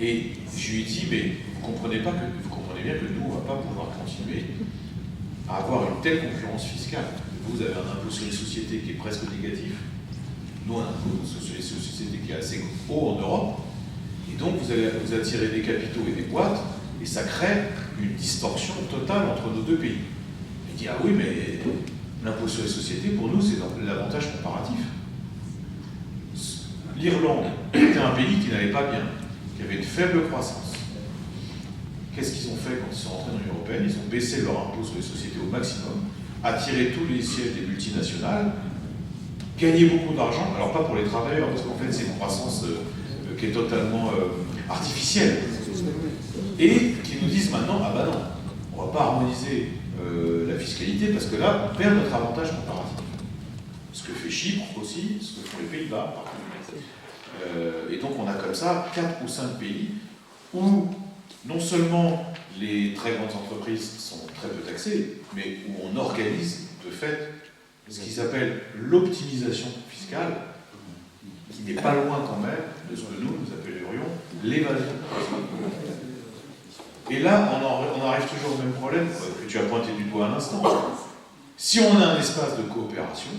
Et je lui dis, mais vous comprenez bien que nous, on ne va pas pouvoir continuer à avoir une telle concurrence fiscale. Vous avez un impôt sur les sociétés qui est presque négatif. Nous, on a un impôt sur les sociétés qui est assez haut en Europe. Et donc, vous attirez des capitaux et des boîtes, et ça crée une distorsion totale entre nos deux pays. Il dit, ah oui, mais l'impôt sur les sociétés, pour nous, c'est l'avantage comparatif. L'Irlande était un pays qui n'allait pas bien, qui avait une faible croissance. Qu'est-ce qu'ils ont fait quand ils sont rentrés dans l'Union européenne? Ils ont baissé leur impôt sur les sociétés au maximum, attiré tous les sièges des multinationales, gagné beaucoup d'argent, alors pas pour les travailleurs, parce qu'en fait c'est une croissance qui est totalement artificielle, et qui nous disent maintenant, ah bah non, on ne va pas harmoniser la fiscalité, parce que là, on perd notre avantage comparatif. Ce que fait Chypre aussi, ce que font les Pays-Bas, par contre. Et donc on a comme ça 4 ou 5 pays où non seulement les très grandes entreprises sont très peu taxées, mais où on organise de fait ce qui s'appelle l'optimisation fiscale, qui n'est pas loin quand même de ce que nous appellerions l'évasion. Et là, on arrive toujours au même problème que tu as pointé du doigt à l'instant. Si on a un espace de coopération,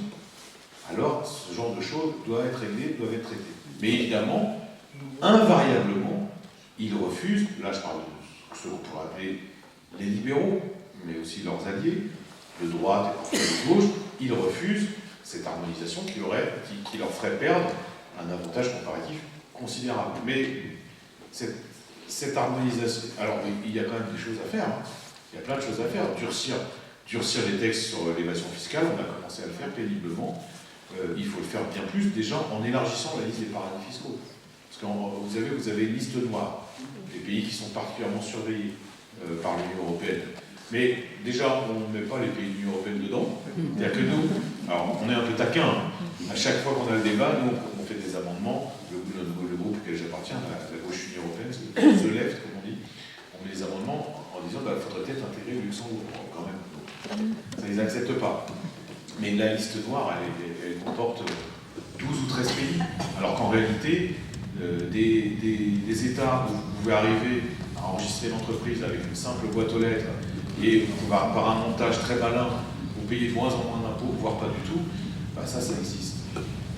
alors ce genre de choses doivent être réglées, doivent être traitées. Mais évidemment, invariablement, ils refusent, là je parle de ce qu'on pourrait appeler les libéraux, mais aussi leurs alliés, de droite et parfois de gauche, ils refusent cette harmonisation qui leur ferait perdre un avantage comparatif considérable. Mais cette harmonisation, alors il y a quand même des choses à faire, hein. Il y a plein de choses à faire. Durcir les textes sur l'évasion fiscale, on a commencé à le faire péniblement. Il faut le faire bien plus, déjà en élargissant la liste des paradis fiscaux. Parce que vous avez une liste noire, des pays qui sont particulièrement surveillés par l'Union européenne. Mais déjà, on ne met pas les pays de l'Union européenne dedans. Il n'y a que nous. Alors, on est un peu taquin. À chaque fois qu'on a le débat, nous, on fait des amendements. Le groupe auquel j'appartiens, la gauche Union européenne, se lève, comme on dit. On met des amendements en disant qu'il faudrait peut-être intégrer le Luxembourg, quand même. Ça ne les accepte pas. Mais la liste noire, elle comporte 12 ou 13 pays. Alors qu'en réalité, des États où vous pouvez arriver à enregistrer l'entreprise avec une simple boîte aux lettres et par un montage très malin, vous payez de moins en moins d'impôts, voire pas du tout, bah ça existe.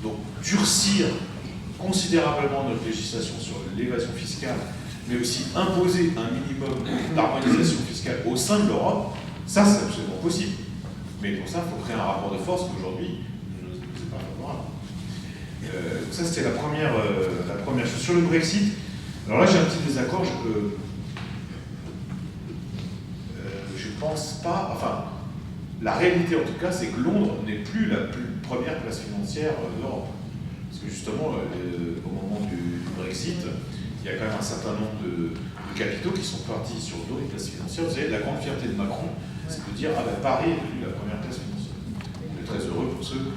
Donc durcir considérablement notre législation sur l'évasion fiscale, mais aussi imposer un minimum d'harmonisation fiscale au sein de l'Europe, ça c'est absolument possible. Mais pour ça, il faut créer un rapport de force qu'aujourd'hui, ce n'est pas favorable. Ça, c'était la première chose. Sur le Brexit, alors là, j'ai un petit désaccord. Je pense pas... Enfin, la réalité, en tout cas, c'est que Londres n'est plus la première place financière d'Europe. Parce que justement, au moment du Brexit, il y a quand même un certain nombre de capitaux qui sont partis sur d'autres places financières. Vous savez, la grande fierté de Macron, c'est de dire « Ah ben Paris est devenu la première place financière ». On est très heureux pour ceux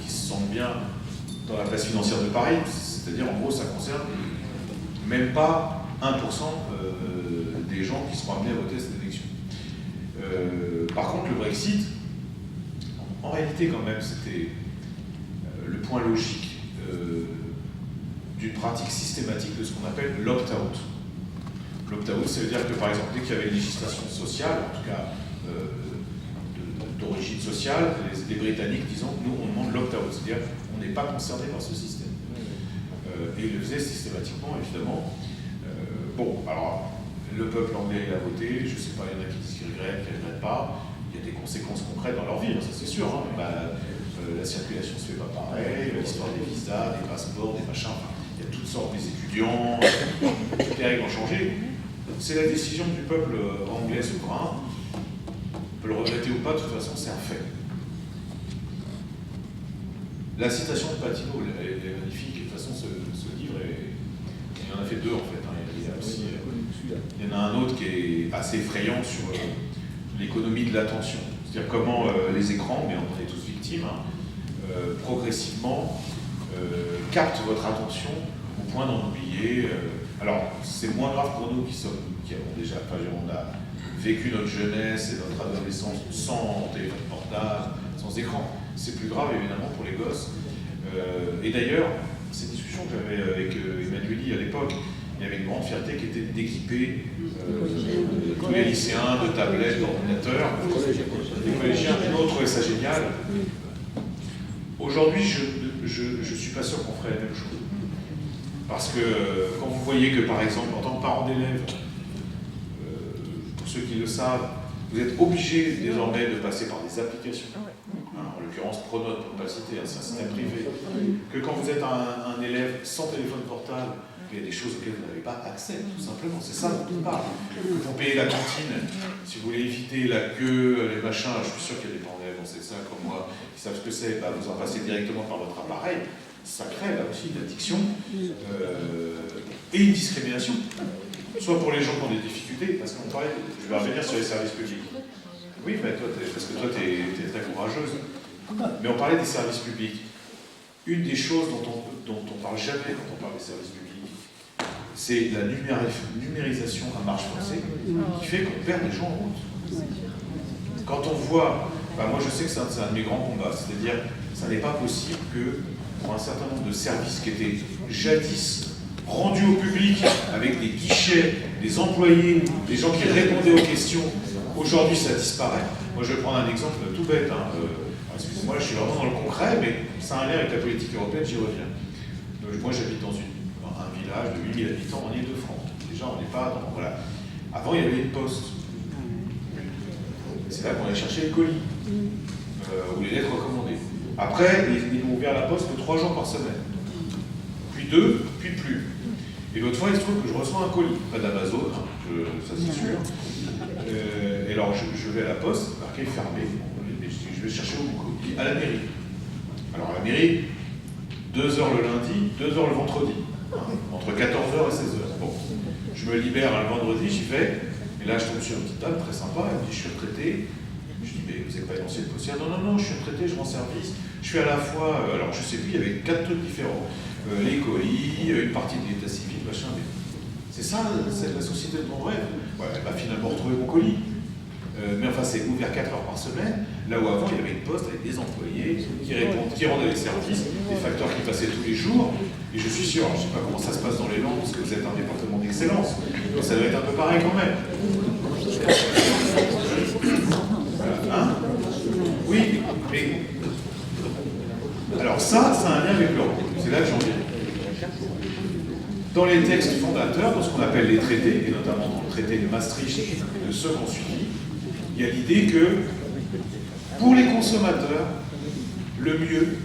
qui se sentent bien dans la place financière de Paris. C'est-à-dire, en gros, ça concerne même pas 1% des gens qui seront amenés à voter cette élection. Par contre, le Brexit, en réalité, quand même, c'était le point logique d'une pratique systématique de ce qu'on appelle l'opt-out. L'opt-out, ça veut dire que, par exemple, dès qu'il y avait une législation sociale, en tout cas sociale des Britanniques disant que nous, on demande l'opt-out, c'est-à-dire qu'on n'est pas concerné par ce système. Et il le faisait systématiquement, évidemment. Bon, alors, le peuple anglais l'a voté, je ne sais pas, il y en a qui disent qu'ils regrettent, qui ne regrettent pas. Il y a des conséquences concrètes dans leur vie, ça c'est sûr. Hein. La circulation ne se fait pas pareil, l'histoire des visas, des passeports, des machins, enfin, il y a toutes sortes, des étudiants, toutes les règles ont changé. C'est la décision du peuple anglais souverain. On peut le regretter ou pas, de toute façon, c'est un fait. La citation de Patino, elle est magnifique, et de toute façon, ce livre, il en a fait deux en fait. Hein. Il y en a un autre qui est assez effrayant sur l'économie de l'attention. C'est-à-dire comment les écrans, mais on en est tous victimes, hein, progressivement captent votre attention au point d'en oublier. Alors, c'est moins grave pour nous qui avons déjà, enfin, on a vécu notre jeunesse et notre adolescence sans téléphone portable, sans écran. C'est plus grave évidemment pour les gosses. Et d'ailleurs, cette discussion que j'avais avec Emmanueli à l'époque, il y avait une grande fierté qui était d'équiper tous les lycéens de tablettes, d'ordinateurs, les collégiens. Nous, on trouvait ça génial. Aujourd'hui, je ne suis pas sûr qu'on ferait la même chose. Parce que quand vous voyez que, par exemple, en tant que parent d'élève, pour ceux qui le savent, vous êtes obligé désormais de passer par des applications. En l'occurrence, Pronote, pour ne pas le citer, c'est un système privé. Que quand vous êtes un élève sans téléphone portable, il y a des choses auxquelles vous n'avez pas accès, tout simplement. C'est ça dont on parle. Vous payez la cantine, si vous voulez éviter la queue, les machins, je suis sûr qu'il y a des parents d'élèves, on sait ça comme moi, qui savent ce que c'est, bah, vous en passez directement par votre appareil. Ça crée là aussi une addiction et une discrimination. Soit pour les gens qui ont des difficultés, parce qu'on parlait, je vais revenir sur les services publics. Oui, mais toi, parce que toi, tu es très courageuse. Mais on parlait des services publics. Une des choses dont on parle jamais quand on parle des services publics, c'est la numérisation à marche forcée qui fait qu'on perd des gens en route. Quand on voit, bah moi je sais que c'est un de mes grands combats, c'est-à-dire ça n'est pas possible que pour un certain nombre de services qui étaient jadis rendus au public avec des guichets, des employés, des gens qui répondaient aux questions, aujourd'hui ça disparaît. Moi je vais prendre un exemple tout bête, hein. Excusez-moi, je suis vraiment dans le concret, mais ça a un lien avec la politique européenne, j'y reviens. Moi j'habite dans un village de 8000 habitants en Île-de-France. Déjà on n'est pas dans... Voilà. Avant il y avait une poste. C'est là qu'on allait chercher les colis, ou les lettres recommandées. Après, ils n'ont ouvert la poste que 3 jours par semaine. Puis 2, puis plus. Et l'autre fois, il se trouve que je reçois un colis, pas d'Amazon, hein, ça c'est sûr. Et alors, je vais à la poste, marqué fermé. Je vais chercher mon colis à la mairie. Alors, à la mairie, 2 heures le lundi, 2 heures le vendredi. Hein, entre 14h et 16h. Bon, je me libère le vendredi, j'y vais. Et là, je tombe sur une petite dame très sympa, elle me dit, je suis retraité. Je dis, mais vous n'êtes pas une ancienne postière? Non, non, non, je suis retraité, je rends service. Je suis à la fois, alors je sais plus, il y avait 4 trucs différents. Les colis, une partie de l'état civil, machin. Mais c'est ça, c'est la société de mon rêve. Ouais, elle m'a finalement retrouvé mon colis. Mais enfin, c'est ouvert 4 heures par semaine, là où avant, il y avait une poste avec des employés qui rendaient les services, des facteurs qui passaient tous les jours. Et je suis sûr, je ne sais pas comment ça se passe dans les Landes, parce que vous êtes un département d'excellence, mais ça doit être un peu pareil quand même. Hein? Oui, mais... Alors ça a un lien avec l'Europe, c'est là que j'en viens. Dans les textes fondateurs, dans ce qu'on appelle les traités, et notamment dans le traité de Maastricht, de ceux qu'on suivi, il y a l'idée que, pour les consommateurs, le mieux,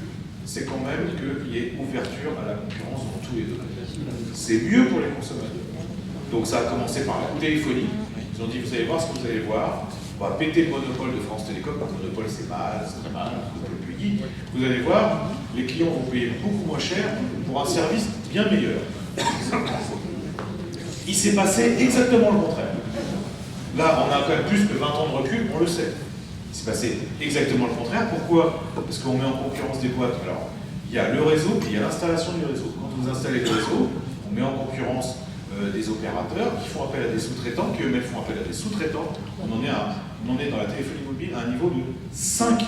c'est quand même qu'il y ait ouverture à la concurrence dans tous les domaines. C'est mieux pour les consommateurs. Donc ça a commencé par la téléphonie. Ils ont dit, vous allez voir ce que vous allez voir, on va péter le monopole de France Télécom, le monopole c'est mal, c'est très mal, vous allez voir, les clients vont payer beaucoup moins cher pour un service bien meilleur. Il s'est passé exactement le contraire. Là, on a quand même plus que 20 ans de recul, on le sait. Il s'est passé exactement le contraire. Pourquoi? Parce qu'on met en concurrence des boîtes. Alors, il y a le réseau, puis il y a l'installation du réseau. Quand vous installez le réseau, on met en concurrence des opérateurs qui font appel à des sous-traitants, qui eux-mêmes font appel à des sous-traitants. On en est dans la téléphonie mobile à un niveau de 5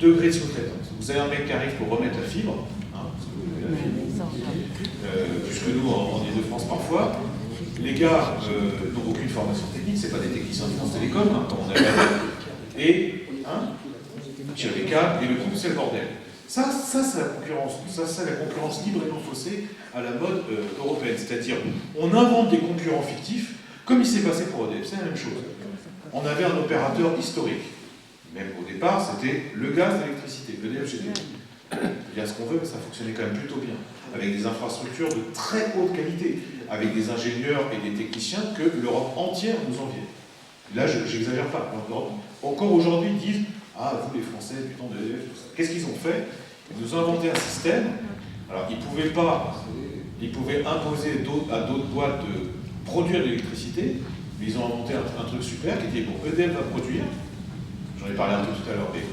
degrés de sous-traitance. Vous avez un mec qui arrive pour remettre la fibre, hein, parce que vous avez la fibre, puisque nous, en Ile-de-France parfois, les gars n'ont aucune formation technique, c'est pas des techniciens de France Télécom, hein, comme on a et tire les câbles, et le groupe, c'est le bordel. Ça c'est la concurrence. Ça, c'est la concurrence libre et non faussée à la mode européenne. C'est-à-dire, on invente des concurrents fictifs, comme il s'est passé pour EDF, c'est la même chose. On avait un opérateur historique. Même au départ, c'était le gaz, l'électricité, EDF, GDF. Il y a ce qu'on veut, mais ça fonctionnait quand même plutôt bien. Avec des infrastructures de très haute qualité, avec des ingénieurs et des techniciens que l'Europe entière nous enviait. Là, j'exagère pas. Encore aujourd'hui, ils disent « Ah, vous les Français, putain de EDF, tout ça. » Qu'est-ce qu'ils ont fait? Ils nous ont inventé un système. Alors, ils pouvaient imposer à d'autres boîtes de produire de l'électricité, mais ils ont inventé un truc super qui dit « Bon, EDF va produire. » J'en ai parlé un peu tout à l'heure, mais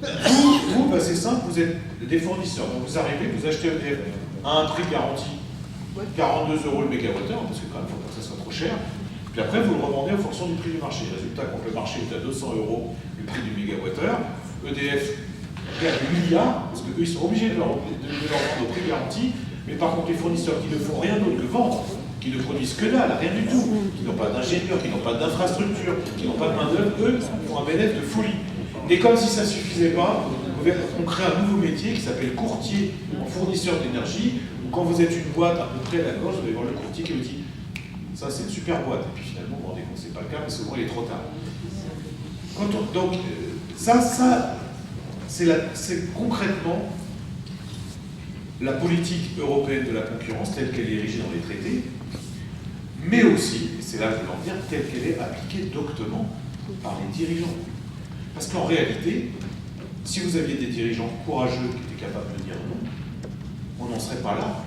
vous, c'est simple, vous êtes des fournisseurs. Donc vous arrivez, vous achetez EDF à un prix garanti, 42 € le mégawattheure, parce que quand même, il ne faut pas que ça soit trop cher. Puis après, vous le revendez en fonction du prix du marché. Résultat, quand le marché est à 200 € le prix du mégawattheure, EDF perd des milliards, parce qu'eux, ils sont obligés de leur vendre au prix garanti, mais par contre, les fournisseurs qui ne font rien d'autre que vendre, qui ne produisent que dalle, rien du tout, qui n'ont pas d'ingénieurs, qui n'ont pas d'infrastructure, qui n'ont pas de main-d'œuvre, eux, font un bénéfice de folie. Et comme si ça ne suffisait pas, on crée un nouveau métier qui s'appelle courtier en fournisseur d'énergie, où quand vous êtes une boîte à peu près à la gauche, vous allez voir le courtier qui vous dit « ça c'est une super boîte », et puis finalement vous vous rendez compte que ce n'est pas le cas, mais souvent il est trop tard. Donc ça c'est concrètement la politique européenne de la concurrence telle qu'elle est érigée dans les traités, mais aussi, et c'est là que je veux en dire, telle qu'elle est appliquée doctement par les dirigeants. Parce qu'en réalité, si vous aviez des dirigeants courageux qui étaient capables de dire non, on n'en serait pas là.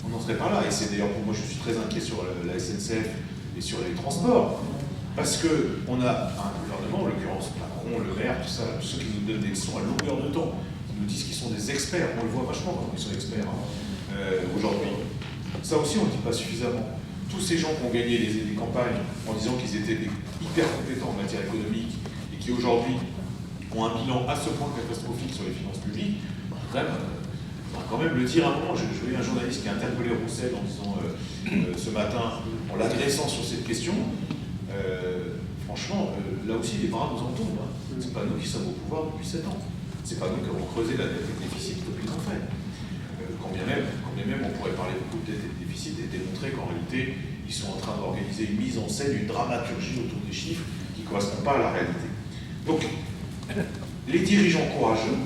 On n'en serait pas là. Et c'est d'ailleurs pour moi, je suis très inquiet sur la SNCF et sur les transports. Parce qu'on a un gouvernement, en l'occurrence Macron, Le Maire, tout ça, tous ceux qui nous donnent des leçons à longueur de temps, qui nous disent qu'ils sont des experts. On le voit vachement quand ils sont experts aujourd'hui. Ça aussi, on ne le dit pas suffisamment. Tous ces gens qui ont gagné des campagnes en disant qu'ils étaient hyper compétents en matière économique et qui aujourd'hui ont un bilan à ce point catastrophique sur les finances publiques, on va quand même le dire à un moment. J'ai eu un journaliste qui a interpellé Roussel en disant ce matin, en l'agressant sur cette question, franchement, là aussi les bras nous en tombent. Hein. C'est pas nous qui sommes au pouvoir depuis 7 ans. C'est pas nous qui avons creusé la dette et le déficit comme ils l'ont fait. Quand bien même on pourrait parler beaucoup de dette et de déficit et démontrer qu'en réalité, ils sont en train d'organiser une mise en scène, une dramaturgie autour des chiffres qui ne correspond pas à la réalité. Donc, les dirigeants courageux,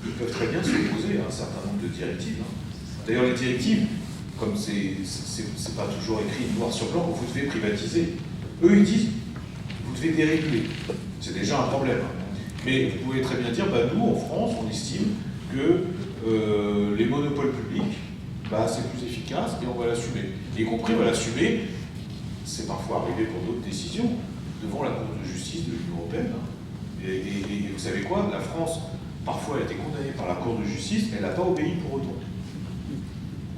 ils peuvent très bien s'opposer à un certain nombre de directives. Hein. D'ailleurs, les directives, comme c'est pas toujours écrit noir sur blanc, vous devez privatiser. Eux, ils disent, vous devez déréguler. C'est déjà un problème. Hein. Mais vous pouvez très bien dire, bah, nous, en France, on estime que les monopoles publics, bah, c'est plus efficace et on va l'assumer. Y compris, on va l'assumer, c'est parfois arrivé pour d'autres décisions, devant la Cour de justice de l'Union européenne. Et vous savez quoi? La France, parfois, a été condamnée par la Cour de justice, mais elle n'a pas obéi pour autant.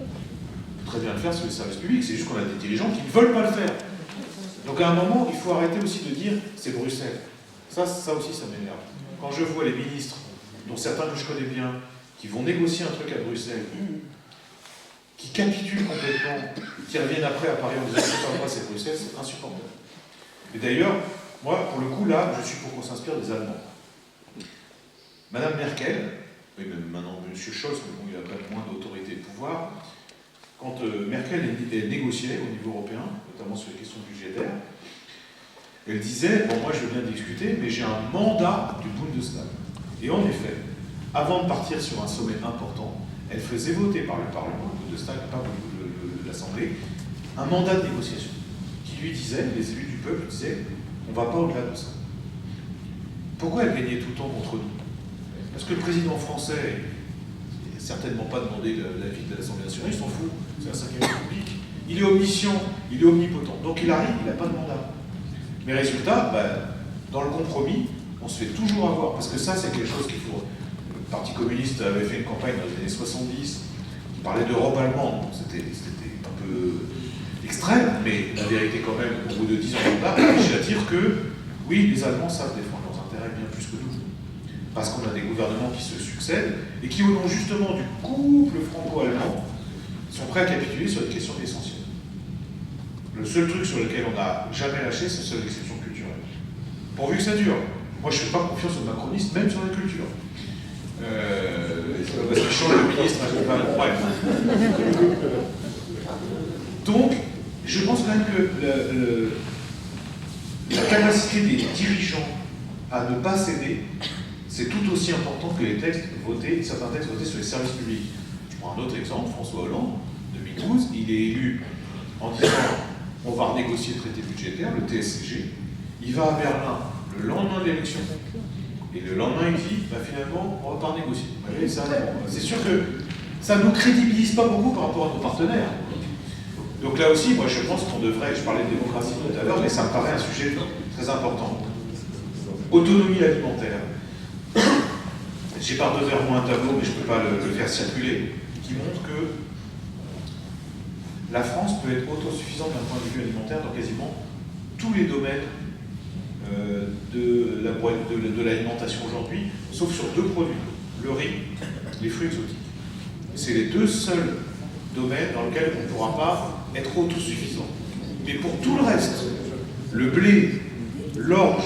On peut très bien le faire sur les services publics, c'est juste qu'on a des dirigeants qui ne veulent pas le faire. Donc à un moment, il faut arrêter aussi de dire c'est Bruxelles. Ça aussi, ça m'énerve. Quand je vois les ministres, dont certains que je connais bien, qui vont négocier un truc à Bruxelles, qui capitulent complètement, qui reviennent après à Paris en disant c'est Bruxelles, c'est insupportable. Et d'ailleurs, moi, pour le coup, là, je suis pour qu'on s'inspire des Allemands. Madame Merkel, oui, même maintenant M. Scholz, mais bon, il a quand même moins d'autorité et de pouvoir, quand Merkel négociait au niveau européen, notamment sur les questions budgétaires, elle disait, bon, moi je veux bien discuter, mais j'ai un mandat du Bundestag. Et en effet, avant de partir sur un sommet important, elle faisait voter par le Parlement, le Bundestag, pas l'Assemblée, un mandat de négociation qui lui disait, les élus du peuple disaient, on ne va pas au-delà de ça. Pourquoi elle gagnait tout le temps contre nous? Parce que le président français n'a certainement pas demandé l'avis de l'Assemblée nationale, il s'en fout, c'est la 5e République. Il est omniscient, il est omnipotent. Donc il arrive, il n'a pas de mandat. Mais résultat, dans le compromis, on se fait toujours avoir, parce que ça c'est quelque chose qu'il faut... Le Parti communiste avait fait une campagne dans les années 70 qui parlait d'Europe allemande. C'était un peu extrême, mais la vérité quand même, au bout de 10 ans de mandat, j'ai à dire que oui, les Allemands savent défendre leurs intérêts bien plus que nous. Parce qu'on a des gouvernements qui se succèdent et qui, au nom justement du couple franco-allemand, sont prêts à capituler sur des questions essentielles. Le seul truc sur lequel on n'a jamais lâché, c'est la seule exception culturelle. Pourvu que ça dure. Moi, je ne fais pas confiance aux macronistes, même sur la culture. C'est pas parce qu'ils changent le ministre, bref. Donc, je pense quand même que la capacité des dirigeants à ne pas céder, c'est tout aussi important que les textes votés, certains textes votés sur les services publics. Je prends un autre exemple, François Hollande, 2012, il est élu en disant on va renégocier le traité budgétaire, le TSCG. Il va à Berlin le lendemain de l'élection. Et le lendemain, il dit finalement, on va pas renégocier. C'est sûr que ça ne nous crédibilise pas beaucoup par rapport à nos partenaires. Donc là aussi, moi je pense qu'on devrait, je parlais de démocratie tout à l'heure, mais ça me paraît un sujet très important. Autonomie alimentaire. J'ai par devers moi un tableau, mais je ne peux pas le faire circuler, qui montre que la France peut être autosuffisante d'un point de vue alimentaire dans quasiment tous les domaines de l'alimentation aujourd'hui, sauf sur 2 produits, le riz, les fruits exotiques. C'est les 2 seuls domaines dans lesquels on ne pourra pas être autosuffisant. Mais pour tout le reste, le blé, l'orge,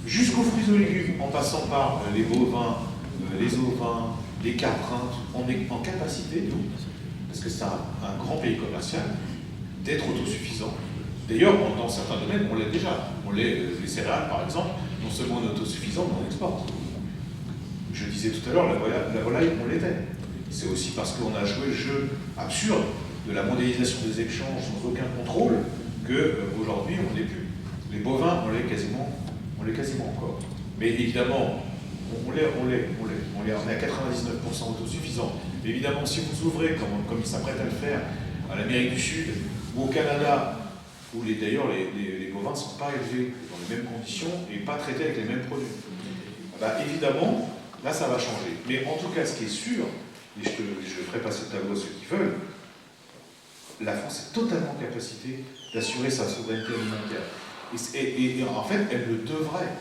jusqu'aux fruits et légumes, en passant par les bovins, les ovins, les caprins, on est en capacité, nous, parce que c'est un grand pays commercial, d'être autosuffisant. D'ailleurs, dans certains domaines, on l'est déjà. Les céréales, par exemple, non seulement on est autosuffisant, mais on exporte. Je disais tout à l'heure, la volaille, on l'était. C'est aussi parce qu'on a joué le jeu absurde de la mondialisation des échanges sans aucun contrôle qu'aujourd'hui, on n'est plus. Les bovins, on l'est quasiment encore. Mais évidemment, on est à 99% autosuffisant. Mais évidemment, si vous ouvrez, comme ils s'apprêtent à le faire, à l'Amérique du Sud ou au Canada, où d'ailleurs les bovins ne sont pas élevés dans les mêmes conditions et pas traités avec les mêmes produits, évidemment, là ça va changer. Mais en tout cas, ce qui est sûr, et je ferai passer le tableau à ceux qui veulent, la France est totalement en capacité d'assurer sa souveraineté alimentaire. Et en fait, elle le devrait.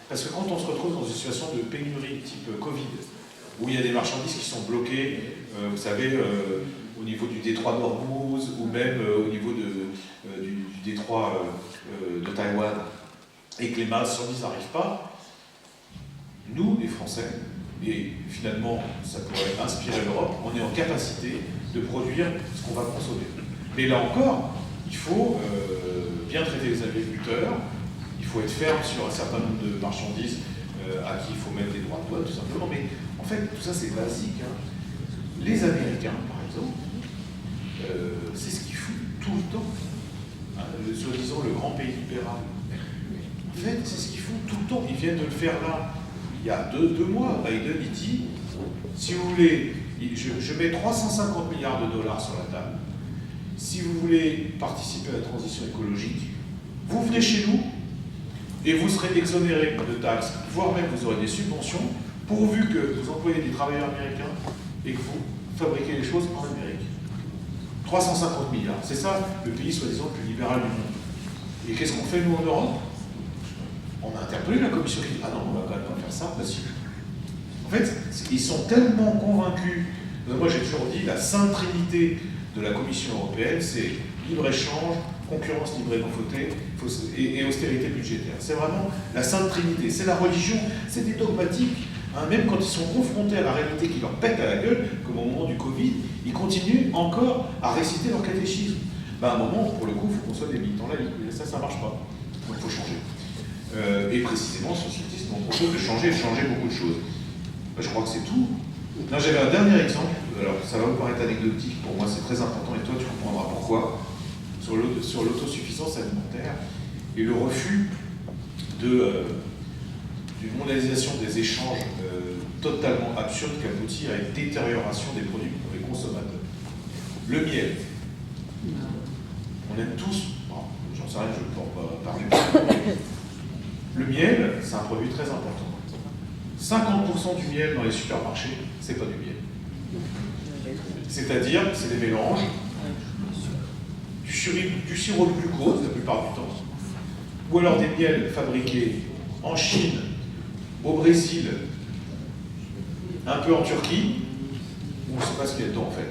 Parce que quand on se retrouve dans une situation de pénurie type Covid, où il y a des marchandises qui sont bloquées, vous savez, au niveau du détroit d'Ormuz, ou même au niveau du détroit de Taïwan, et que les marchandises n'arrivent pas, nous, les Français, et finalement, ça pourrait inspirer l'Europe, on est en capacité de produire ce qu'on va consommer. Mais là encore, il faut bien traiter les agriculteurs, il faut être ferme sur un certain nombre de marchandises à qui il faut mettre des droits de douane, tout simplement. Mais en fait, tout ça, c'est basique. Hein. Les Américains, par exemple, c'est ce qu'ils font tout le temps. Hein, soi-disant le grand pays libéral. En fait, c'est ce qu'ils font tout le temps. Ils viennent de le faire là. Il y a deux mois, Biden, il dit, si vous voulez, je mets 350 milliards de dollars sur la table. Si vous voulez participer à la transition écologique, vous venez chez nous et vous serez exonéré de taxes, voire même vous aurez des subventions, pourvu que vous employez des travailleurs américains et que vous fabriquez les choses en Amérique. 350 milliards, c'est ça le pays soi-disant le plus libéral du monde. Et qu'est-ce qu'on fait nous en Europe? On a interpellé la Commission qui dit « Ah non, on va quand même pas faire ça, parce que... » En fait, ils sont tellement convaincus. Moi j'ai toujours dit, la sainte trinité de la Commission européenne, c'est libre-échange, concurrence libre et austérité budgétaire. C'est vraiment la sainte trinité. C'est la religion, c'est des dogmatiques. Hein, même quand ils sont confrontés à la réalité qui leur pète à la gueule, comme au moment du Covid, ils continuent encore à réciter leur catéchisme. À un moment, pour le coup, il faut qu'on soit des militants laïcs. Ça ne marche pas. Donc il faut changer. Et précisément, sur ce système, on propose de changer beaucoup de choses. Je crois que c'est tout. Non, j'avais un dernier exemple. Alors, ça va vous paraître anecdotique. Pour moi, c'est très important. Et toi, tu comprendras pourquoi. Sur l'autosuffisance alimentaire et le refus d'une mondialisation des échanges totalement absurde qui aboutit à une détérioration des produits pour les consommateurs. Le miel. On aime tous, j'en sais rien, je ne peux pas parler. Le miel, c'est un produit très important. 50% du miel dans les supermarchés, c'est pas du miel. C'est-à-dire, c'est des mélanges, du sirop de glucose la plupart du temps, ou alors des miels fabriqués en Chine, au Brésil, un peu en Turquie, où on ne sait pas ce qu'il y a dedans en fait.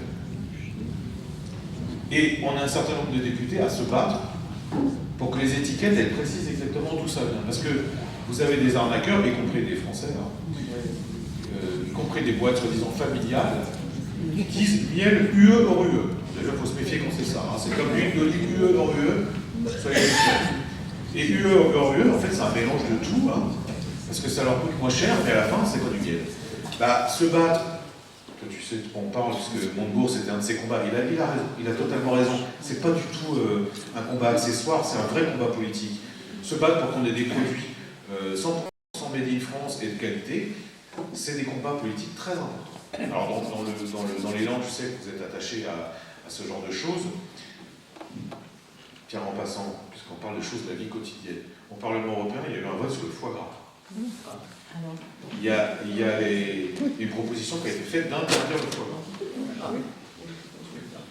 Et on a un certain nombre de députés à se battre pour que les étiquettes elles précisent exactement d'où ça vient. Parce que Vous avez des arnaqueurs, y compris des Français, hein, y compris des boîtes soi-disant familiales, qui disent miel UE hors UE. Déjà, il faut se méfier quand c'est ça. Hein. C'est comme l'huile d'olive UE hors UE. Soyez méfiants. Et UE hors UE, en fait, c'est un mélange de tout, hein, parce que ça leur coûte moins cher, mais à la fin, c'est pas du miel. Bah, se battre, toi, tu sais de quoi on parle, puisque Montebourg, c'était un de ses combats. Il a raison, il a totalement raison. C'est pas du tout un combat accessoire, c'est un vrai combat politique. Se battre pour qu'on ait des produits 100% made in France et de qualité, c'est des combats politiques très importants. Alors, dans les langues, je sais que vous êtes attachés à ce genre de choses. Pierre, en passant, puisqu'on parle des choses de la vie quotidienne, au Parlement européen, il y a eu un vote sur le foie gras. Il y a une proposition qui a été faite d'interdire le foie gras.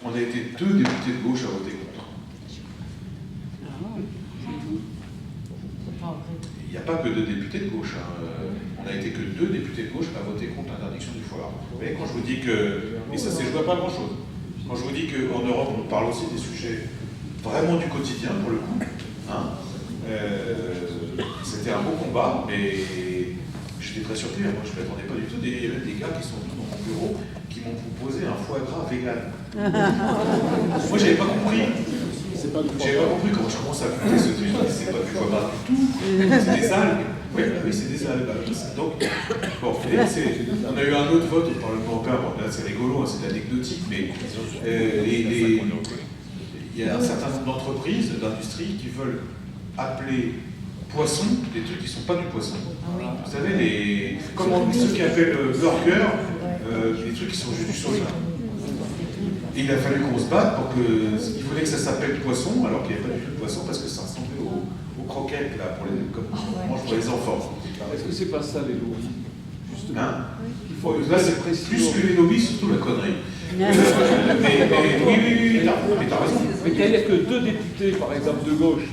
On a été 2 députés de gauche à voter contre. Il n'y a pas que 2 députés de gauche. Hein. On n'a été que 2 députés de gauche à voter contre l'interdiction du foie gras. Vous voyez, quand je vous dis que... Et ça ne s'est joué à pas grand-chose. Quand je vous dis qu'en Europe, on parle aussi des sujets vraiment du quotidien, pour le coup. Hein. C'était un beau combat, mais j'étais très surpris. Moi, je ne m'attendais pas du tout. Il y avait des gars qui sont venus dans mon bureau qui m'ont proposé un foie gras vegan. Moi, j'avais pas compris. J'avais pas compris comment je commence à goûter ce truc. C'est pas du foie gras du tout. C'est des algues. Oui, c'est des algues. Donc, bon, on a eu un autre vote au Parlement européen. Bon, là, c'est rigolo, hein, c'est anecdotique, mais il y a un certain nombre d'entreprises, d'industries qui veulent appeler poisson des trucs qui ne sont pas du poisson. Vous savez, ceux qui appellent burger, des trucs qui sont juste du soja. Et il a fallu qu'on se batte pour que... Il voulait que ça s'appelle poisson, alors qu'il n'y avait pas du tout de poisson, parce que ça ressemblait aux croquettes, là, comme on mange pour les enfants. Est-ce que c'est pas ça les lobbies, justement? Hein? Là, c'est plus que les lobbies, surtout la connerie. Oui, t'as raison. Mais il n'y a que 2 députés, par exemple, de gauche.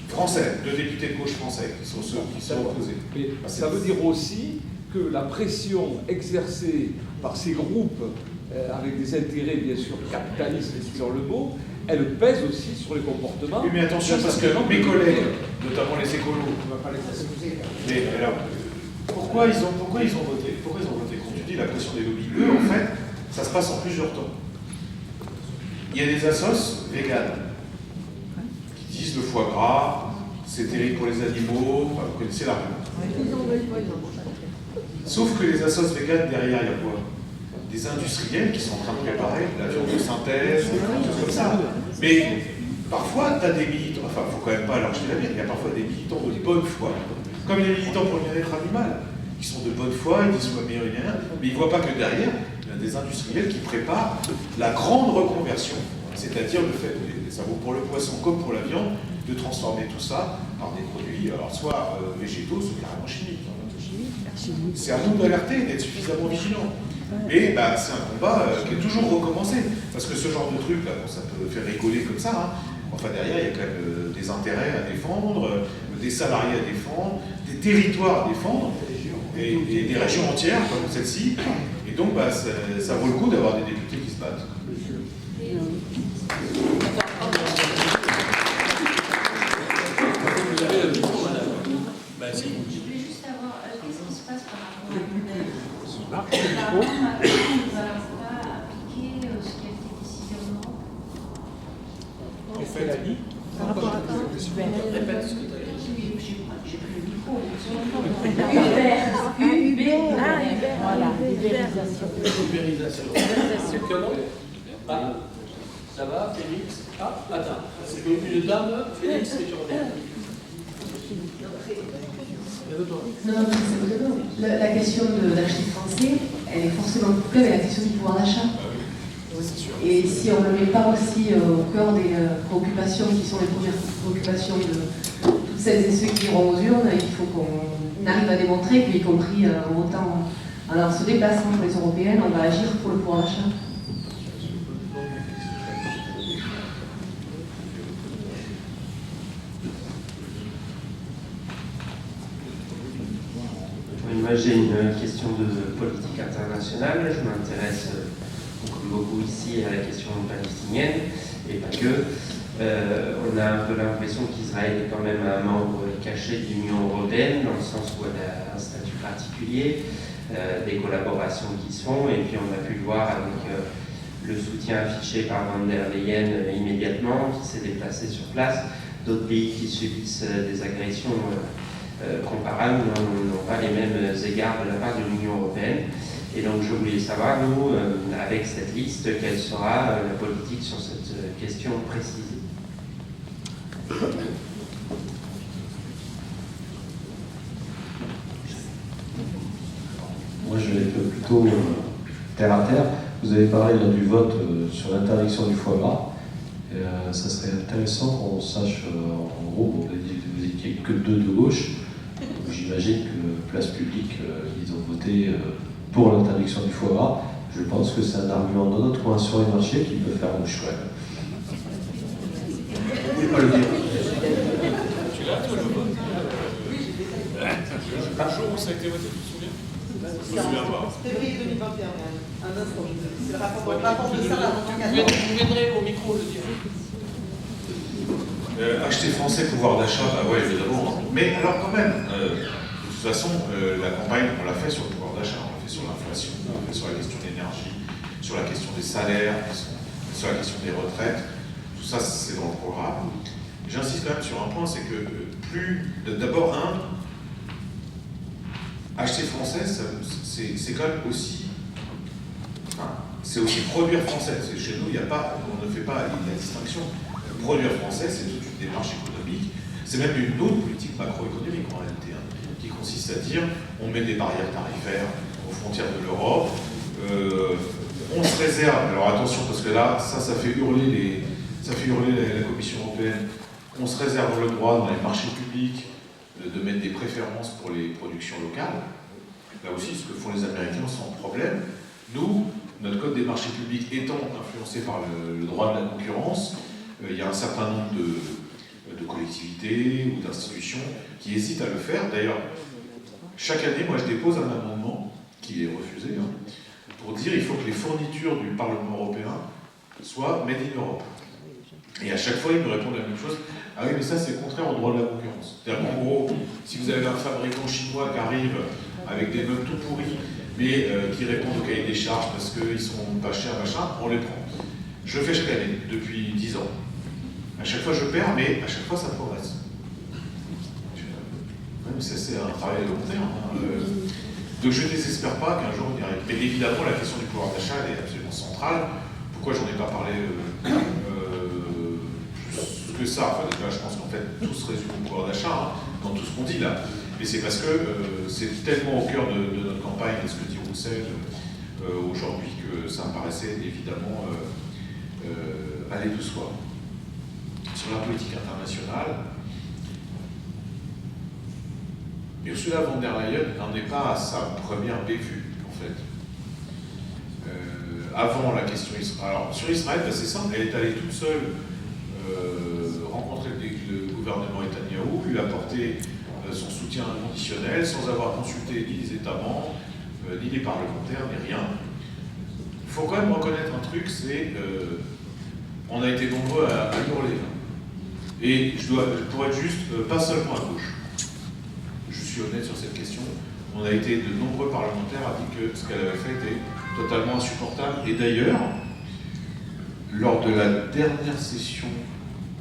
Français, 2 députés de gauche français, qui sont ceux qui sont opposés. Mais ça veut dire aussi que la pression exercée par ces groupes, avec des intérêts bien sûr capitalistes, disons le mot, elle pèse aussi sur les comportements. Oui, mais attention, parce que mes collègues, notamment les écolos, mais alors, pourquoi ils ont voté? Pourquoi ils ont voté contre? Tu dis la pression des lobbies. Eux, en fait, ça se passe en plusieurs temps. Il y a des assos véganes qui disent le foie gras, c'est terrible pour les animaux, enfin, vous connaissez l'argument. Sauf que les assos véganes, derrière, il y a quoi? Des industriels qui sont en train de préparer de la viande de synthèse, des choses comme ça. Mais parfois, tu as des militants, enfin, il ne faut quand même pas leur jeter la bière, il y a parfois des militants de bonne foi, comme les militants pour le bien-être animal, qui sont de bonne foi, ils disent meilleur, mais ils ne voient pas que derrière, il y a des industriels qui préparent la grande reconversion, c'est-à-dire le fait, ça vaut pour le poisson comme pour la viande, de transformer tout ça par des produits, alors soit végétaux, soit carrément chimiques. C'est à nous d'alerter, d'être suffisamment vigilants. Mais bah, c'est un combat qui est toujours recommencé. Parce que ce genre de truc, là, bon, ça peut faire rigoler comme ça. Hein. Enfin, derrière, il y a quand même des intérêts à défendre, des salariés à défendre, des territoires à défendre, et des régions entières, comme celle-ci. Et donc, bah, ça vaut le coup d'avoir des députés qui se battent. Je voulais juste savoir qu'est-ce qui se passe par rapport à la Macron ne va pas appliquer ce qui a été décidé en Europe. Qu'est-ce qu'elle a dit? Par rapport à quoi? Répète ce que tu as dit. J'ai pris le micro. Uber. Voilà, ubérisation. Ah, ça va, Félix? Ah, attends, c'est une dame, Félix, que tu reviens. Non, la question de l'acheter français, elle est forcément couplée avec la question du pouvoir d'achat. Et si on ne le met pas aussi au cœur des préoccupations qui sont les premières préoccupations de toutes celles et ceux qui iront aux urnes, il faut qu'on arrive à démontrer qu'y compris en votant, en se déplaçant pour les européennes, on va agir pour le pouvoir d'achat. Moi, j'ai une question de politique internationale. Je m'intéresse, comme beaucoup ici, à la question palestinienne, et pas que. On a un peu l'impression qu'Israël est quand même un membre cachet de l'Union européenne, dans le sens où elle a un statut particulier, des collaborations qui se font, et puis on a pu le voir avec le soutien affiché par Van der Leyen immédiatement, qui s'est déplacé sur place. D'autres pays qui subissent des agressions comparables n'ont pas les mêmes égards de la part de l'Union européenne. Et donc je voulais savoir, nous, avec cette liste, quelle sera la politique sur cette question précise. Moi, je vais être plutôt terre à terre. Vous avez parlé là, du vote sur l'interdiction du foie gras. Ça serait intéressant qu'on sache, en gros, vous n'étiez que 2 de gauche. J'imagine que Place Publique, ils ont voté pour l'interdiction du foie gras. Je pense que c'est un argument dans notre coin sur les marchés qui peut faire mouche quand même. Vous ne pouvez pas le dire. Tu l'as, toi, le vote le jour où ça a été voté, tu te souviens? Je me souviens pas. Février 2021, un instant, c'est le rapport de ça, Vous viendrez au micro le dire. Acheter français, pouvoir d'achat, bah ouais, évidemment. Mais alors quand même, de toute façon, la campagne, on l'a fait sur le pouvoir d'achat, on l'a fait sur l'inflation, on l'a fait sur la question de l'énergie, sur la question des salaires, sur la question des retraites. Tout ça, c'est dans le programme. J'insiste quand même sur un point, c'est que d'abord, acheter français, c'est quand même aussi, c'est aussi produire français. Chez nous, on ne fait pas la distinction. Produire français, c'est toute une démarche économique. C'est même une autre politique macroéconomique en réalité, qui consiste à dire on met des barrières tarifaires aux frontières de l'Europe, on se réserve. Alors attention, parce que là, ça fait hurler la Commission européenne. On se réserve le droit dans les marchés publics de mettre des préférences pour les productions locales. Là aussi, ce que font les Américains sans problème. Nous, notre code des marchés publics étant influencé par le droit de la concurrence, il y a un certain nombre de collectivités ou d'institutions qui hésitent à le faire. D'ailleurs, chaque année, moi, je dépose un amendement qui est refusé, pour dire qu'il faut que les fournitures du Parlement européen soient made in Europe. Et à chaque fois, ils me répondent la même chose. Ah oui, mais ça, c'est contraire au droit de la concurrence. C'est-à-dire qu'en gros, si vous avez un fabricant chinois qui arrive avec des meubles tout pourris, mais qui répondent au cahier des charges parce qu'ils sont pas chers, machin, on les prend. Je le fais chaque année, depuis 10 ans. À chaque fois, je perds, mais à chaque fois, ça progresse. C'est un travail de long terme. Donc, je ne désespère pas qu'un jour, on y arrive. Mais évidemment, la question du pouvoir d'achat, elle est absolument centrale. Pourquoi j'en ai pas parlé plus que ça? Enfin, déjà, je pense qu'en fait, tout se résume au pouvoir d'achat, dans tout ce qu'on dit là. Mais c'est parce que c'est tellement au cœur de notre campagne, et ce que dit Roussel aujourd'hui, que ça me paraissait évidemment aller de soi. Sur la politique internationale, Ursula von der Leyen n'en est pas à sa première bévue, en fait. Avant la question Israël. Alors, sur Israël, ben, c'est simple, elle est allée toute seule rencontrer le gouvernement Netanyahou, lui apporter son soutien inconditionnel, sans avoir consulté ni les États membres, ni les parlementaires, ni rien. Il faut quand même reconnaître un truc, c'est on a été nombreux à hurler. Et pour être juste, pas seulement à gauche. Je suis honnête sur cette question. On a été de nombreux parlementaires à dire que ce qu'elle avait fait était totalement insupportable. Et d'ailleurs, lors de la dernière session,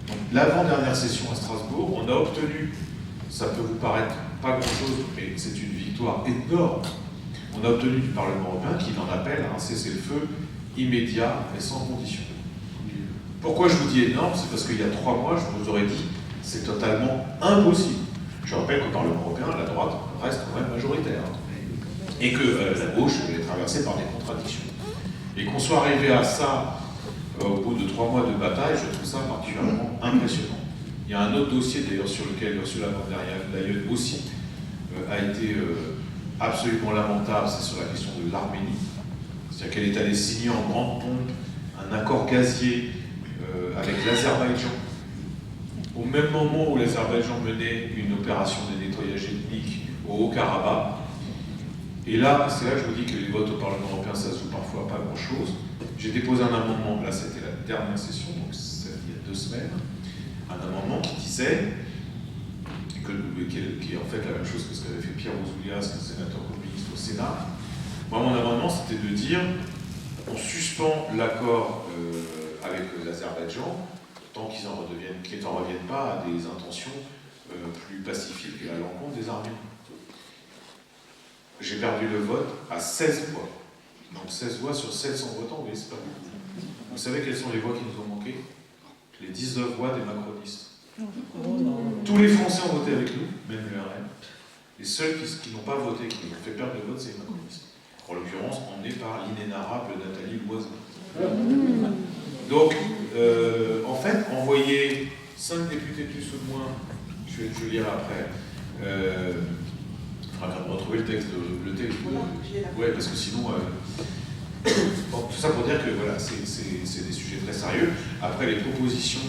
donc l'avant-dernière session à Strasbourg, on a obtenu, ça peut vous paraître pas grand-chose, mais c'est une victoire énorme, on a obtenu du Parlement européen qu'il en appelle à un cessez-le-feu immédiat et sans condition. Pourquoi je vous dis énorme? C'est parce qu'il y a 3 mois, je vous aurais dit, c'est totalement impossible. Je rappelle qu'au Parlement européen, la droite reste quand même majoritaire. Et que la gauche est traversée par des contradictions. Et qu'on soit arrivé à ça au bout de 3 mois de bataille, je trouve ça particulièrement impressionnant. Il y a un autre dossier d'ailleurs sur lequel Ursula von der Leyen aussi a été absolument lamentable, c'est sur la question de l'Arménie. C'est-à-dire qu'elle est allée signer en grande pompe un accord gazier avec l'Azerbaïdjan, au même moment où l'Azerbaïdjan menait une opération de nettoyage ethnique au Haut-Karabakh. Et là, c'est là que je vous dis que les votes au Parlement européen, ça se joue parfois pas grand-chose. J'ai déposé un amendement, là c'était la dernière session, donc il y a 2 semaines, un amendement qui disait qui est en fait la même chose que ce qu'avait fait Pierre Ouzoulias, qui est sénateur communiste au Sénat. Moi, mon amendement, c'était de dire on suspend l'accord avec l'Azerbaïdjan tant qu'ils n'en reviennent pas à des intentions plus pacifiques à l'encontre des Arméniens. J'ai perdu le vote à 16 voix. Donc 16 voix sur 700 votants, oui, c'est pas beaucoup. Vous savez quelles sont les voix qui nous ont manqué? Les 19 voix des macronistes. Tous les Français ont voté avec nous, même le RN. Les seuls qui n'ont pas voté, qui nous ont fait perdre le vote, c'est les macronistes. En l'occurrence, emmenés par l'inénarrable Nathalie Loiseau. Donc, en fait, envoyer 5 députés de plus ou de moins, je lirai après, il faudra quand même retrouver le texte. Ouais, parce que sinon... bon, tout ça pour dire que voilà, c'est des sujets très sérieux. Après, les propositions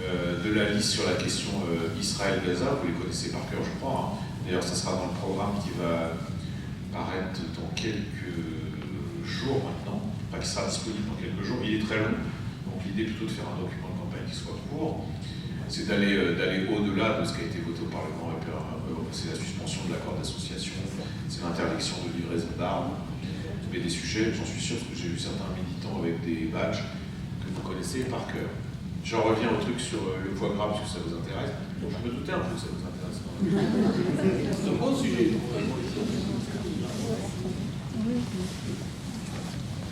de la liste sur la question Israël-Gaza, vous les connaissez par cœur, je crois. Hein. D'ailleurs, ça sera dans le programme qui va paraître dans quelques jours maintenant, enfin qui sera disponible dans quelques jours. Il est très long, donc l'idée plutôt de faire un document de campagne qui soit court, c'est d'aller au-delà de ce qui a été voté au Parlement européen. C'est la suspension de l'accord d'association, c'est l'interdiction de livraison d'armes, mais des sujets, j'en suis sûr, parce que j'ai vu certains militants avec des badges que vous connaissez par cœur. J'en reviens au truc sur le foie gras, parce que ça vous intéresse. Donc je me doutais un peu que ça vous intéresse. C'est un bon sujet.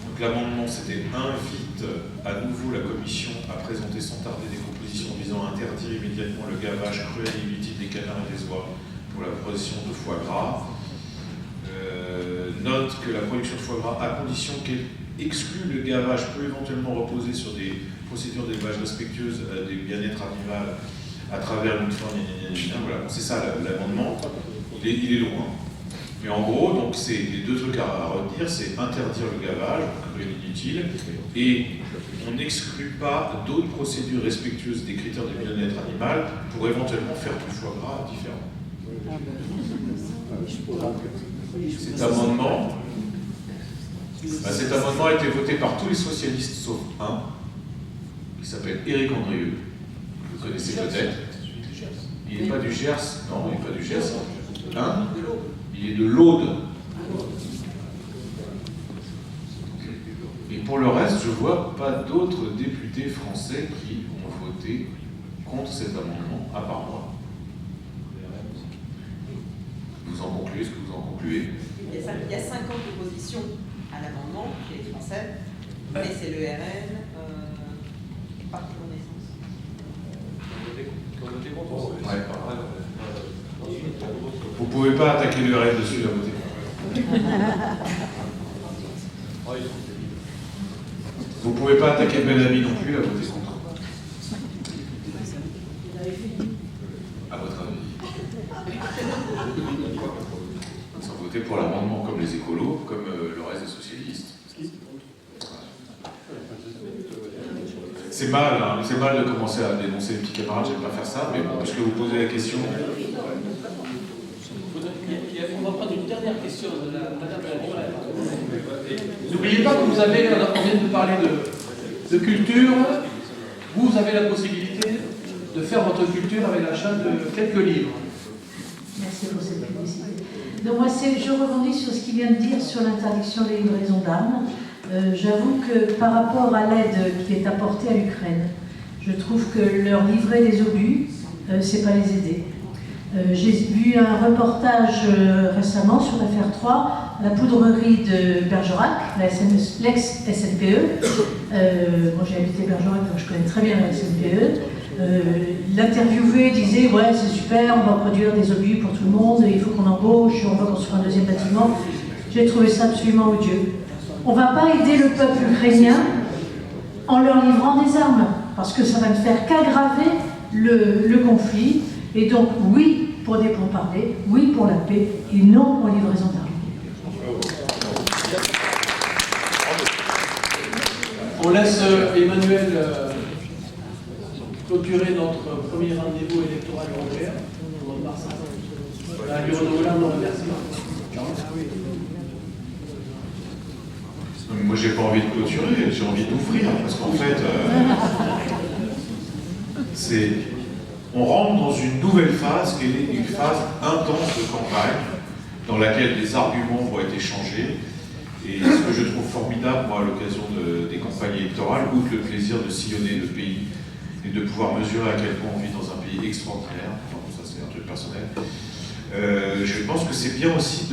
Donc l'amendement, c'était invite à nouveau la Commission à présenter sans tarder des propositions visant à interdire immédiatement le gavage cruel et inutile des canards et des oies pour la production de foie gras. Note que la production de foie gras, à condition qu'elle exclue le gavage, peut éventuellement reposer sur des procédures d'élevage respectueuses des bien-être animal à travers une forme. Voilà, c'est ça l'amendement. Il est loin. Mais en gros, donc c'est les deux trucs à retenir, c'est interdire le gavage, cruel et inutile, et on n'exclut pas d'autres procédures respectueuses des critères de bien-être animal pour éventuellement faire du foie gras différent. Cet amendement a été voté par tous les socialistes sauf un, qui s'appelle Éric Andrieux. Vous connaissez peut-être. Il n'est pas du Gers. Non, il n'est pas du Gers. Hein? Il est de l'Aude. Et pour le reste, je ne vois pas d'autres députés français qui ont voté contre cet amendement, à part moi. Vous en concluez ce que vous en concluez? Il y a 50 oppositions à l'amendement chez les Français, mais c'est le RN et Parti Renaissance. Ouais. Vous ne pouvez pas attaquer le RN dessus à voter. Vous ne pouvez pas attaquer Ben Ami non plus à voter contre. À votre avis. Ils ont voté pour l'amendement comme les écolos, comme le reste des socialistes. C'est mal, hein, c'est mal de commencer à dénoncer les petits camarades, j'aime pas faire ça, mais bon, puisque vous posez la question. On va prendre une dernière question de Madame la. N'oubliez pas que vous avez, on vient de parler de culture, vous avez la possibilité de faire votre culture avec l'achat de quelques livres. Merci pour cette publicité. Donc moi, je rebondis sur ce qu'il vient de dire sur l'interdiction des livraisons d'armes. J'avoue que par rapport à l'aide qui est apportée à l'Ukraine, je trouve que leur livrer des obus, c'est pas les aider. J'ai vu un reportage récemment sur l'affaire 3, la poudrerie de Bergerac, l'ex-SNPE. Moi j'ai habité Bergerac, donc je connais très bien la SNPE. L'interviewé disait ouais c'est super, on va produire des obus pour tout le monde, il faut qu'on embauche, on va construire un deuxième bâtiment. J'ai trouvé ça absolument odieux. On ne va pas aider le peuple ukrainien en leur livrant des armes, parce que ça va ne faire qu'aggraver le conflit. Et donc oui pour des pourparlers, oui pour la paix, et non pour livraison d'armes. On laisse Emmanuel clôturer notre premier rendez-vous électoral européen au mois de mars. À lui renouvelant nos remerciements. Moi, j'ai pas envie de clôturer, j'ai envie d'ouvrir, parce qu'en fait, on rentre dans une nouvelle phase, qui est une phase intense de campagne, dans laquelle les arguments vont être échangés. Et ce que je trouve formidable, moi, à l'occasion des campagnes électorales, outre le plaisir de sillonner le pays et de pouvoir mesurer à quel point on vit dans un pays extraordinaire, enfin, ça c'est un truc personnel, je pense que c'est bien aussi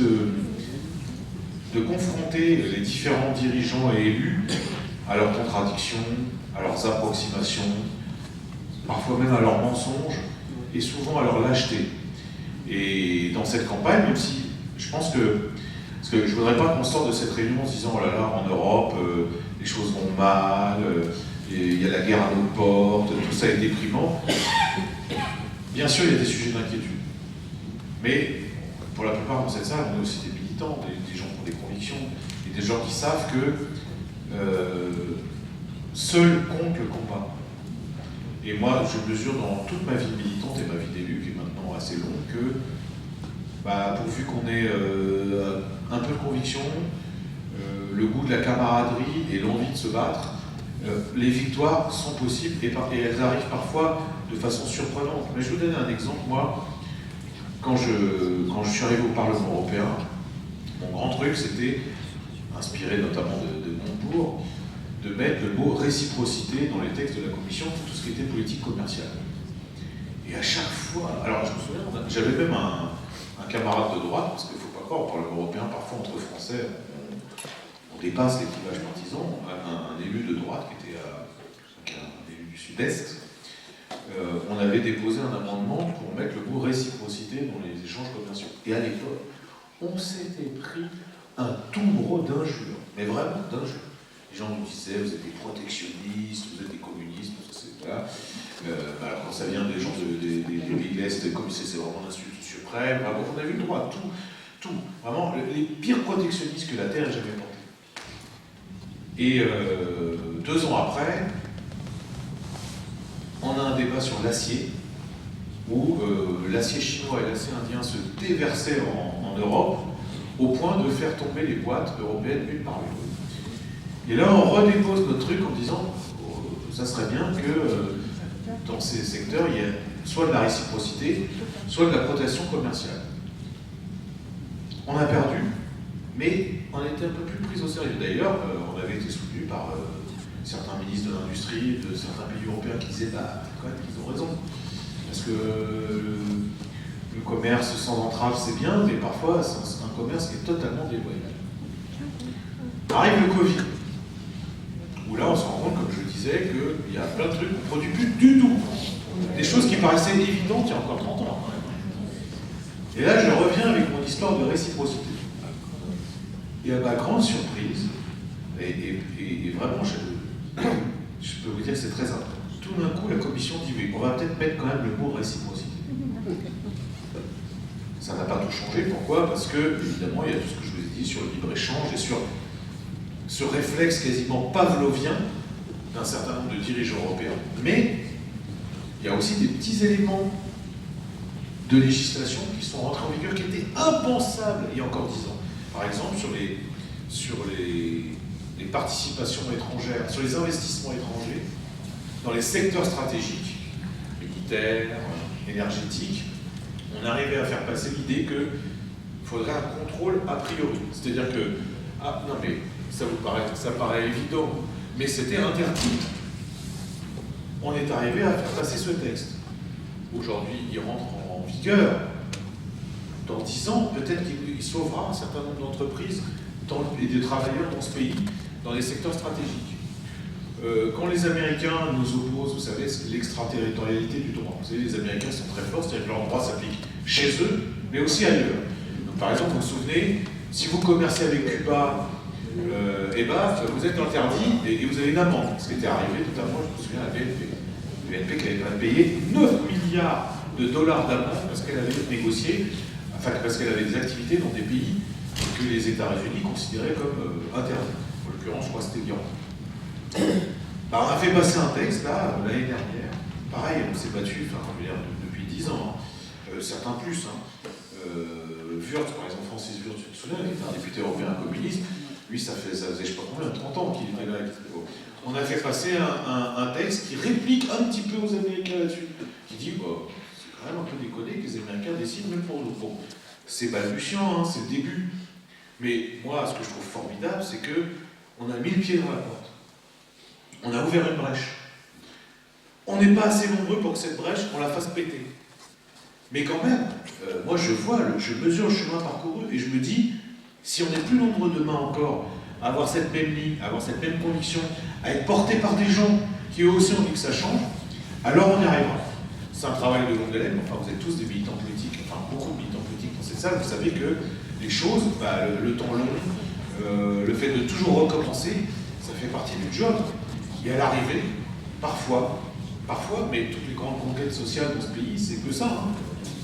de confronter les différents dirigeants et élus à leurs contradictions, à leurs approximations, parfois même à leurs mensonges, et souvent à leur lâcheté. Et dans cette campagne, même si je pense que, parce que je ne voudrais pas qu'on sorte de cette réunion en se disant, oh là là, en Europe, les choses vont mal, il y a la guerre à nos portes, tout ça est déprimant. Bien sûr, il y a des sujets d'inquiétude. Mais pour la plupart dans cette salle, on est aussi des militants, des gens qui ont des convictions, et des gens qui savent que seul compte le combat. Et moi, je mesure dans toute ma vie militante et ma vie d'élu, qui est maintenant assez longue, que pourvu qu'on ait un peu de conviction, le goût de la camaraderie et l'envie de se battre, les victoires sont possibles et elles arrivent parfois de façon surprenante. Mais je vais vous donner un exemple. Moi, quand je suis arrivé au Parlement européen, mon grand truc, c'était, inspiré notamment de Montebourg, de mettre le mot réciprocité dans les textes de la Commission pour tout ce qui était politique commerciale. Et à chaque fois, alors je me souviens, j'avais même un camarade de droite, parce qu'il ne faut pas croire, au Parlement européen, parfois entre Français, on dépasse les clivages partisans, un élu de droite qui était un élu du Sud-Est, on avait déposé un amendement pour mettre le mot réciprocité dans les échanges commerciaux. Et à l'époque, on s'était pris un tombereau d'injures, mais vraiment d'injures. Les gens nous disaient, vous êtes des protectionnistes, vous êtes des communistes, voilà. Quand ça vient des gens des pays de l'Est, comme c'est vraiment l'insulte suprême, on a vu le droit, tout. Vraiment, les pires protectionnistes que la Terre ait jamais portés. Et 2 ans après, on a un débat sur l'acier, où l'acier chinois et l'acier indien se déversaient en Europe, au point de faire tomber les boîtes européennes une par une. Et là, on redépose notre truc en disant, ça serait bien que dans ces secteurs, il y ait soit de la réciprocité, soit de la protection commerciale. On a perdu, mais on a été un peu plus pris au sérieux. D'ailleurs, on avait été soutenu par certains ministres de l'industrie, de certains pays européens qui disaient, quand même, ils ont raison. Parce que le commerce sans entrave, c'est bien, mais parfois, c'est un commerce qui est totalement déloyal. Arrive le Covid, où là, on se rend compte, comme je disais, qu'il y a plein de trucs qu'on ne produit plus du tout. Des choses qui paraissaient évidentes il y a encore 30 ans. Et là, je reviens avec mon histoire de réciprocité. Et à ma grande surprise, et vraiment, je peux vous dire que c'est très important. Tout d'un coup, la commission dit, oui, on va peut-être mettre quand même le mot réciprocité. Ça n'a pas tout changé. Pourquoi? Parce que, évidemment, il y a tout ce que je vous ai dit sur le libre-échange et sur ce réflexe quasiment pavlovien d'un certain nombre de dirigeants européens. Mais il y a aussi des petits éléments de législation qui sont rentrés en vigueur qui étaient impensables il y a encore 10 ans. Par exemple, sur les participations étrangères, sur les investissements étrangers, dans les secteurs stratégiques, militaires, énergétiques, on arrivait à faire passer l'idée qu'il faudrait un contrôle a priori. C'est-à-dire que, non mais ça paraît évident, mais c'était interdit. On est arrivé à faire passer ce texte. Aujourd'hui, il rentre en vigueur. Dans 10 ans, peut-être qu'il sauvera un certain nombre d'entreprises et de travailleurs dans ce pays, dans les secteurs stratégiques. Quand les Américains nous opposent, vous savez, c'est l'extraterritorialité du droit. Vous savez, les Américains sont très forts, c'est-à-dire que leur droit s'applique chez eux, mais aussi ailleurs. Donc, par exemple, vous vous souvenez, si vous commercez avec Cuba, vous êtes interdit et vous avez une amende. Ce qui était arrivé, notamment, je me souviens, à la BNP. La BNP qui avait quand même payé 9 milliards de dollars d'amende parce qu'elle avait négocié, parce qu'elle avait des activités dans des pays que les États-Unis considéraient comme interdits. En l'occurrence, je crois que c'était l'Iran. On a fait passer un texte, là, l'année dernière. Pareil, on s'est battu, depuis 10 ans, certains plus. Wurtz, par exemple, Francis Wurtz, tu te souviens, il était un député européen communiste. Lui, ça faisait je sais pas combien, 30 ans qu'il était là. on a fait passer un texte qui réplique un petit peu aux Américains là-dessus, qui dit oh, c'est quand même un peu déconné que les Américains décident même pour nous. Bon, c'est balbutiant, hein, c'est le début. Mais moi, ce que je trouve formidable, c'est que on a mis le pied dans la porte. On a ouvert une brèche. On n'est pas assez nombreux pour que cette brèche, on la fasse péter. Mais quand même, moi je mesure le chemin parcouru et je me dis, si on est plus nombreux demain encore à avoir cette même ligne, à avoir cette même conviction, à être portés par des gens qui eux aussi ont envie que ça change, alors on y arrivera. C'est un travail de longue haleine, enfin vous êtes tous des militants politiques, enfin beaucoup de militants politiques dans cette salle, vous savez que les choses, le temps long, le fait de toujours recommencer, ça fait partie du job. Et à l'arrivée, parfois, mais toutes les grandes conquêtes sociales de ce pays, c'est que ça. Hein.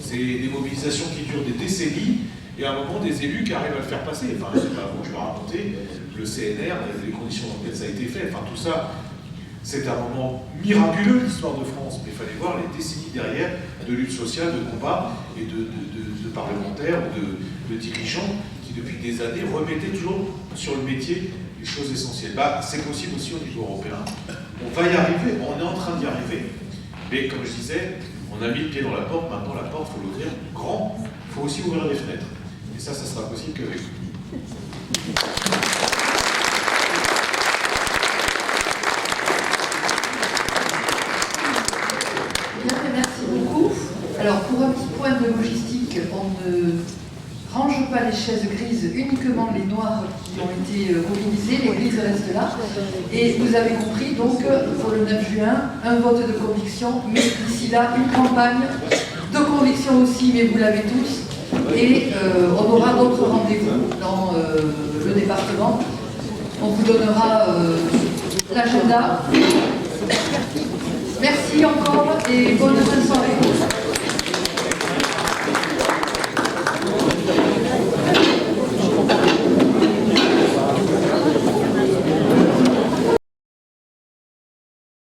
C'est des mobilisations qui durent des décennies, et à un moment, des élus qui arrivent à le faire passer. Enfin, c'est pas bon, je vais raconter, le CNR, les conditions dans lesquelles ça a été fait, enfin tout ça, c'est un moment miraculeux de l'histoire de France, mais il fallait voir les décennies derrière de lutte sociale, de combat, et de parlementaires ou de dirigeants qui, depuis des années, remettaient toujours sur le métier les choses essentielles. C'est possible aussi au niveau européen. On va y arriver, on est en train d'y arriver. Mais comme je disais, on a mis le pied dans la porte, maintenant la porte, il faut l'ouvrir grand, il faut aussi ouvrir les fenêtres. Et ça sera possible qu'avec vous. Bien, merci beaucoup. Alors, pour un petit point de logistique, on ne range pas les chaises grises, uniquement les noires qui ont été mobilisées, les grises restent là. Et vous avez compris, donc, pour le 9 juin, un vote de conviction, mais d'ici là, une campagne de conviction aussi, mais vous l'avez tous. Et on aura d'autres rendez-vous dans le département. On vous donnera l'agenda. Merci encore et bonne journée.